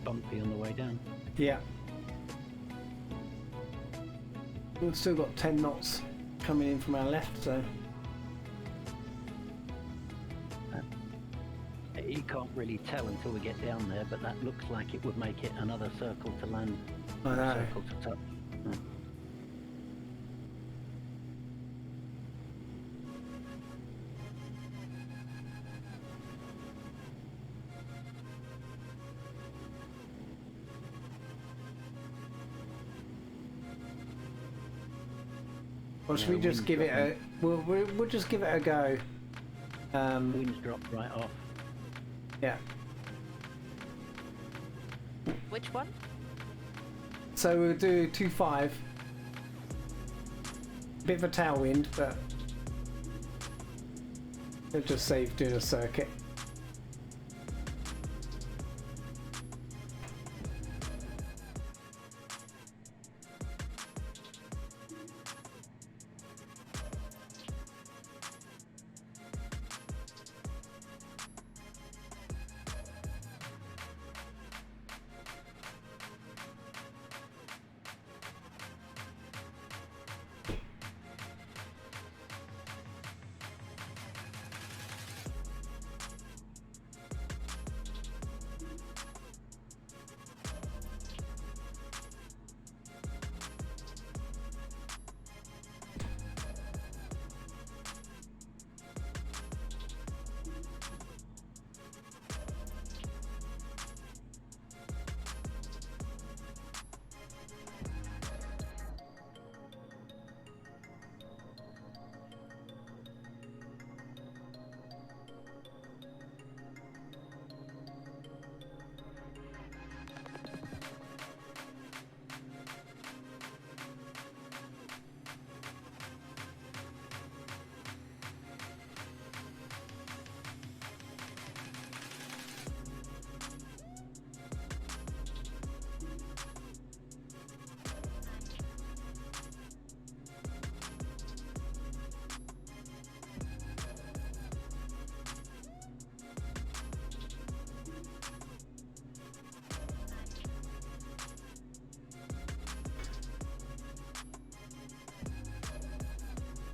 Bumpy on the way down. Yeah. We've still got 10 knots coming in from our left, so. You can't really tell until we get down there, but that looks like it would make it another circle to land, I know. circle to touch. Or should we just give it a? We'll just give it a go. Wind's dropped right off. Yeah. Which one? So we'll do 2.5. Bit of a tailwind, but It just saved doing a circuit.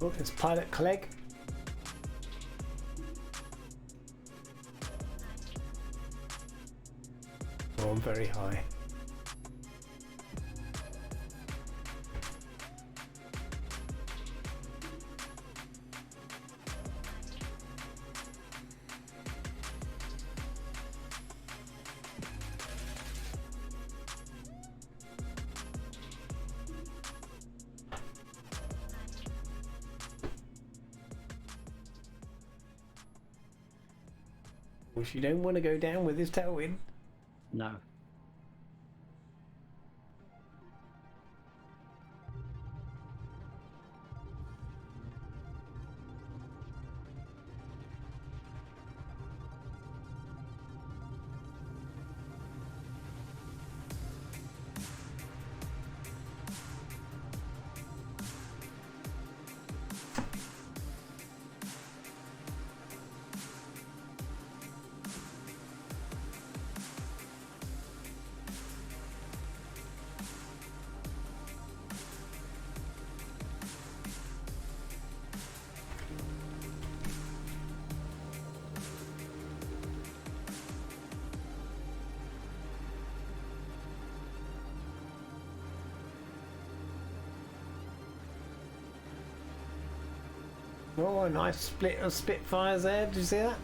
Oh, it's Pilot Clegg. Oh, I'm very high. Which you don't want to go down with this tailwind. No. Oh, a nice split of Spitfires there. Did you see that?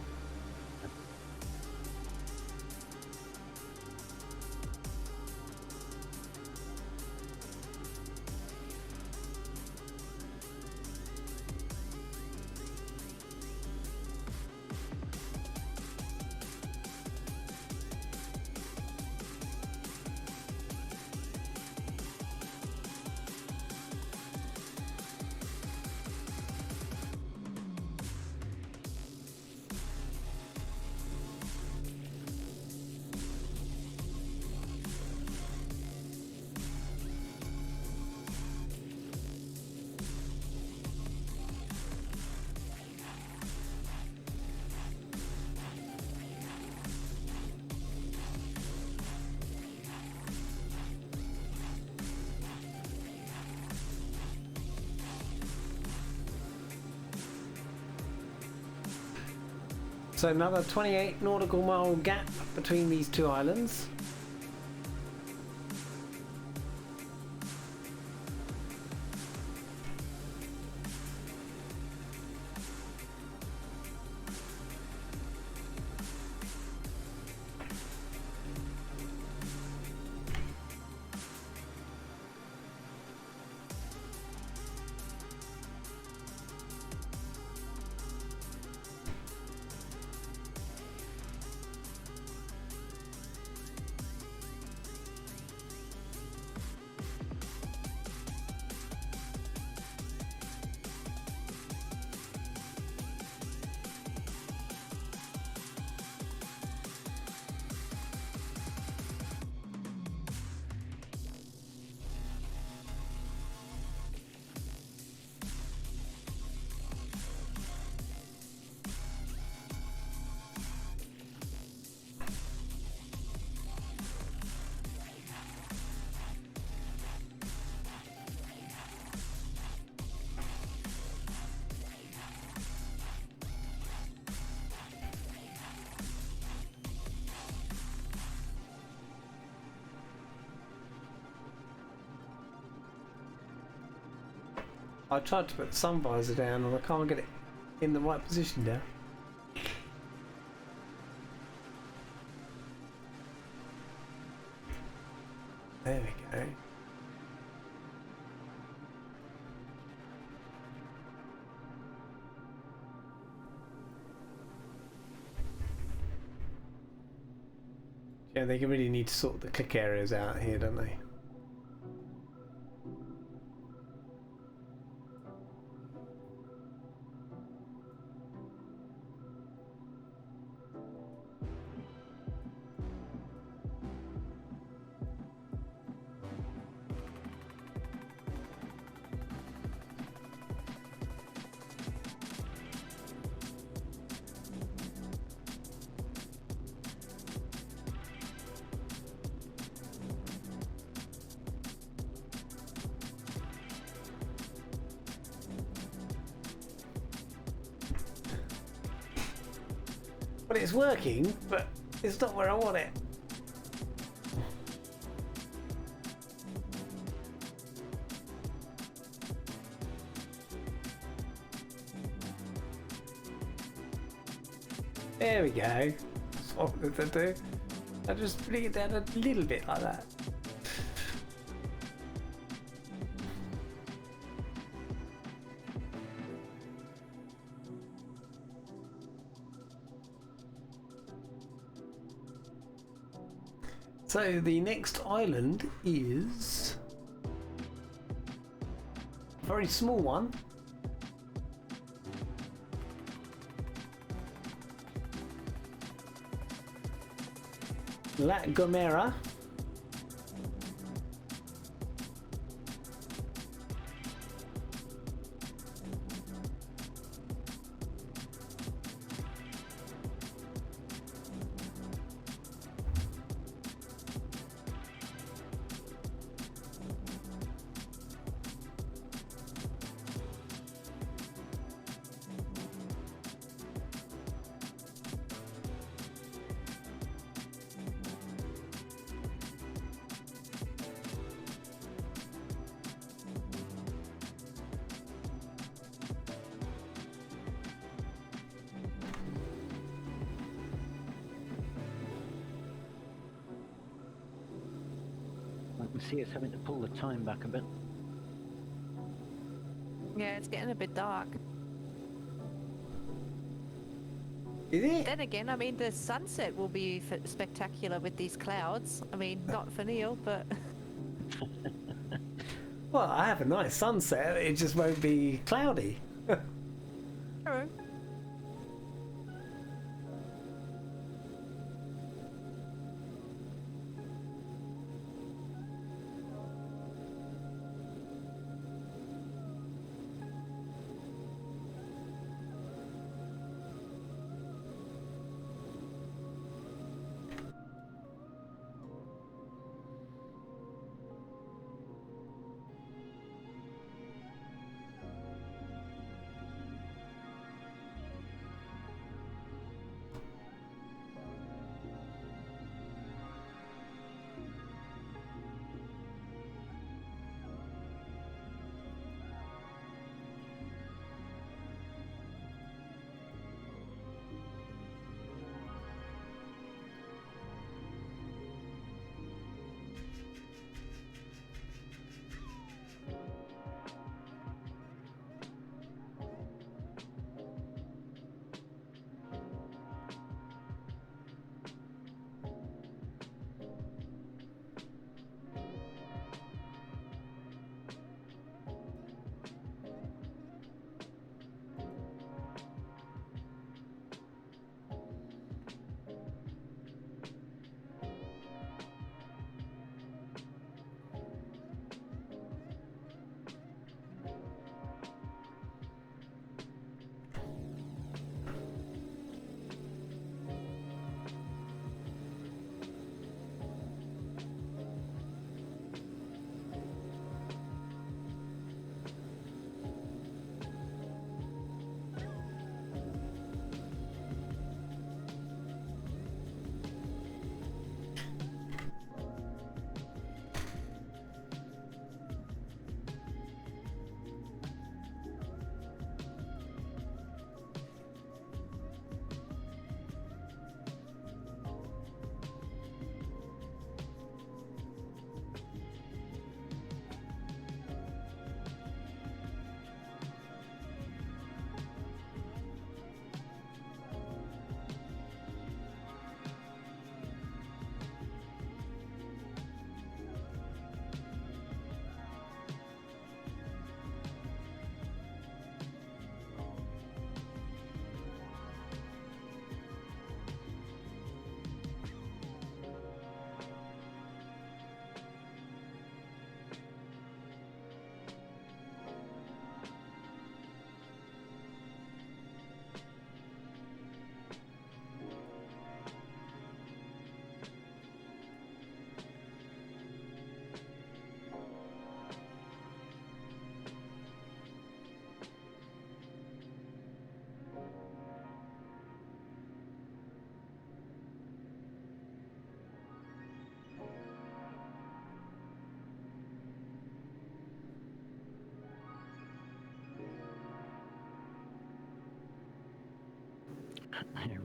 So another 28 nautical mile gap between these two islands. I tried to put the sun visor down and I can't get it in the right position now. There we go. Yeah, they really need to sort the click areas out here, don't they? Well, it's working, but it's not where I want it. There we go. That's what I wanted to do. I just bring it down a little bit like that. So the next island is a very small one. La Gomera. I can see us having to pull the time back a bit. Yeah, it's getting a bit dark. Is it? Then again, I mean, the sunset will be spectacular with these clouds. I mean, not for Neil, but Well, I have a nice sunset. It just won't be cloudy. true.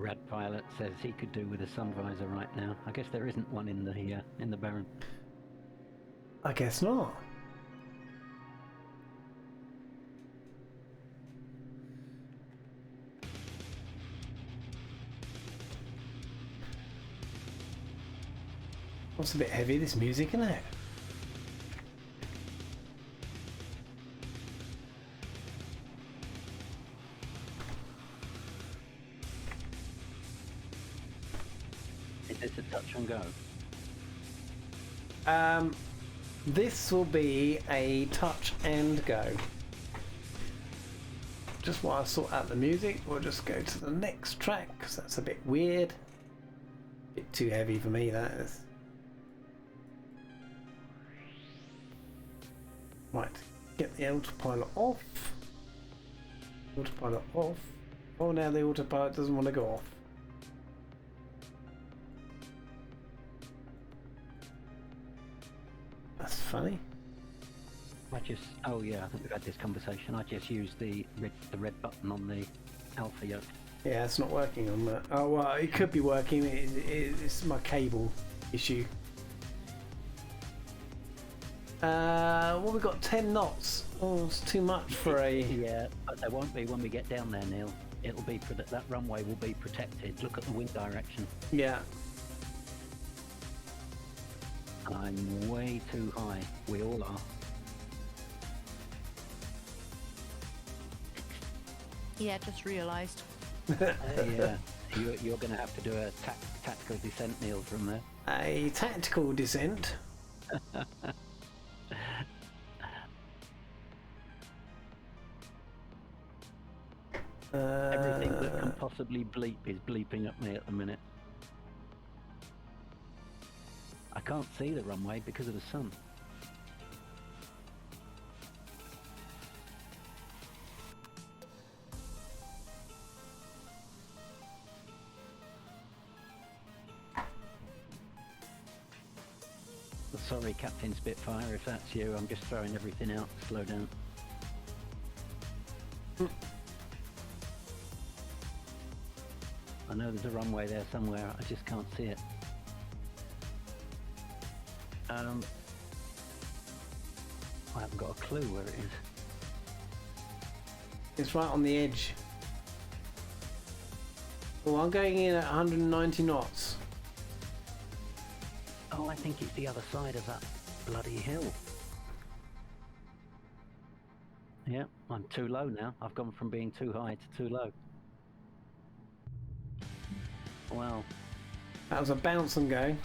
Rad pilot says he could do with a sun visor right now. I guess there isn't one in the Baron. I guess not. It's a bit heavy, this music, isn't it? Is this a touch and go? This will be a touch and go. Just while I sort out the music, we'll just go to the next track, because that's a bit weird. Bit too heavy for me, that is. Right, get the autopilot off. Autopilot off. Oh, now the autopilot doesn't want to go off. That's funny. Oh yeah, I think we've had this conversation. I just used the red button on the Alpha yoke. Yeah, it's not working on that. Oh, well, it could be working. It's my cable issue. Well, we've got 10 knots. Oh, it's too much for a... Yeah, but there won't be when we get down there, Neil. It'll be that runway will be protected. Look at the wind direction. Yeah. I'm way too high. We all are. Yeah, just realised. Yeah, you're going to have to do a tactical descent, Neil, from there. A tactical descent. Everything that can possibly bleep is bleeping at me at the minute. I can't see the runway because of the sun. Sorry, Captain Spitfire, if that's you. I'm just throwing everything out. Slow down. I know there's a runway there somewhere. I just can't see it. I haven't got a clue where it is. It's right on the edge. Well, I'm going in at 190 knots. Oh, I think it's the other side of that bloody hill. Yeah, I'm too low now. I've gone from being too high to too low. Wow. That was a bounce and go.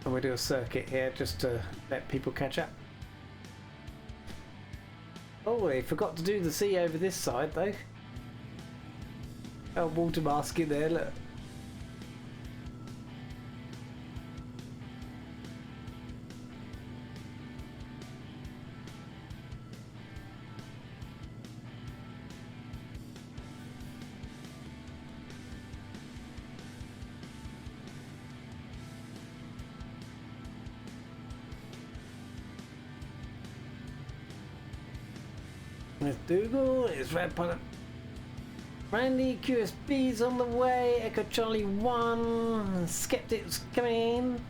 And we do a circuit here just to let people catch up. Oh, they forgot to do the sea over this side though. Oh, water basket there, look. There's Dougal, it's Red Pilot. Randy, QSB's on the way, Echo Charlie 1, Skeptic's coming in.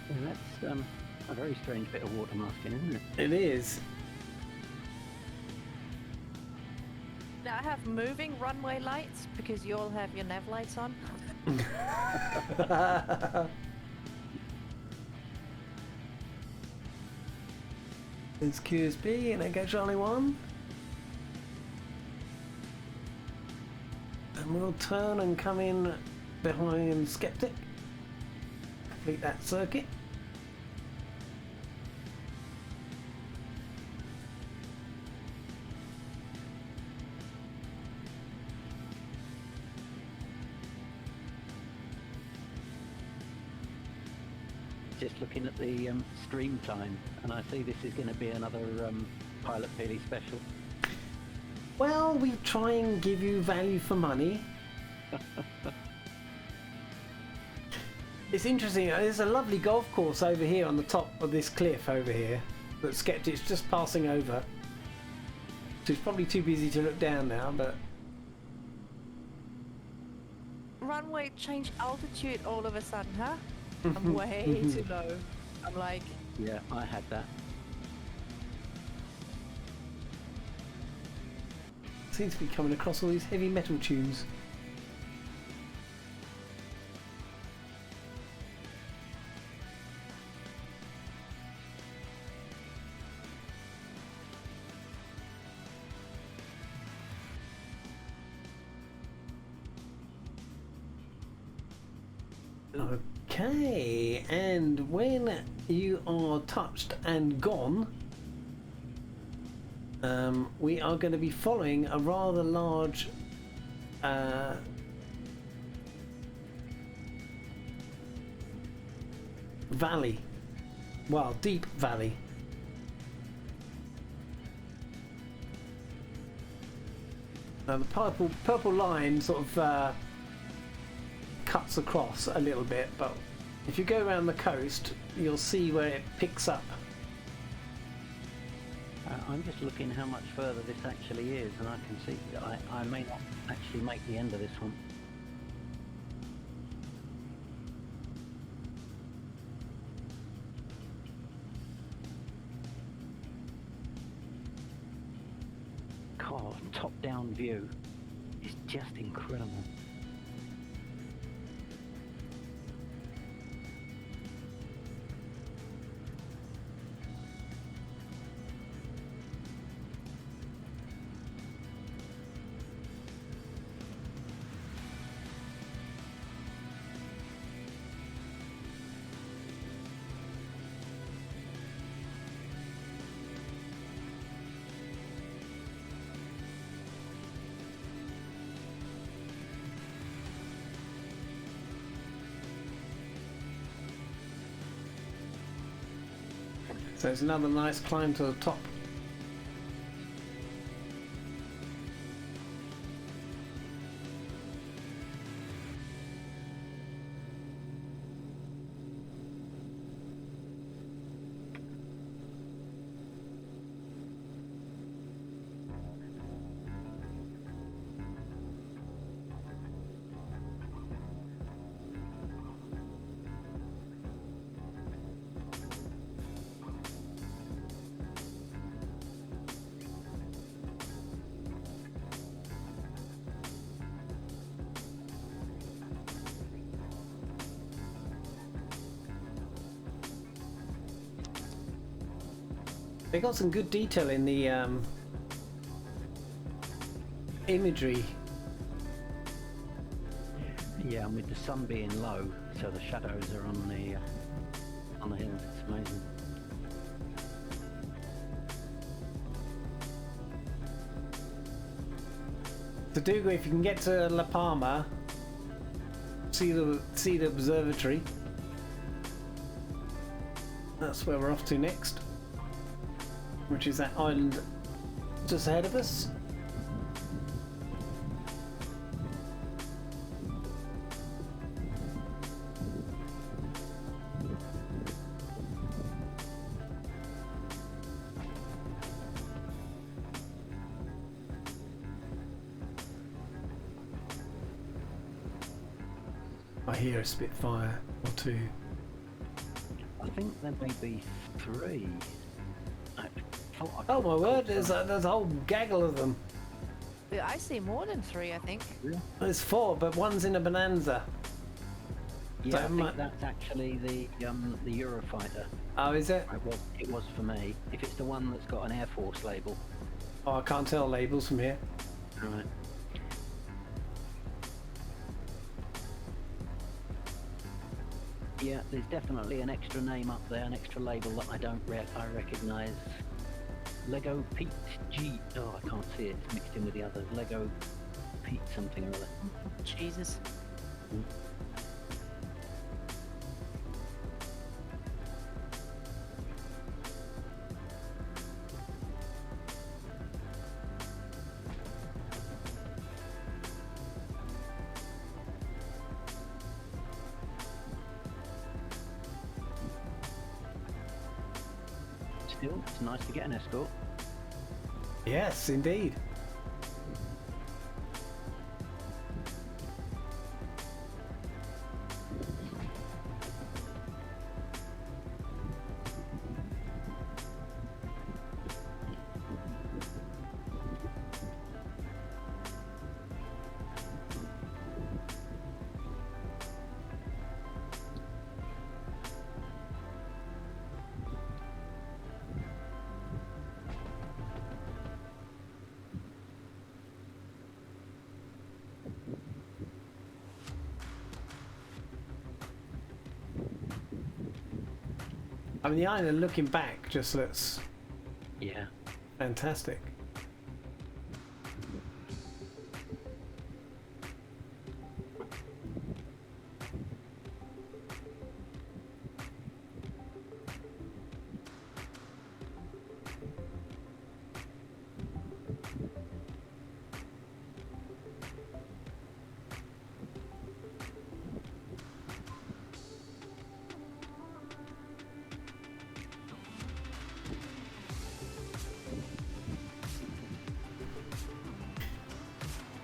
Yeah, that's a very strange bit of water masking, isn't it? It is. Now I have moving runway lights because you all have your nav lights on. It's QSB and Echo Charlie 1. And we'll turn and come in behind Skeptic. Complete that circuit. just looking at the stream time, and I see this is going to be another Pilot Peely special. Well, we try and give you value for money. It's interesting. There's a lovely golf course over here on the top of this cliff over here that Skeptic's just passing over. So he's probably too busy to look down now, but... Runway change altitude all of a sudden, huh? I'm way too low. I'm like... Yeah, I had that. Seems to be coming across all these heavy metal tunes. Okay, and when you are touched and gone, we are going to be following a rather large valley, well, deep valley. Now the purple line sort of cuts across a little bit, but if you go around the coast, you'll see where it picks up. I'm just looking how much further this actually is, and I can see that I may not actually make the end of this one. God, top-down view is just incredible. So it's another nice climb to the top. They got some good detail in the imagery. Yeah, and with the sun being low, so the shadows are on the hills. It's amazing. To do, if you can get to La Palma, see the observatory. That's where we're off to next, which is that island just ahead of us. I hear a Spitfire or two. I think there may be 3. Oh my word, there's a whole gaggle of them. Yeah, I see more than 3, I think. There's 4, but one's in a Bonanza. Yeah, So I think that's actually the Eurofighter. Oh, is it? It was for me. If it's the one that's got an Air Force label. Oh, I can't tell labels from here. Right. Yeah, there's definitely an extra name up there, an extra label that I recognise. Lego Pete G. Oh, I can't see it. It's mixed in with the others. Lego Pete something or other. Jesus. still. It's nice to get an escort. Yes, indeed. I mean, the island looking back just looks Yeah. fantastic.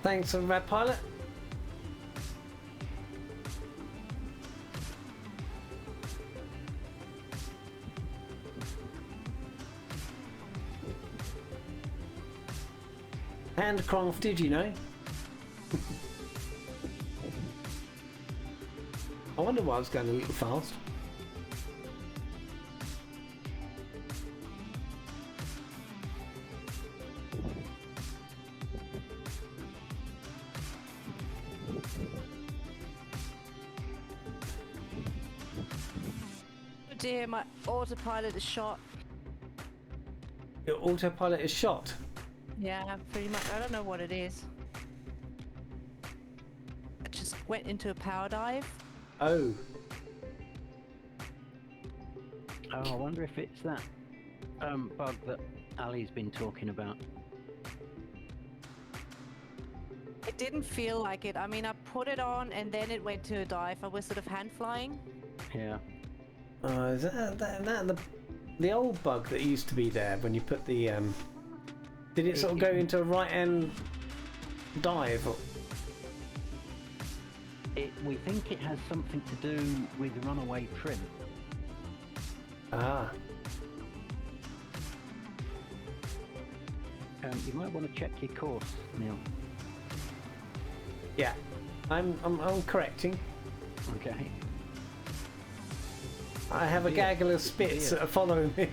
Thanks, Red Pilot. Handcrafted, you know. I wonder why I was going a little fast. Oh dear, my autopilot is shot. Your autopilot is shot. Yeah, pretty much. I don't know what it is. I just went into a power dive. Oh, Oh, I wonder if it's that bug that Ali's been talking about. It didn't feel like it. I mean, I put it on and then it went to a dive. I was sort of hand flying. Yeah. is that the old bug that used to be there when you put the did it sort of go into a right hand dive? Or... We think it has something to do with runaway trim. Ah, You might want to check your course, Neil. yeah. I'm correcting. Okay. I have a gaggle of spits that are following me.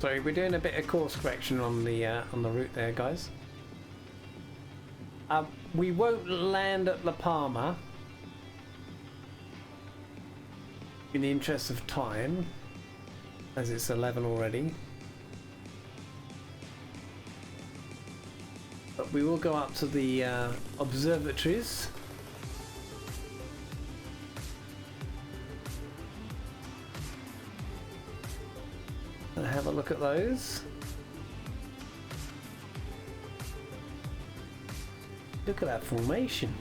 Sorry, we're doing a bit of course correction on the route there, guys. We won't land at La Palma in the interest of time, as it's 11 already. But we will go up to the observatories. And have a look at those. Look at that formation.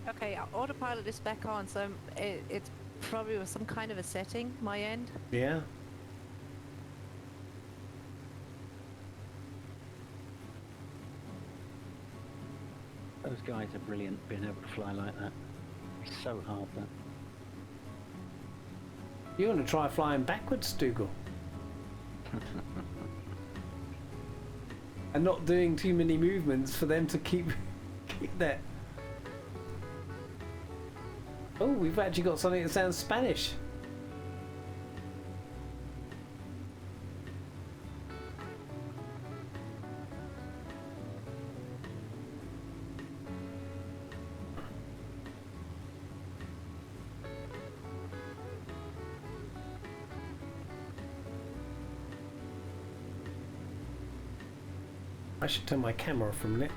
Okay, our autopilot is back on, so it's probably with some kind of a setting, my end. Yeah. Those guys are brilliant being able to fly like that. It's so hard, that. You want to try flying backwards, Dougal? And not doing too many movements for them to keep there. Oh, we've actually got something that sounds Spanish. I should turn my camera off for a minute.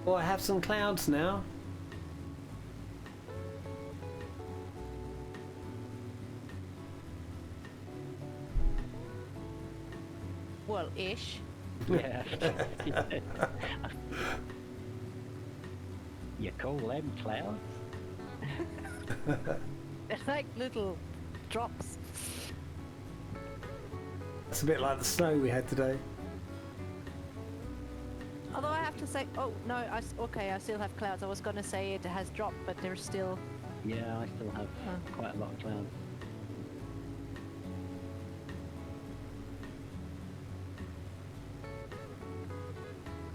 Oh, I have some clouds now. Well, ish. Yeah. You call them clouds? They're like little drops. It's a bit like the snow we had today. Although I have to say, oh no, okay, I still have clouds. I was gonna say it has dropped, but there's still. Yeah, I still have quite a lot of clouds.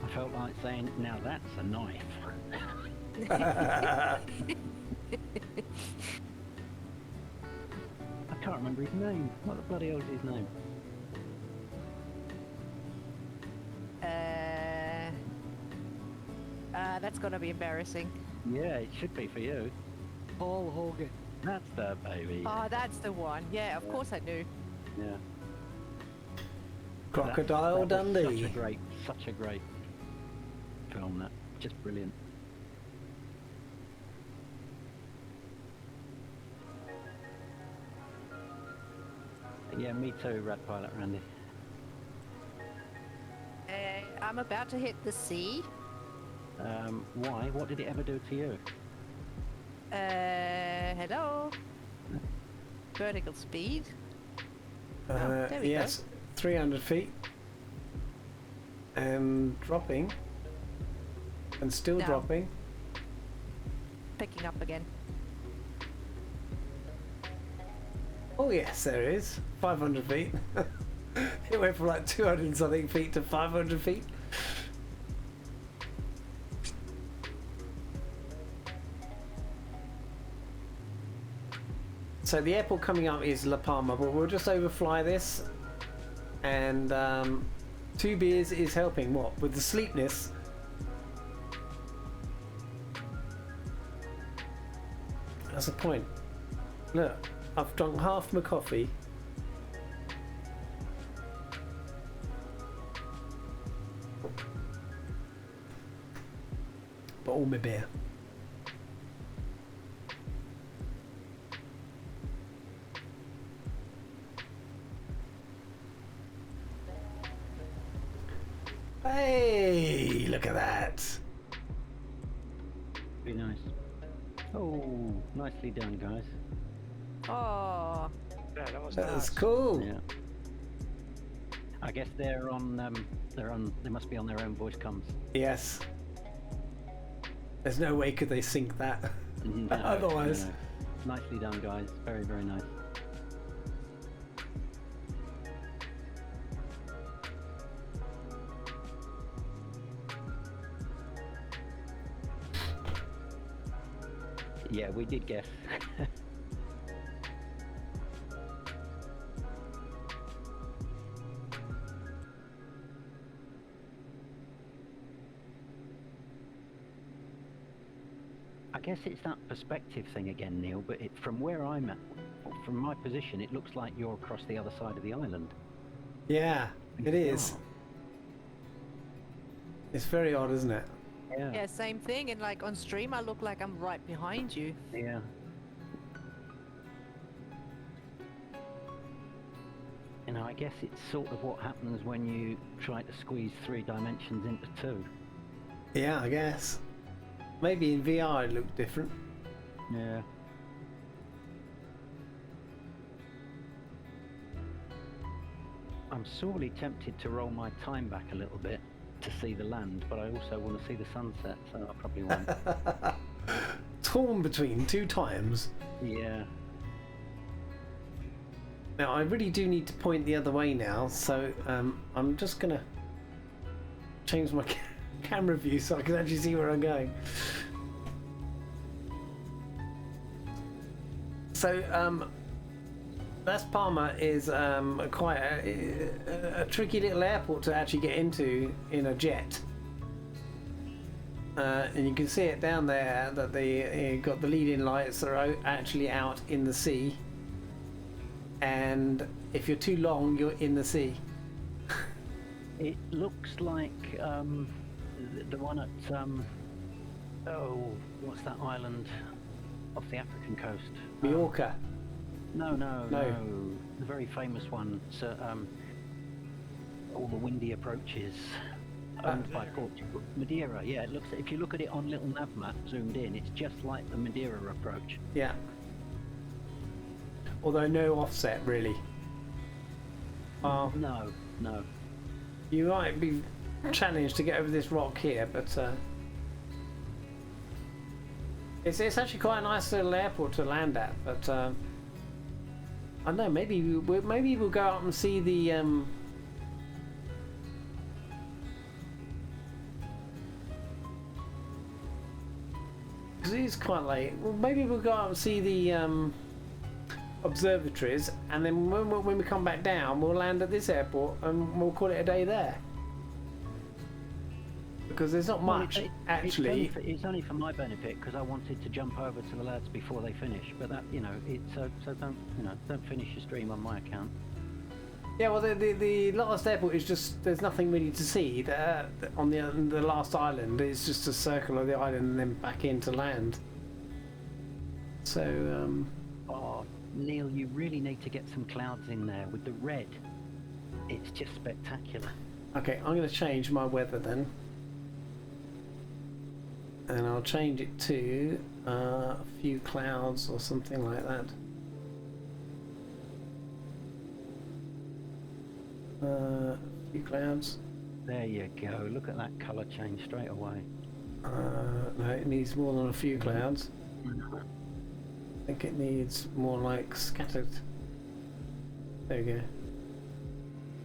I felt like saying, now that's a knife. I can't remember his name. What the bloody hell is his name? That's gonna be embarrassing. Yeah, it should be for you. Paul Hogan. That's the baby. Oh, that's the one. Yeah, of course I knew. Yeah. Crocodile that was Dundee. such a great film. That just brilliant. Yeah, me too, Rad Pilot Randy. I'm about to hit the sea. Why? What did it ever do to you? Hello. Vertical speed. There we Yes, 300 feet. And dropping. And still Down. dropping. Picking up again. Oh yes, there it is. 500 feet. It went from like 200 and something feet to 500 feet. So the airport coming up is La Palma, but we'll just overfly this. And 2 beers is helping. What? With the sleepness. That's the point. Look, I've drunk half my coffee. But all my beer. Hey, look at that. Be nice. Oh, nicely done, guys. Oh, Yeah, that was That's nice. cool. Yeah. I guess they're on. They must be on their own voice comms. Yes. There's no way could they sync that. No, Otherwise. no. Nicely done, guys. Very, very nice. Yeah, we did guess. I guess it's that perspective thing again, Neil, but from where I'm at, from my position, it looks like you're across the other side of the island. Yeah, it is. Oh, It's very odd, isn't it? yeah. yeah, same thing. And like on stream, I look like I'm right behind you. Yeah. You know, I guess it's sort of what happens when you try to squeeze 3 dimensions into 2. Yeah, I guess. Maybe in VR it looked different. Yeah. I'm sorely tempted to roll my time back a little bit to see the land, but I also want to see the sunset, so I probably won't. Torn between 2 times. Yeah. Now I really do need to point the other way now, so I'm just gonna change my camera view so I can actually see where I'm going. So Las Palmas is quite a tricky little airport to actually get into in a jet. And you can see it down there that they got the lead-in lights that are actually out in the sea. And if you're too long, you're in the sea. It looks like The one at oh, what's that island off the African coast? Mallorca. No. No. The very famous one. So, all the windy approaches owned by Portugal. Madeira. Yeah, it looks. If you look at it on little nav map zoomed in, it's just like the Madeira approach. Yeah. Although no offset really. No. You might be challenged to get over this rock here, but it's actually quite a nice little airport to land at. But I don't know. Maybe we'll go out and see the. Because it is quite late. Well, maybe we'll go out and see the observatories, and then when we come back down, we'll land at this airport and we'll call it a day there. Because there's not much actually. It's only for my benefit because I wanted to jump over to the lads before they finish. But that, it's so don't finish your stream on my account. Yeah, well, the last airport is just there's nothing really to see. On the last island, it's just a circle of the island and then back into land. So. Oh, Neil, you really need to get some clouds in there with the red. It's just spectacular. Okay, I'm going to change my weather then. And I'll change it to a few clouds or something like that. A few clouds. There you go. Look at that colour change straight away. No, it needs more than a few clouds. I think it needs more like scattered. There we go.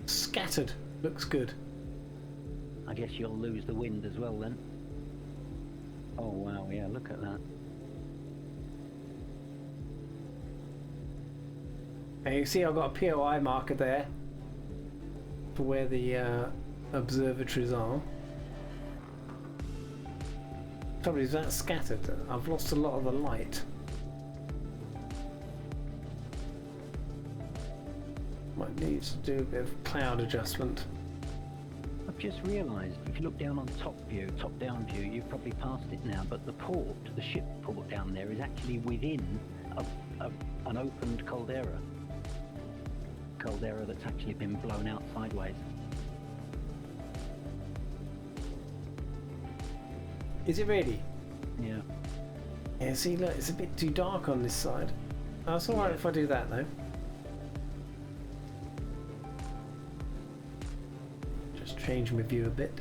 Scattered. Looks good. I guess you'll lose the wind as well then. Oh wow, yeah, look at that. And you see I've got a POI marker there for where the observatories are. Trouble is that's scattered. I've lost a lot of the light. Might need to do a bit of cloud adjustment. I've just realised, if you look down on top down view, you've probably passed it now, but the port, the ship port down there is actually within an opened caldera. Caldera that's actually been blown out sideways. Is it really? Yeah. Yeah, see, look, it's a bit too dark on this side. Oh, it's alright if I do that though. Just change my view a bit.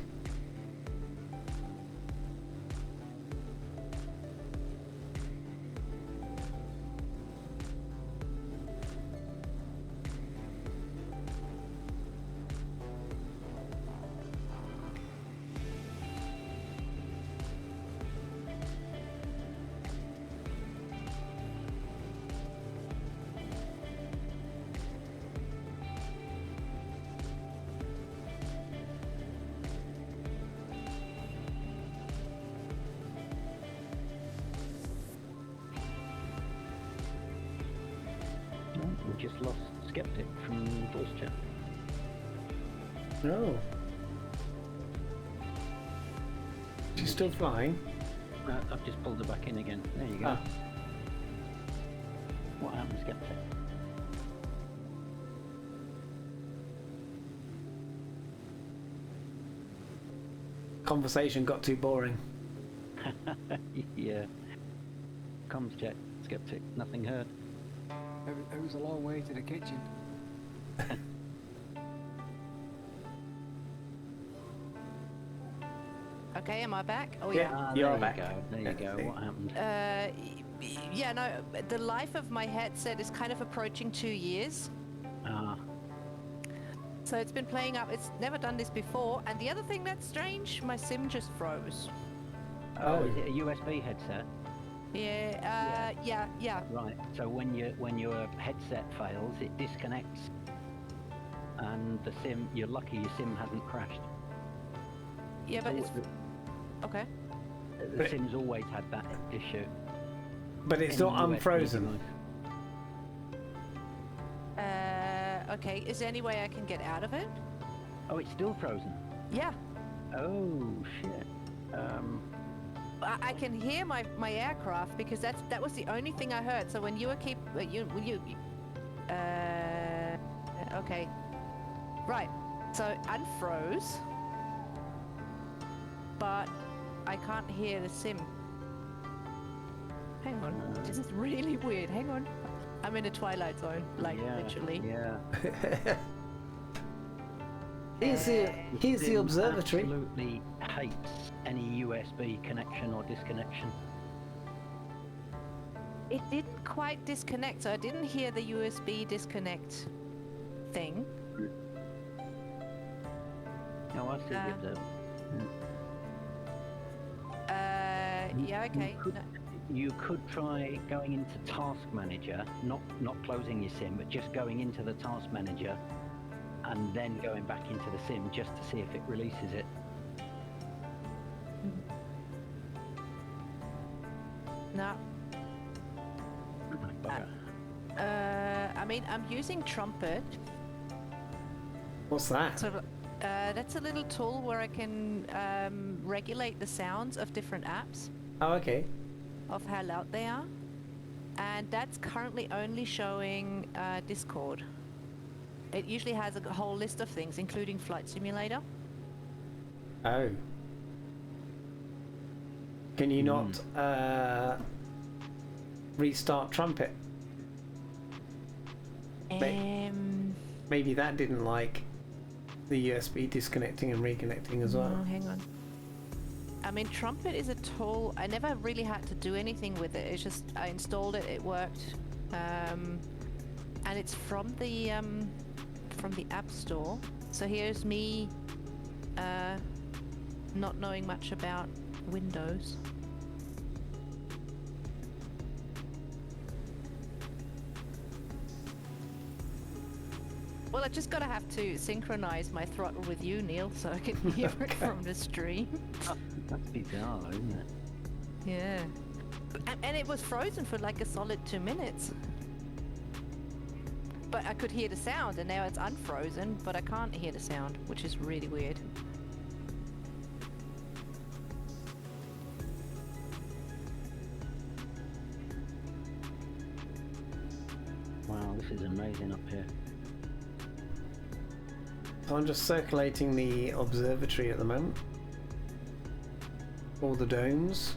We just lost Skeptic from voice chat. Oh. She's still flying? I've just pulled her back in again. There you go. Ah. What happened to Skeptic? Conversation got too boring. Yeah. Comms check. Skeptic. Nothing heard. It was a long way to the kitchen. Okay, am I back? Oh Yeah. yeah. You're there back. You go. There you go. Okay. What happened? Yeah, no, the life of my headset is kind of approaching 2 years. Ah. So it's been playing up. It's never done this before. And the other thing that's strange, my sim just froze. Oh, is it a USB headset? Yeah. Right. So when your headset fails, it disconnects, and the sim. You're lucky your sim hasn't crashed. Yeah, but it's okay. The sim's always had that issue. But it's Any not USB unfrozen. Okay, is there any way I can get out of it? Oh, it's still frozen. Yeah. Oh shit. I can hear my aircraft because that was the only thing I heard. So when you were okay, right. So unfroze, but I can't hear the sim. Hang on, this is really weird. Hang on, I'm in a twilight zone, like literally. Yeah. Here's the observatory. Absolutely hates any USB connection or disconnection. It didn't quite disconnect, so I didn't hear the USB disconnect thing. No, I see the observer. Yeah, okay. You could try going into Task Manager, not closing your sim, but just going into the Task Manager and then going back into the sim just to see if it releases it. No. Bugger. I mean, I'm using Trumpet. What's that? So, that's a little tool where I can regulate the sounds of different apps, Oh, okay. of how loud they are. And that's currently only showing Discord. It usually has a whole list of things, including Flight Simulator. Oh. Can you not restart Trumpet? Maybe that didn't like the USB disconnecting and reconnecting as well. No, hang on. I mean, Trumpet is a tool. I never really had to do anything with it. It's just I installed it, it worked, and it's from the App Store. So here's me not knowing much about Windows. Well, I just gotta have to synchronize my throttle with you, Neil, so I can hear it from the stream. That's bizarre, isn't it? Yeah. And it was frozen for like a solid 2 minutes. But I could hear the sound, and now it's unfrozen, but I can't hear the sound, which is really weird. Wow, this is amazing up here. So I'm just circulating the observatory at the moment. All the domes.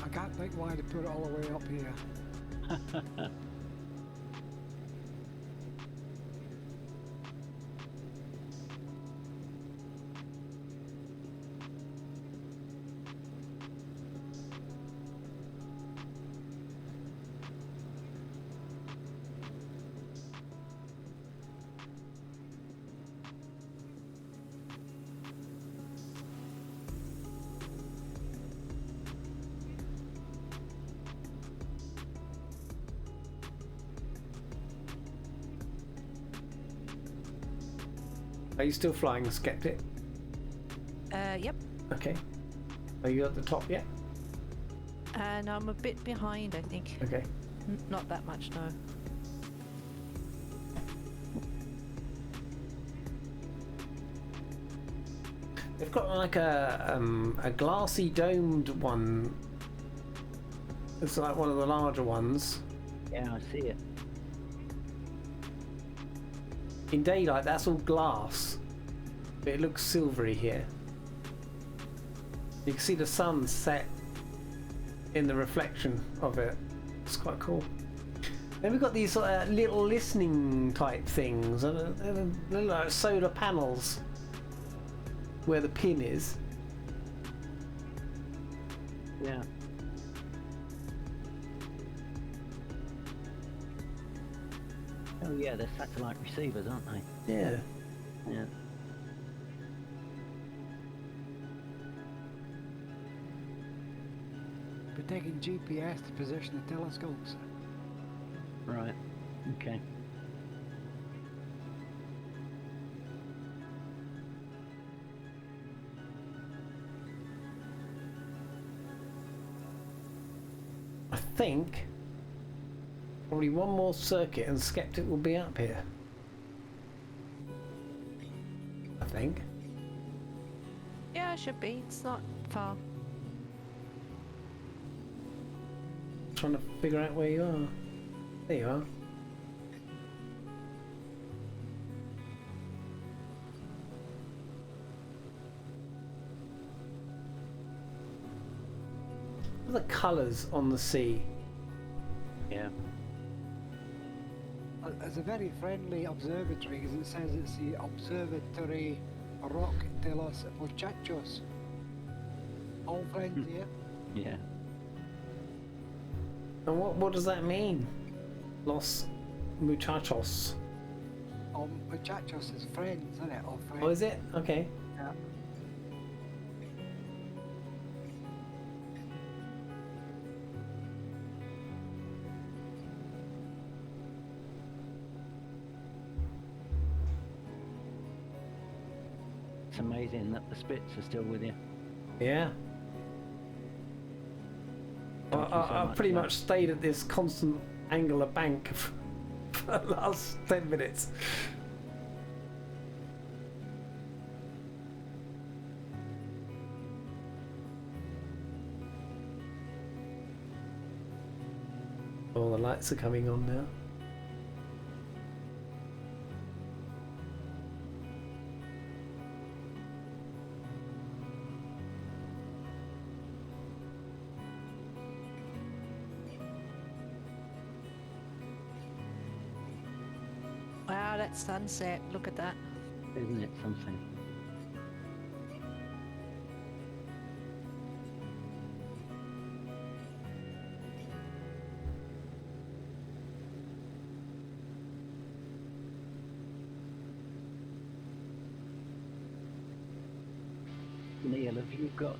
I can't think why they put it all the way up here. Are you still flying, Skeptic? Yep. Okay. Are you at the top yet? And I'm a bit behind, I think. Okay. Not that much, no. They've got like a glassy domed one. It's like one of the larger ones. Yeah, I see it. In daylight, that's all glass, but it looks silvery here. You can see the sun set in the reflection of it. It's quite cool. Then we've got these sort of little listening type things, they're like solar panels where the pin is. Yeah. Oh yeah, they're satellite receivers, aren't they? Yeah. Yeah. We're taking GPS to position the telescopes. Right. Okay. I think probably one more circuit and Skeptic will be up here. I think. Yeah, it should be. It's not far. Trying to figure out where you are. There you are. What are the colours on the sea? Yeah. It's a very friendly observatory because it says it's the Observatory Rock de los Muchachos. All friends here. Yeah. And what does that mean? Los muchachos. Muchachos is friends, isn't it? All friends. Oh, is it? Okay. Yeah. It's amazing that the Spits are still with you. Yeah. Thank you so I've much pretty for that. much stayed at this constant angular bank for the last 10 minutes. All the lights are coming on now. Wow, that sunset. Look at that. Isn't it something? Neil, have you got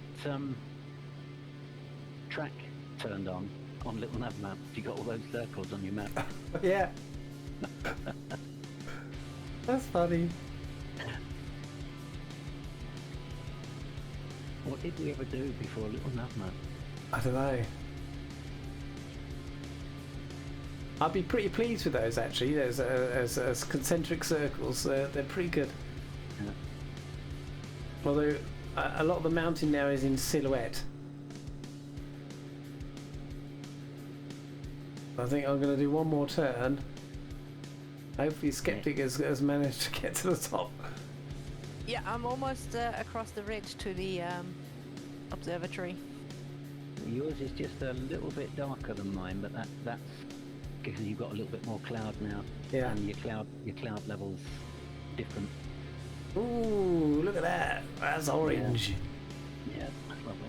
track turned on Little Nav Map? Have you got all those circles on your map? Yeah. That's funny. What did we ever do before Little Nav Map? I don't know. I'd be pretty pleased with those actually. Those as concentric circles, they're pretty good. Yeah. Although a lot of the mountain now is in silhouette. I think I'm going to do one more turn. Hopefully Skeptic has managed to get to the top. Yeah, I'm almost across the ridge to the observatory. Yours is just a little bit darker than mine, but that's because you've got a little bit more cloud now. Yeah. And your cloud level's different. Ooh, look at that. That's orange. Yeah, that's lovely.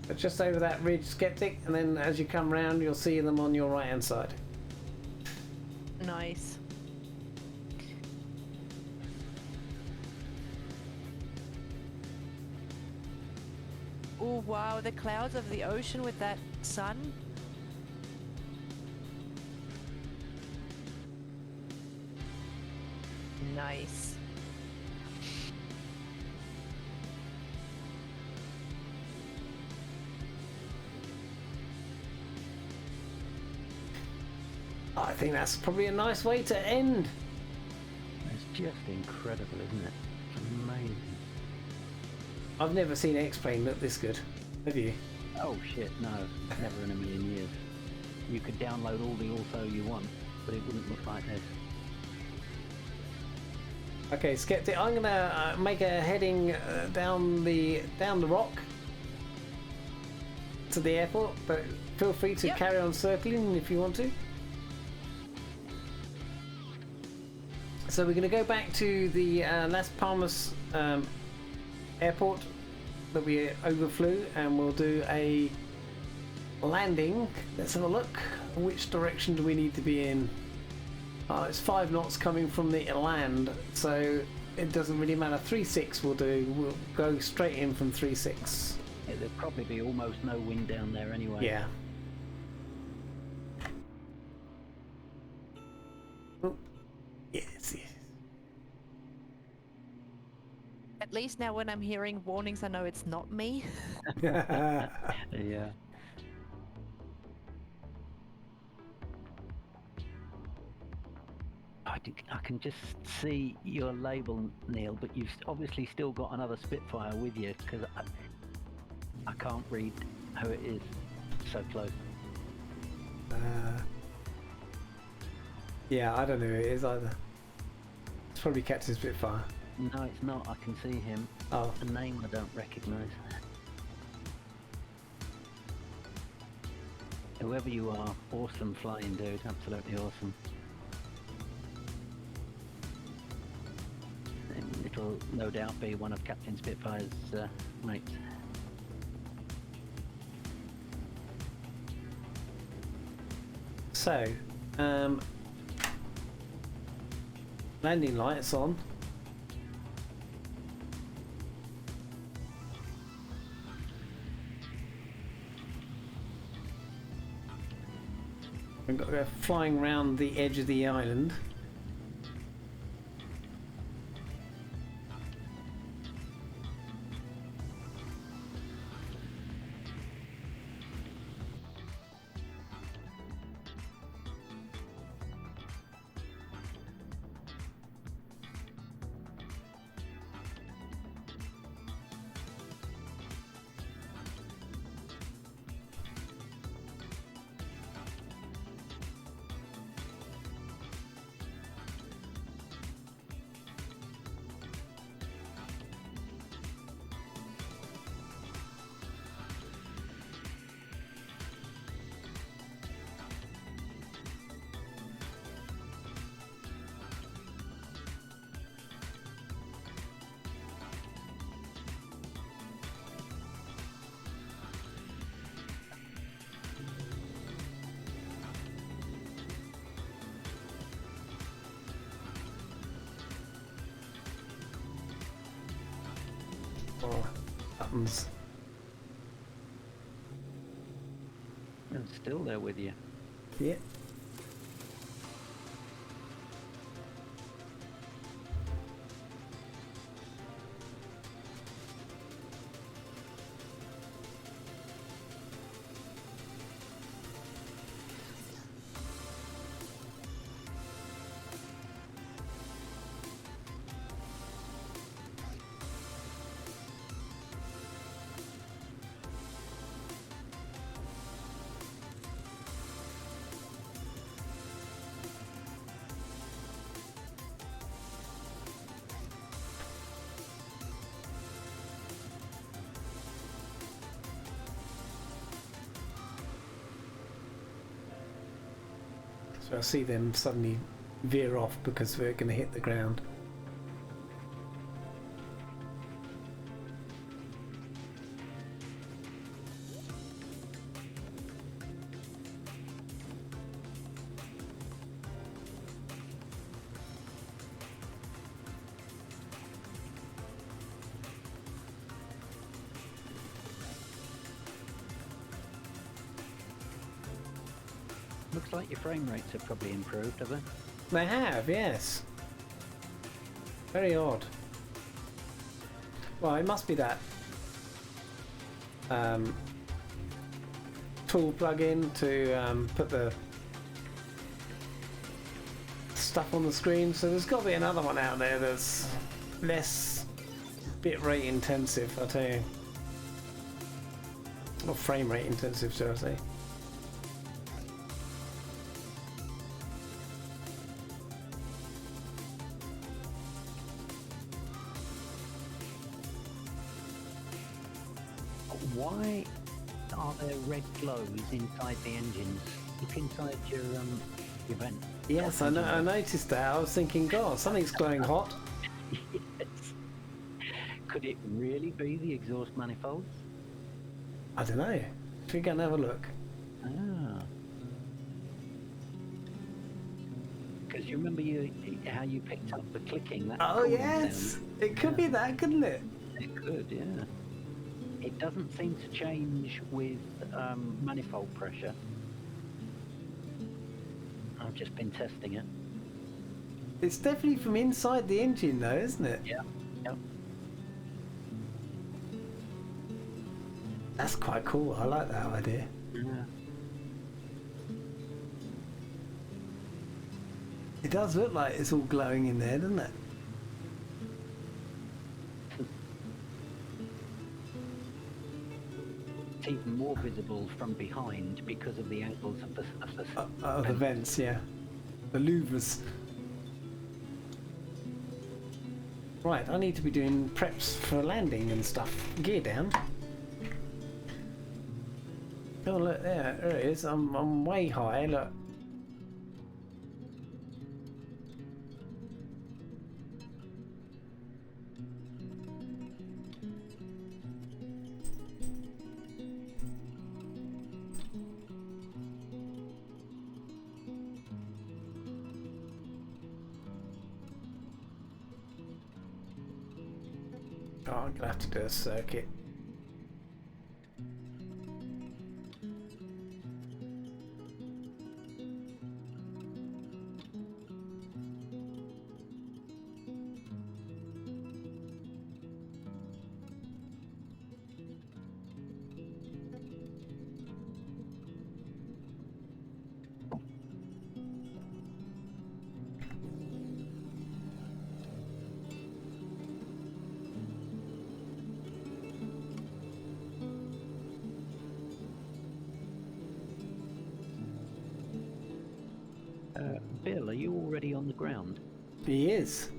But just over that ridge, Skeptic, and then as you come round, you'll see them on your right hand side. Nice. Oh wow, the clouds of the ocean with that sun. Nice. I think that's probably a nice way to end. It's just incredible, isn't it? It's amazing. I've never seen X-Plane look this good. Have you? Oh shit, no, never in a million years. You could download all the auto you want, but it wouldn't look like this. Okay, Skeptic, I'm gonna make a heading down the rock to the airport, but feel free to Yep. carry on circling if you want to. So we're going to go back to the Las Palmas airport that we overflew, and we'll do a landing. Let's have a look. Which direction do we need to be in? It's 5 knots coming from the land, so it doesn't really matter. 3-6 will do. We'll go straight in from 3-6. Yeah, there'd probably be almost no wind down there anyway. Yeah. Oh. Yes, yes. least now when I'm hearing warnings, I know it's not me. Yeah. I can just see your label, Neil, but you've obviously still got another Spitfire with you, because I can't read who it is so close. Yeah, I don't know who it is either. It's probably Captain Spitfire. No, it's not. I can see him. Oh. A name I don't recognise. Whoever you are, awesome flying, dude. Absolutely awesome. And it'll no doubt be one of Captain Spitfire's mates. So, landing lights on. We're flying round the edge of the island. Buttons. And still there with you. Yeah. So I see them suddenly veer off because we're going to hit the ground. Looks like your frame rates have probably improved, have they? They have, yes. Very odd. Well, it must be that tool plug-in to put the stuff on the screen. So there's got to be another one out there that's less bitrate intensive, I'll tell you. Or frame rate intensive, shall I say. Why are there red glows inside the engines? Look inside your vent. Yes, I know. I noticed that. I was thinking, God, something's glowing hot. Yes. Could it really be the exhaust manifolds? I don't know. Should we go and have a look? Ah. Because you remember how you picked up the clicking? That Oh cooling yes, sound? it could be that, couldn't it? It could, yeah. It doesn't seem to change with manifold pressure. I've just been testing it. It's definitely from inside the engine, though, isn't it? Yeah. Yep. That's quite cool. I like that idea. Yeah. It does look like it's all glowing in there, doesn't it? It's even more visible from behind because of the angles of The vents, yeah. The louvers. Right, I need to be doing preps for landing and stuff. Gear down. Oh look, there it is. I'm way high, look. Oh, I'm gonna have to do a circuit. Bill, are you already on the ground? He is.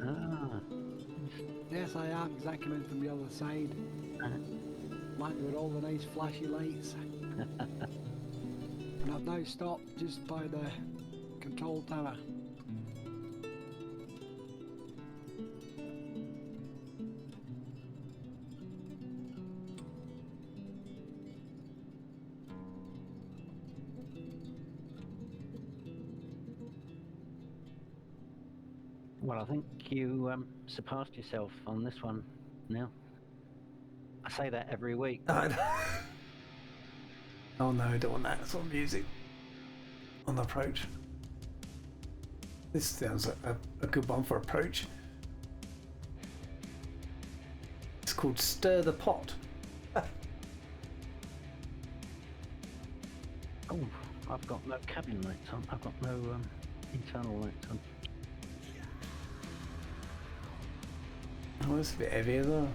Ah. Yes, I am, because I come in from the other side. Like with all the nice flashy lights. And I've now stopped just by the control tower. Well, I think you surpassed yourself on this one now. I say that every week. Oh no, I don't want that sort of music on the approach. This sounds like a good one for approach. It's called Stir the Pot. Oh, I've got no cabin lights on. I've got no internal lights on. Oh, it's a bit heavy as well.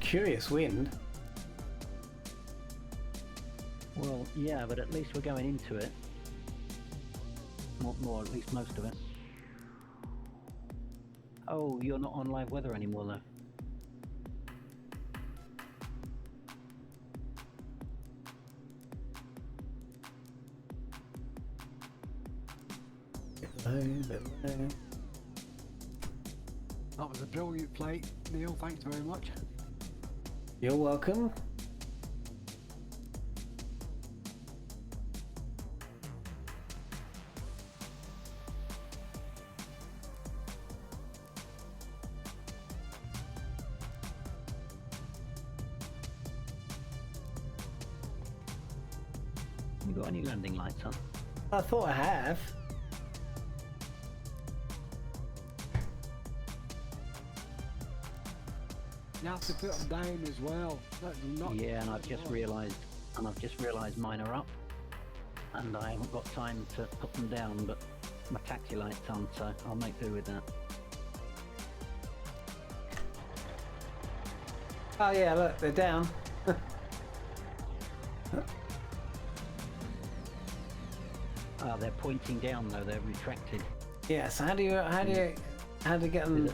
Curious wind. Well, yeah, but at least we're going into it. More, at least most of it. Oh, you're not on live weather anymore, though. That was a brilliant flight, Neil. Thanks very much. You're welcome. You got any landing lights on? I thought I have. You have to put them down as well. Not Yeah, and I've just realised mine are up, and I haven't got time to put them down. But my taxi light's on, so I'll make do with that. Oh yeah, look, they're down. They're pointing down though. They're retracted. Yeah. So how do you get them?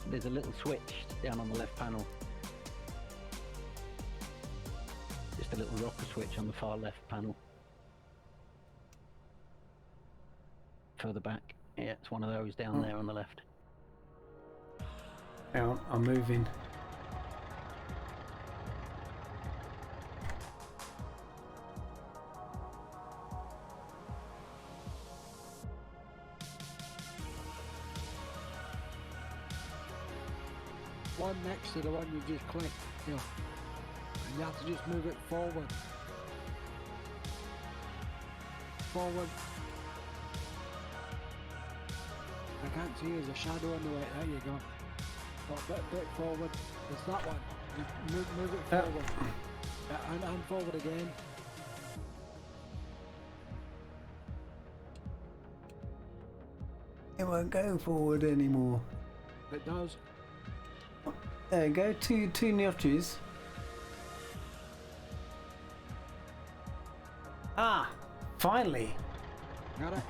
There's a little switch down on the left panel. just a little rocker switch on the far left panel. Further back. Yeah, it's one of those down there on the left. Hang on, I'm moving. One next to the one you just clicked. Yeah. And you have to just move it forward. Forward. I can't see there's a shadow on the way. There you go. Oh, bit forward. It's that one. You move it forward. Yeah, and forward again. It won't go forward anymore. It does. There you go, two notches. Ah, finally. Got it?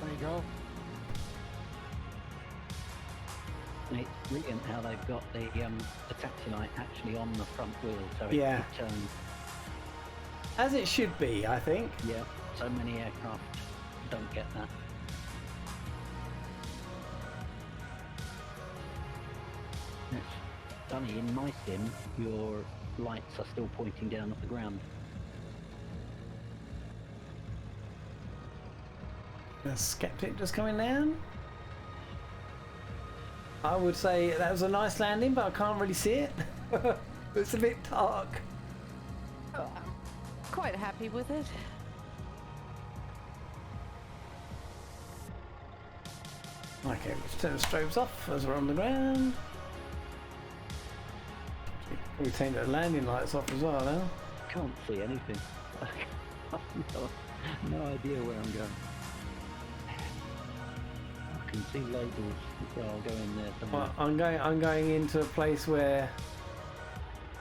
There you go. It's brilliant how they've got the taxi light actually on the front wheel, so Yeah. it turns. As it should be, I think. Yeah, so many aircraft don't get that. It's funny, in my sim, your lights are still pointing down at the ground. The skeptic just coming down. I would say that was a nice landing, but I can't really see it. It's a bit dark. Oh, I'm quite happy with it. Okay, let's turn the strobes off as we're on the ground. We turn the landing lights off as well now. Can't see anything. no idea where I'm going. I can see labels, so I'll go in there somewhere. Well, I'm going into a place where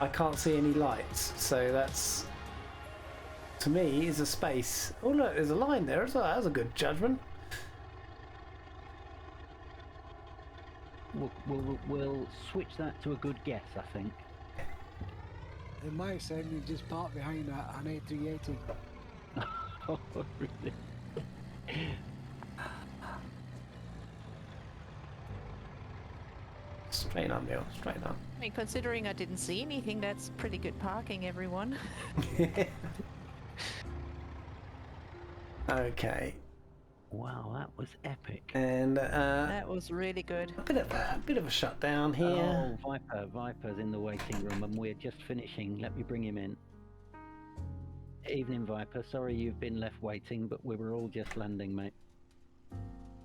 I can't see any lights, so that's, to me, is a space. Oh look, there's a line there as well. That was a good judgment. We'll switch that to a good guess, I think. In my sim, you just park behind an A380. Oh, really? Straight on, Neil. Straight on. I mean, considering I didn't see anything, that's pretty good parking, everyone. Okay. Wow, that was epic. And That was really good. a bit of a shutdown here. Oh, Viper's in the waiting room, and we're just finishing. Let me bring him in. Evening, Viper. Sorry you've been left waiting, but we were all just landing, mate.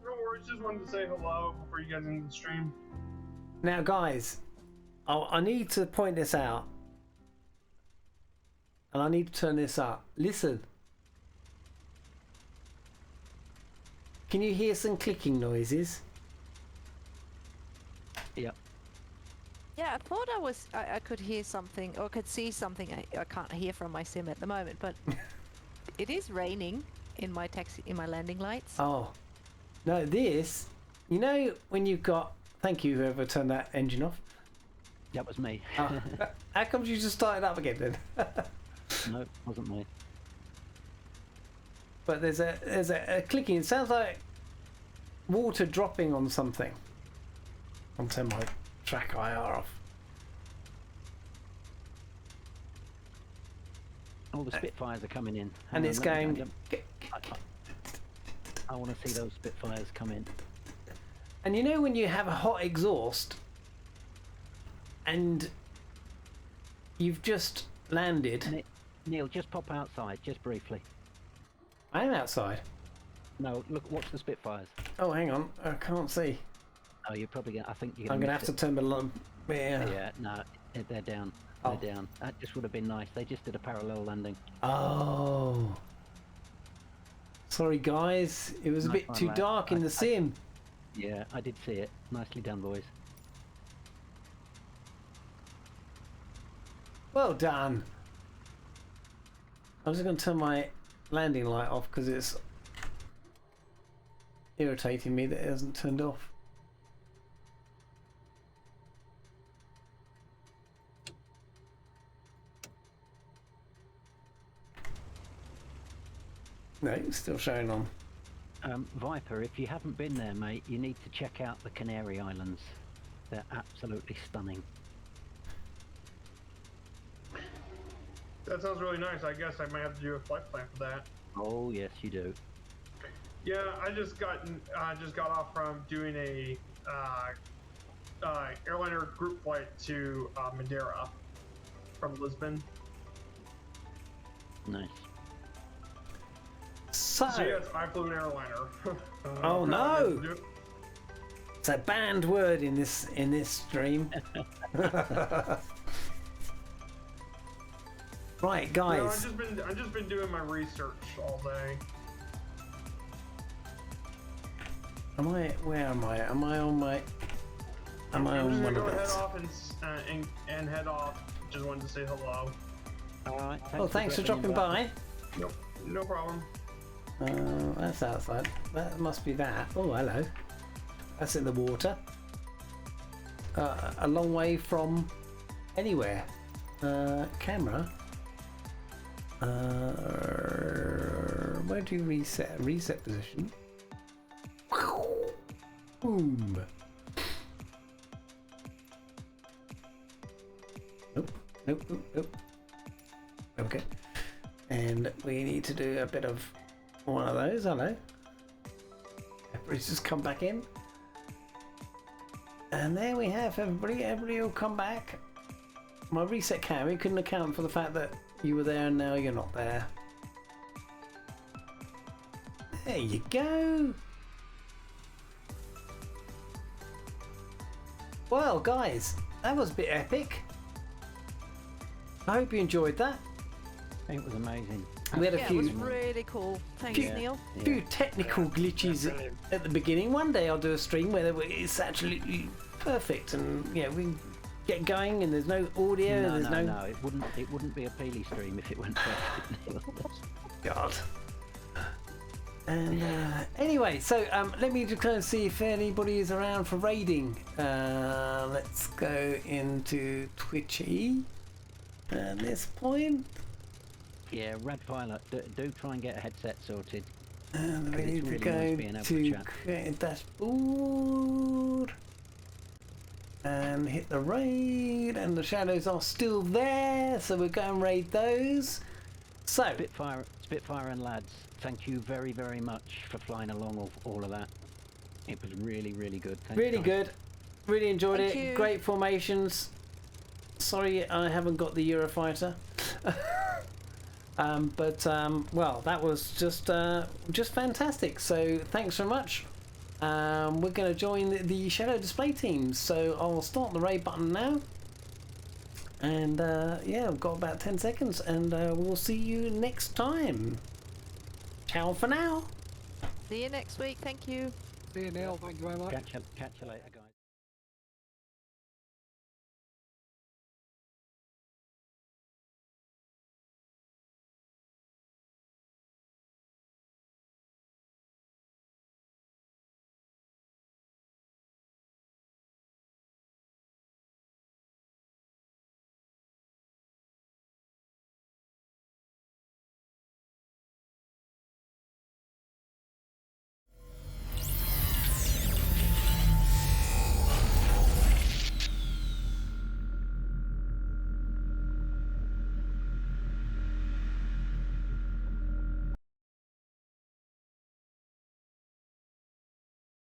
No worries, just wanted to say hello before you guys end the stream. Now, guys, I need to point this out, and I need to turn this up. Listen. Can you hear some clicking noises? Yep. Yeah, I thought I could hear something or could see something. I can't hear from my sim at the moment, but it is raining in my landing lights. Oh, no, this, you know, when you've got, thank you whoever turned that engine off. That was me. Oh, how come you just started up again then? No, it wasn't me. But there's a clicking. It sounds like water dropping on something. I'll turn my track IR off. All the Spitfires are coming in. And it's going. I want to see those Spitfires come in. And you know when you have a hot exhaust and you've just landed. Neil, just pop outside, just briefly. I am outside. No, look, watch the Spitfires. Oh, hang on. I can't see. Oh, you're probably going to, I think you're I'm going going to have to turn the lamp. Yeah. Yeah, no, they're down. Oh. They're down. That just would have been nice. They just did a parallel landing. Oh. Sorry, guys. It was a Nice bit one, too lad. dark in the sim. Yeah, I did see it. Nicely done, boys. Well done. I'm just going to turn my landing light off because it's irritating me that it hasn't turned off. No, it's still showing on. Viper, if you haven't been there, mate, you need to check out the Canary Islands. They're absolutely stunning. That sounds really nice. I guess I might have to do a flight plan for that. Oh, yes, you do. Yeah, I just got off from doing a airliner group flight to Madeira from Lisbon. Nice. So yes, I flew an airliner. oh no! It's a banned word in this stream. Right, guys. No, I've just been doing my research all day. Where am I? Am I on my? Am I on one of those? those? Head off and head off. Just wanted to say hello. All right. Well, thanks for dropping by. Nope, no problem. That's outside. That must be that. Oh, hello. That's in the water. A long way from anywhere. Camera. Where do you reset? Reset position. Boom. Nope. Nope. Okay. And we need to do a bit of one of those. Hello. Everybody's just come back in. And there we have everybody. Everybody will come back. My reset camera couldn't account for the fact that you were there and now you're not there. There you go. Well, guys, that was a bit epic. I hope you enjoyed that. It was amazing. We had a Yeah, few, it was really cool. Thanks, Neil. few technical glitches brilliant. at the beginning. One day I'll do a stream where it's absolutely perfect, and yeah, we get going, and there's no audio. No, there's no. It wouldn't be a Peely stream if it went perfect. God. And anyway, so let me just kind of see if anybody is around for raiding. Let's go into Twitchy at this point. Yeah, Rad Pilot, do try and get a headset sorted. And we It's need to really go nice being able to to chat. create a dashboard and hit the raid, and the shadows are still there, so we'll go and raid those. So Spitfire and lads, thank you very, very much for flying along all of that. It was really, really good. Thanks, really guys. good, really enjoyed Thank it. you. Great formations. Sorry I haven't got the Eurofighter. Well, that was just fantastic. So thanks so much. We're going to join the Shadow Display team. So I'll start the raid button now. And yeah, I've got about 10 seconds, and we'll see you next time. Ciao for now. See you next week. Thank you. See you, Neil. Thank you very much. Catch you later, guys.